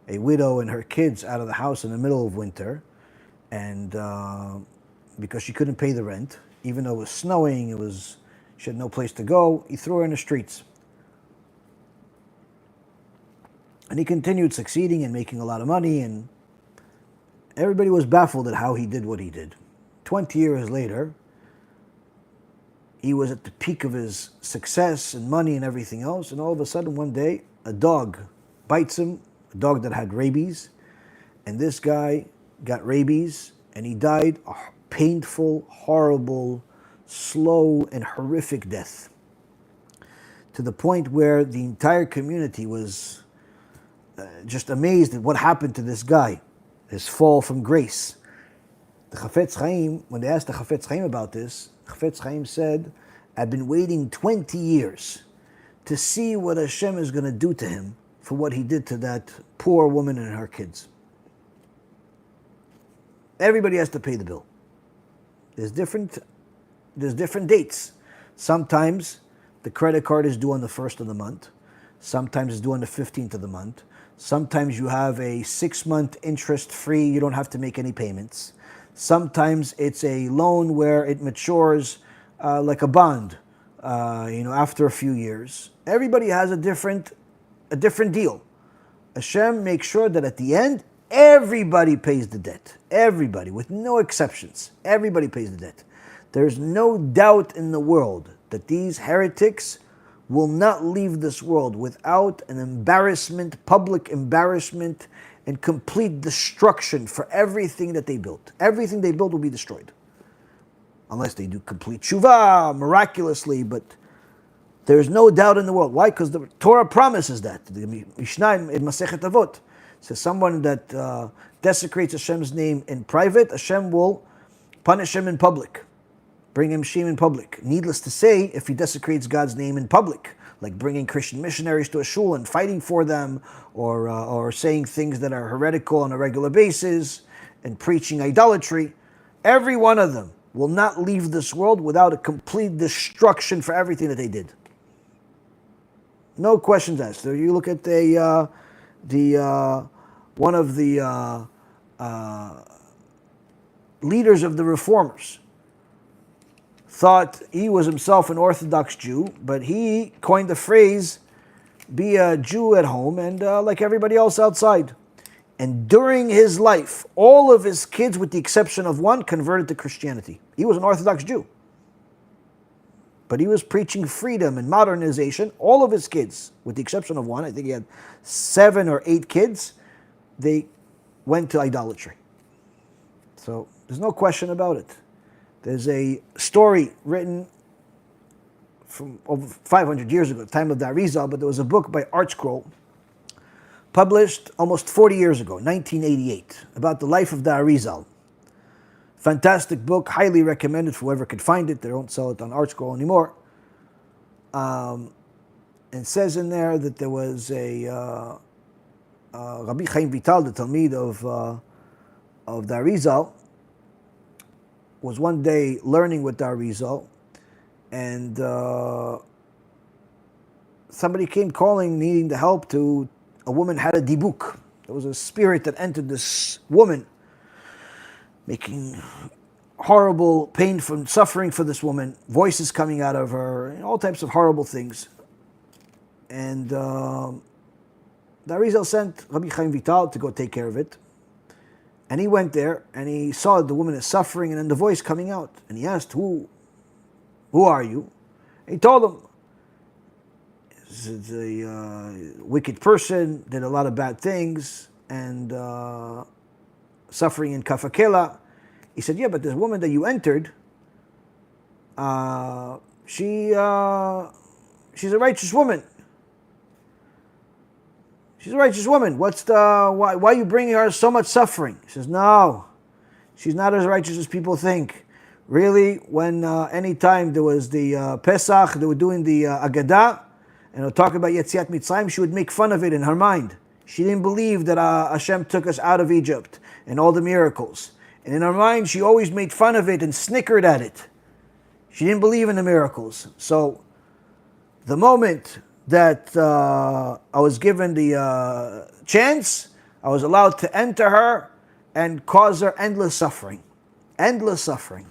a widow and her kids out of the house in the middle of winter, and because she couldn't pay the rent, even though it was snowing, she had no place to go, he threw her in the streets. And he continued succeeding and making a lot of money, and everybody was baffled at how he did what he did. 20 years later, he was at the peak of his success and money and everything else, and all of a sudden one day, a dog bites him, a dog that had rabies, and this guy got rabies, and he died a painful, horrible, slow, and horrific death, to the point where the entire community was just amazed at what happened to this guy, his fall from grace. The Chafetz Chaim, when they asked the Chafetz Chaim about this, Chafetz Chaim said, I've been waiting 20 years to see what Hashem is going to do to him for what he did to that poor woman and her kids. Everybody has to pay the bill. There's different dates. Sometimes the credit card is due on the 1st of the month. Sometimes it's due on the 15th of the month. Sometimes you have a 6-month interest-free, you don't have to make any payments. Sometimes it's a loan where it matures like a bond, after a few years. Everybody has a different deal. Hashem makes sure that at the end, everybody pays the debt. Everybody, with no exceptions. Everybody pays the debt. There's no doubt in the world that these heretics will not leave this world without an embarrassment, public embarrassment, and complete destruction for everything that they built. Everything they built will be destroyed. Unless they do complete tshuva, miraculously, but there's no doubt in the world. Why? Because the Torah promises that. The Mishnah in Masechet Avot says someone that desecrates Hashem's name in private, Hashem will punish him in public. Bring him shame in public. Needless to say, if he desecrates God's name in public, like bringing Christian missionaries to a shul and fighting for them, or saying things that are heretical on a regular basis, and preaching idolatry, every one of them will not leave this world without a complete destruction for everything that they did. No questions asked. So you look at one of the leaders of the reformers, thought he was himself an Orthodox Jew, but he coined the phrase, be a Jew at home and like everybody else outside. And during his life, all of his kids, with the exception of one, converted to Christianity. He was an Orthodox Jew. But he was preaching freedom and modernization. All of his kids, with the exception of one, I think he had 7 or 8 kids, they went to idolatry. So there's no question about it. There's a story written from over 500 years ago, the time of the Arizal, but there was a book by Art Scroll, published almost 40 years ago, 1988, about the life of the Arizal. Fantastic book, highly recommended for whoever could find it. They don't sell it on Art Scroll anymore. And says in there that there was a Rabbi Chaim Vital, the Talmid of the Arizal, was one day learning with the Arizal, and somebody came calling, needing the help to a woman had a dibuk. There was a spirit that entered this woman, making horrible pain from suffering for this woman, voices coming out of her, all types of horrible things. And the Arizal sent Rabbi Chaim Vital to go take care of it. And he went there, and he saw the woman is suffering, and then the voice coming out. And he asked, who are you? And he told him, it's a wicked person, did a lot of bad things, and suffering in Kafakela. He said, yeah, but this woman that you entered, she's a righteous woman. She's a righteous woman. Why are you bringing her so much suffering? He says, no, she's not as righteous as people think. Really, when any time there was the Pesach, they were doing the Agadah, and they were talking about Yetziat Mitzrayim, she would make fun of it in her mind. She didn't believe that Hashem took us out of Egypt and all the miracles. And in her mind, she always made fun of it and snickered at it. She didn't believe in the miracles. So the moment that I was given the chance, I was allowed to enter her and cause her endless suffering. Endless suffering.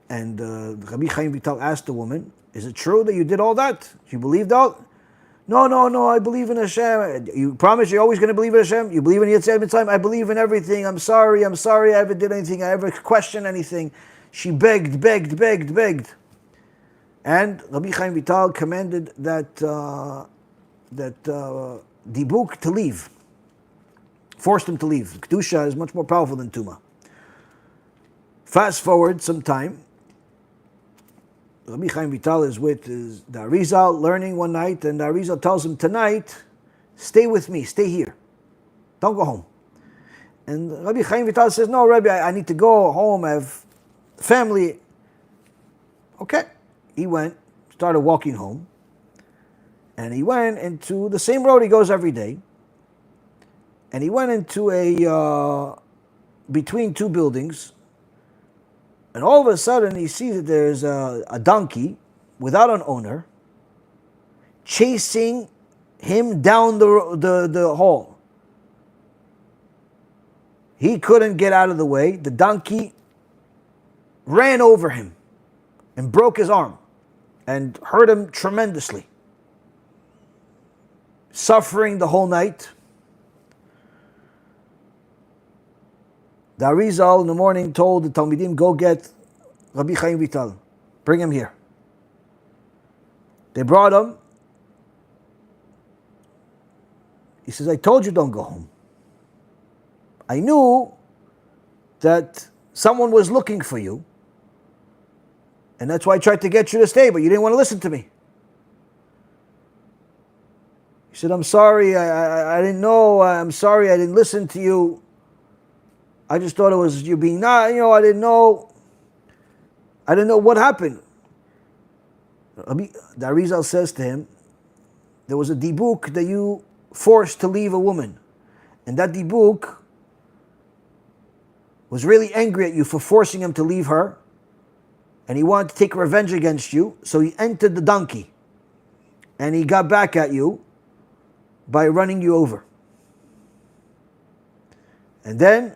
And Rabbi Chaim Vital asked the woman, is it true that you did all that? You believed all? No, I believe in Hashem. You promise you're always going to believe in Hashem? You believe in Yetziat Mitzrayim? I believe in everything. I'm sorry I ever did anything. I ever questioned anything. She begged. And Rabbi Chaim Vital commanded that dibuk to leave. Forced him to leave. Kedusha is much more powerful than Tuma. Fast forward some time. Rabbi Chaim Vital is with the Arizal learning one night, and the Arizal tells him, tonight, stay with me, stay here. Don't go home. And Rabbi Chaim Vital says, no, Rabbi, I need to go home, I have family. Okay. He went, started walking home, and he went into the same road he goes every day, and he went into between two buildings, and all of a sudden he sees that there's a donkey without an owner chasing him down the hall. He couldn't get out of the way. The donkey ran over him and broke his arm and hurt him tremendously. Suffering the whole night. The Arizal in the morning told the Talmidim, go get Rabbi Chaim Vital. Bring him here. They brought him. He says, I told you don't go home. I knew that someone was looking for you. And that's why I tried to get you to stay, but you didn't want to listen to me. He said, I'm sorry, I didn't know. I'm sorry, I didn't listen to you. I just thought it was you being not, I didn't know. I didn't know what happened. The Arizal says to him, there was a dibuk that you forced to leave a woman. And that dibuk was really angry at you for forcing him to leave her. And he wanted to take revenge against you. So he entered the donkey. And he got back at you by running you over. And then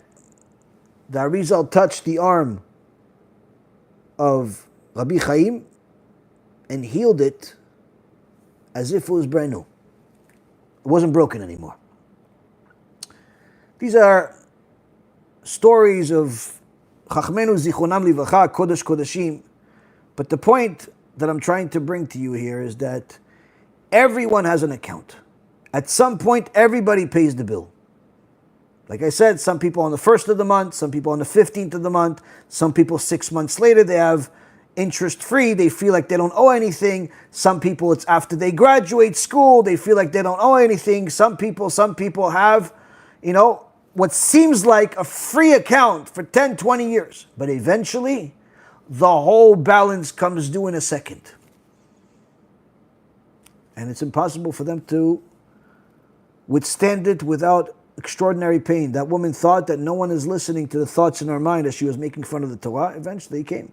the Arizal touched the arm of Rabbi Chaim and healed it as if it was brand new. It wasn't broken anymore. These are stories of Chachmenu Zichronam Livracha, Kodesh Kodeshim. But the point that I'm trying to bring to you here is that everyone has an account. At some point, everybody pays the bill. Like I said, some people on the 1st of the month, some people on the 15th of the month, some people 6 months later, they have interest-free, they feel like they don't owe anything. Some people, it's after they graduate school, they feel like they don't owe anything. Some people have, what seems like a free account for 10, 20 years. But eventually, the whole balance comes due in a second. And it's impossible for them to withstand it without extraordinary pain. That woman thought that no one is listening to the thoughts in her mind as she was making fun of the Torah. Eventually he came.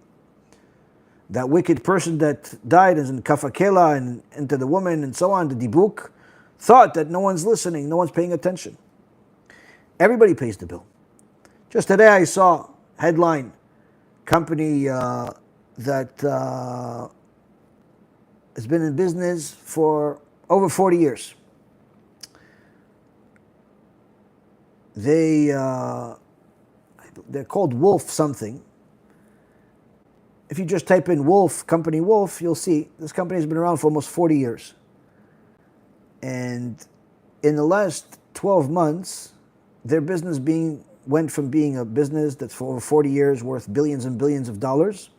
That wicked person that died is in Kafakela and into the woman and so on, the Dibuk, thought that no one's listening, no one's paying attention. Everybody pays the bill. Just today I saw headline, company that has been in business for over 40 years. They're called Wolf something. If you just type in Wolf, company Wolf, you'll see this company has been around for almost 40 years. And in the last 12 months, their business went from being a business that's for over 40 years worth billions and billions of dollars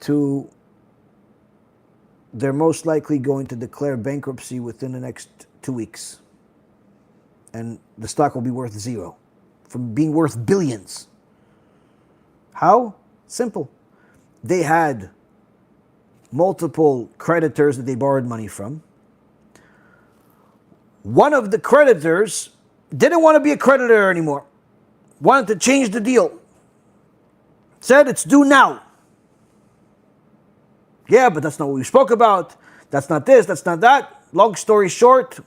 to they're most likely going to declare bankruptcy within the next 2 weeks. And the stock will be worth zero from being worth billions. How? Simple. They had multiple creditors that they borrowed money from. One of the creditors didn't want to be a creditor anymore. Wanted to change the deal. Said it's due now. Yeah, but that's not what we spoke about. That's not this, that's not that. Long story short,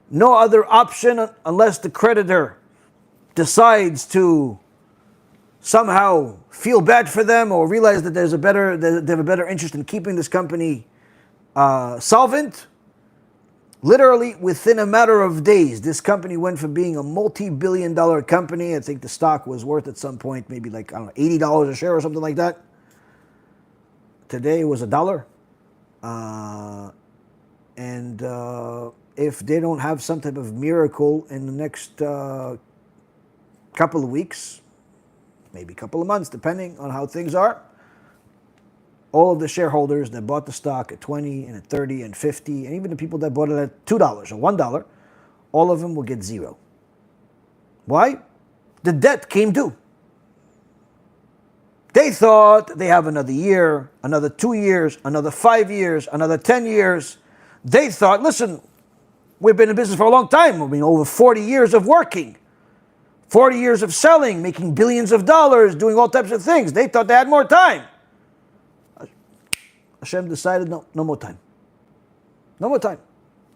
no other option unless the creditor decides to somehow feel bad for them or realize that they have a better interest in keeping this company solvent. Literally within a matter of days, this company went from being a multi-billion-dollar company. I think the stock was worth at some point maybe like, $80 a share or something like that. Today it was $1. And if they don't have some type of miracle in the next couple of weeks, maybe a couple of months, depending on how things are, all of the shareholders that bought the stock at 20 and at 30 and 50, and even the people that bought it at $2 or $1, all of them will get zero. Why? The debt came due. They thought they have another year, another 2 years, another 5 years, another 10 years. They thought, listen, we've been in business for a long time. I mean, over 40 years of working, 40 years of selling, making billions of dollars, doing all types of things. They thought they had more time. Hashem decided, no more time. No more time.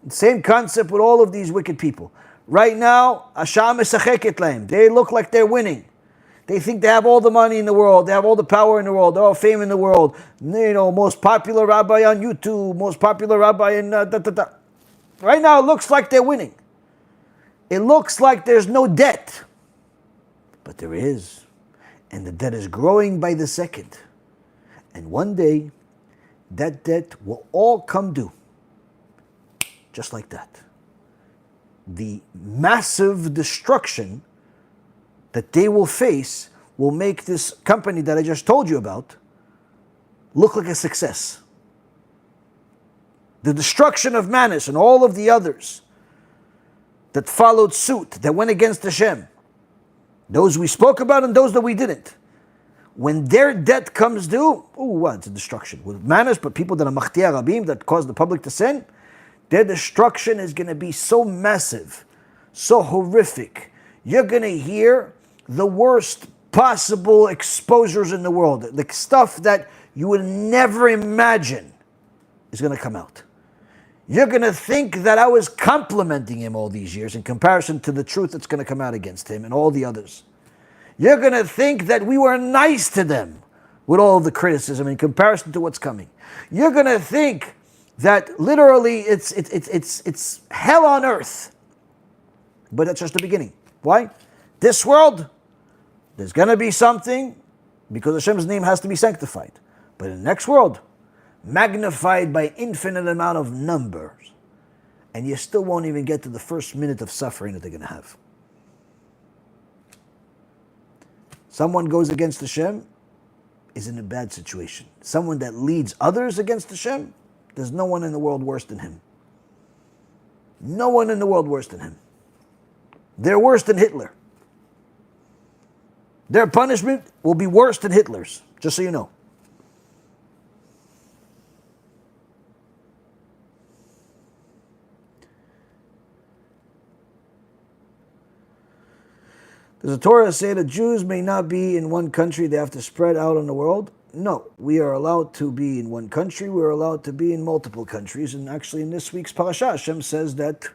Same concept with all of these wicked people. Right now, Hashem mesacheket lahem. They look like they're winning. They think they have all the money in the world. They have all the power in the world. They're all fame in the world. You know, most popular rabbi on YouTube, most popular rabbi in Right now, it looks like they're winning. It looks like there's no debt. But there is. And the debt is growing by the second. And one day, that debt will all come due. Just like that. The massive destruction that they will face will make this company that I just told you about look like a success. The destruction of Manus and all of the others that followed suit, that went against Hashem, those we spoke about and those that we didn't, when their debt comes due, it's a destruction. With Manus, but people that are Machtia Rabim, that cause the public to sin, their destruction is going to be so massive, so horrific. You're going to hear the worst possible exposures in the world. The stuff that you would never imagine is going to come out. You're going to think that I was complimenting him all these years in comparison to the truth that's going to come out against him and all the others. You're going to think that we were nice to them with all of the criticism in comparison to what's coming. You're going to think that literally it's hell on earth. But that's just the beginning. Why? This world, there's going to be something because Hashem's name has to be sanctified. But in the next world, magnified by infinite amount of numbers. And you still won't even get to the first minute of suffering that they're going to have. Someone goes against Hashem is in a bad situation. Someone that leads others against Hashem, there's no one in the world worse than him. No one in the world worse than him. They're worse than Hitler. Their punishment will be worse than Hitler's, just so you know. Does the Torah say that Jews may not be in one country, they have to spread out on the world? No, we are allowed to be in one country, we're allowed to be in multiple countries. And actually in this week's parasha, Hashem says that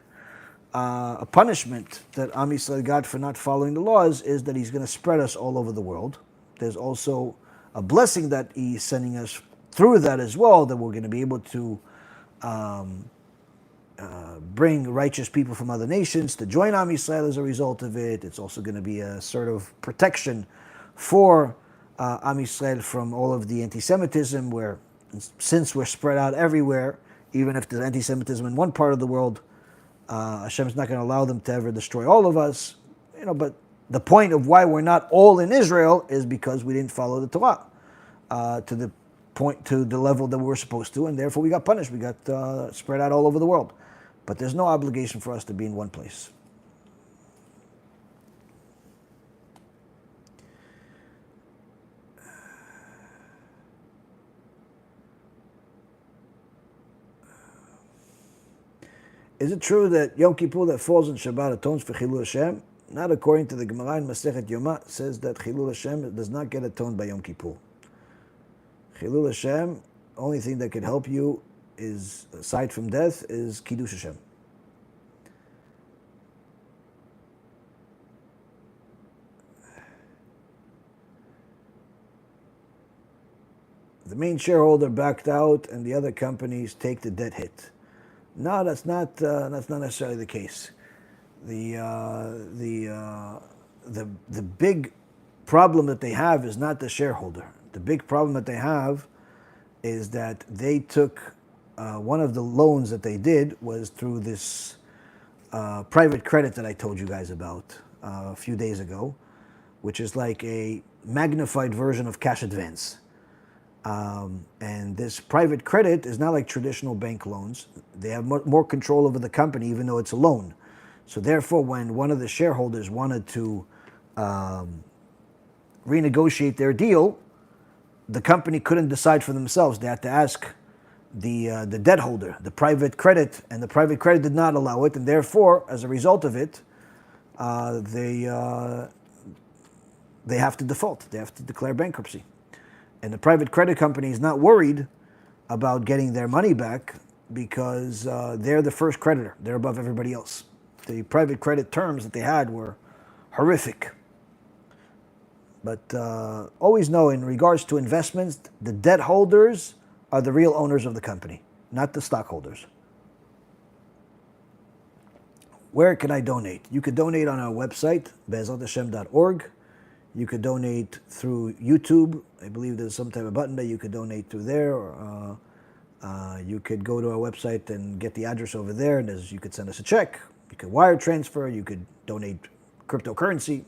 a punishment that Am Yisrael got for not following the laws is that he's going to spread us all over the world. There's also a blessing that he's sending us through that as well, that we're going to be able to bring righteous people from other nations to join Am Yisrael as a result of it. It's also going to be a sort of protection for Am Yisrael from all of the anti-Semitism, where since we're spread out everywhere, even if there's anti-Semitism in one part of the world, Hashem's not going to allow them to ever destroy all of us. But the point of why we're not all in Israel is because we didn't follow the Torah to the level that we were supposed to, and therefore we got punished. We got spread out all over the world. But there's no obligation for us to be in one place. Is it true that Yom Kippur that falls on Shabbat atones for Chilul Hashem? Not according to the Gemara in Masechet Yoma, says that Chilul Hashem does not get atoned by Yom Kippur. Chilul Hashem, only thing that can help you is, aside from death, is Kiddush Hashem. The main shareholder backed out and the other companies take the debt hit. No, that's not necessarily the case. The big problem that they have is not the shareholder. The big problem that they have is that they took one of the loans that they did was through this private credit that I told you guys about a few days ago, which is like a magnified version of cash advance. And this private credit is not like traditional bank loans. They have more control over the company, even though it's a loan. So therefore, when one of the shareholders wanted to renegotiate their deal, the company couldn't decide for themselves. They had to ask the debt holder, the private credit, and the private credit did not allow it. And therefore, as a result of it, they have to default. They have to declare bankruptcy. And the private credit company is not worried about getting their money back because they're the first creditor. They're above everybody else. The private credit terms that they had were horrific. But always know, in regards to investments, the debt holders are the real owners of the company, not the stockholders. Where can I donate? You could donate on our website, be'ezathashem.org. You could donate through YouTube. I believe there's some type of button that you could donate through there. Or, you could go to our website and get the address over there, and you could send us a check. You could wire transfer. You could donate cryptocurrency.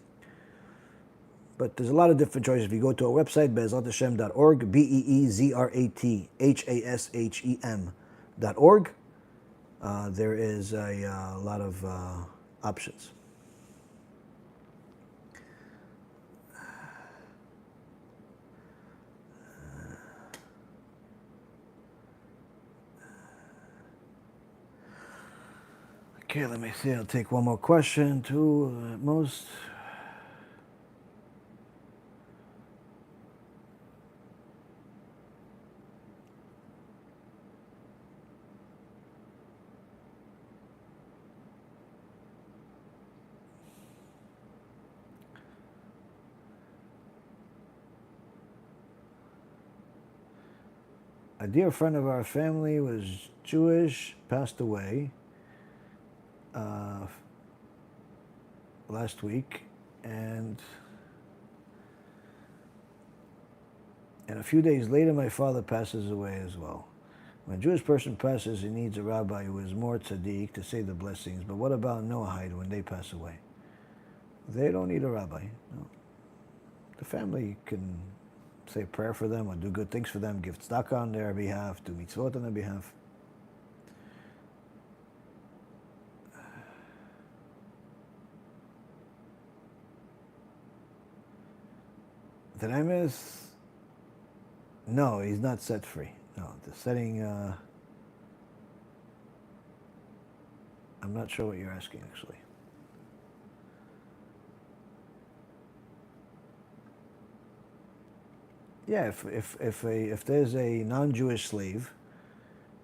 But there's a lot of different choices. If you go to our website, be'ezathashem.org, be'ezathashem.org, there is a lot of options. Okay, let me see. I'll take one more question, two at most. A dear friend of our family was Jewish, passed away last week, and a few days later my father passes away as well. When a Jewish person passes, he needs a rabbi who is more tzaddik to say the blessings. But what about Noahide when they pass away? They don't need a rabbi. No. The family can say a prayer for them or do good things for them, give tzedakah on their behalf, do mitzvot on their behalf. Did I miss? No, he's not set free. No, the setting, I'm not sure what you're asking actually. Yeah, if there's a non-Jewish slave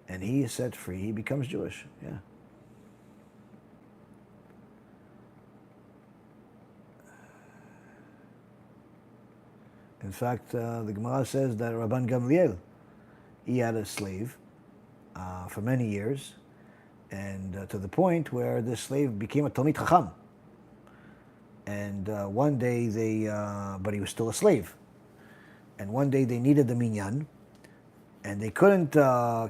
and he is set free, he becomes Jewish, yeah. In fact, the Gemara says that Rabban Gamliel, he had a slave for many years, and to the point where this slave became a Talmid Chacham. And one day but he was still a slave. And one day they needed the minyan, and they couldn't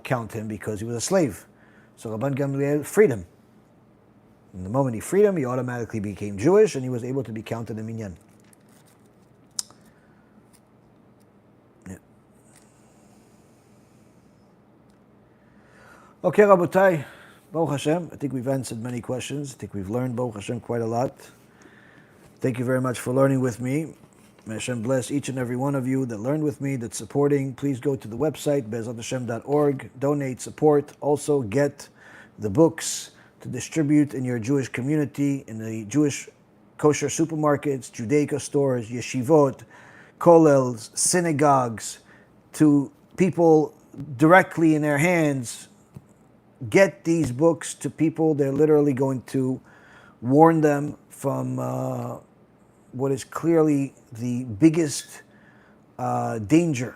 count him because he was a slave. So Rabban Gamliel freed him. And the moment he freed him, he automatically became Jewish, and he was able to be counted in minyan. Yeah. Okay, Rabotai, Baruch Hashem. I think we've answered many questions. I think we've learned, Baruch Hashem, quite a lot. Thank you very much for learning with me. May Hashem bless each and every one of you that learned with me, that's supporting. Please go to the website, be'ezathashem.org, donate, support. Also get the books to distribute in your Jewish community, in the Jewish kosher supermarkets, Judaica stores, yeshivot, kollels, synagogues, to people directly in their hands. Get these books to people. They're literally going to warn them from what is clearly the biggest danger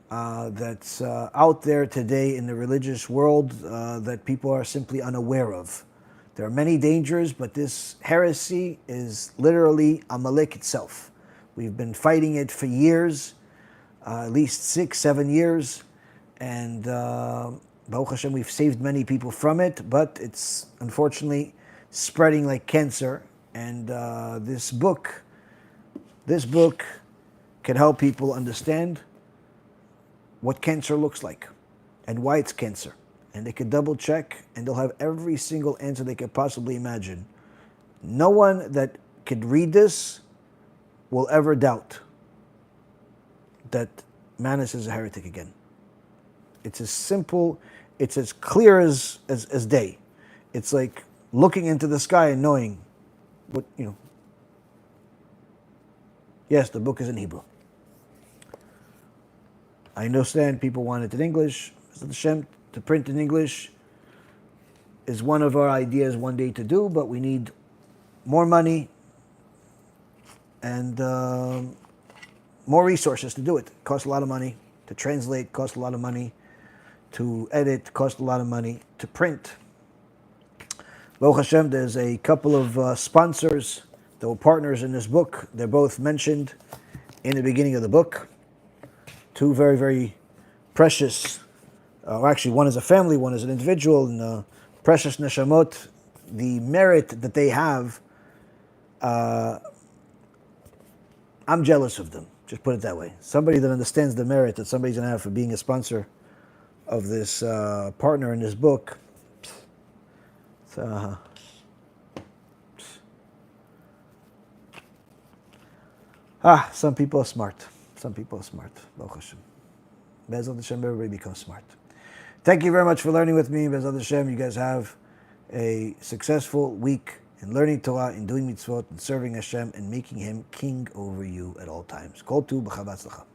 that's out there today in the religious world that people are simply unaware of. There are many dangers, but this heresy is literally Amalek itself. We've been fighting it for years, at least 6-7 years, and Baruch Hashem, we've saved many people from it, but it's unfortunately spreading like cancer. And this book can help people understand what cancer looks like and why it's cancer. And they can double check, and they'll have every single answer they could possibly imagine. No one that could read this will ever doubt that Manis is a heretic again. It's as simple, it's as clear as day. It's like looking into the sky and knowing what, Yes, the book is in Hebrew. I understand people want it in English. Hashem, to print in English is one of our ideas one day to do, but we need more money and more resources to do it. It costs a lot of money to translate, costs a lot of money to edit, costs a lot of money to print. Baruch Hashem, there's a couple of sponsors that were partners in this book. They're both mentioned in the beginning of the book. Two very, very precious, actually one is a family, one is an individual, and precious neshamot. The merit that they have, I'm jealous of them. Just put it that way. Somebody that understands the merit that somebody's going to have for being a sponsor of this partner in this book. Some people are smart. Some people are smart. Baruch Hashem. Be'ezrat Hashem, everybody becomes smart. Thank you very much for learning with me. Be'ezrat Hashem, you guys have a successful week in learning Torah, in doing mitzvot, and serving Hashem, and making Him king over you at all times. Kol tu b'chava tzlacha.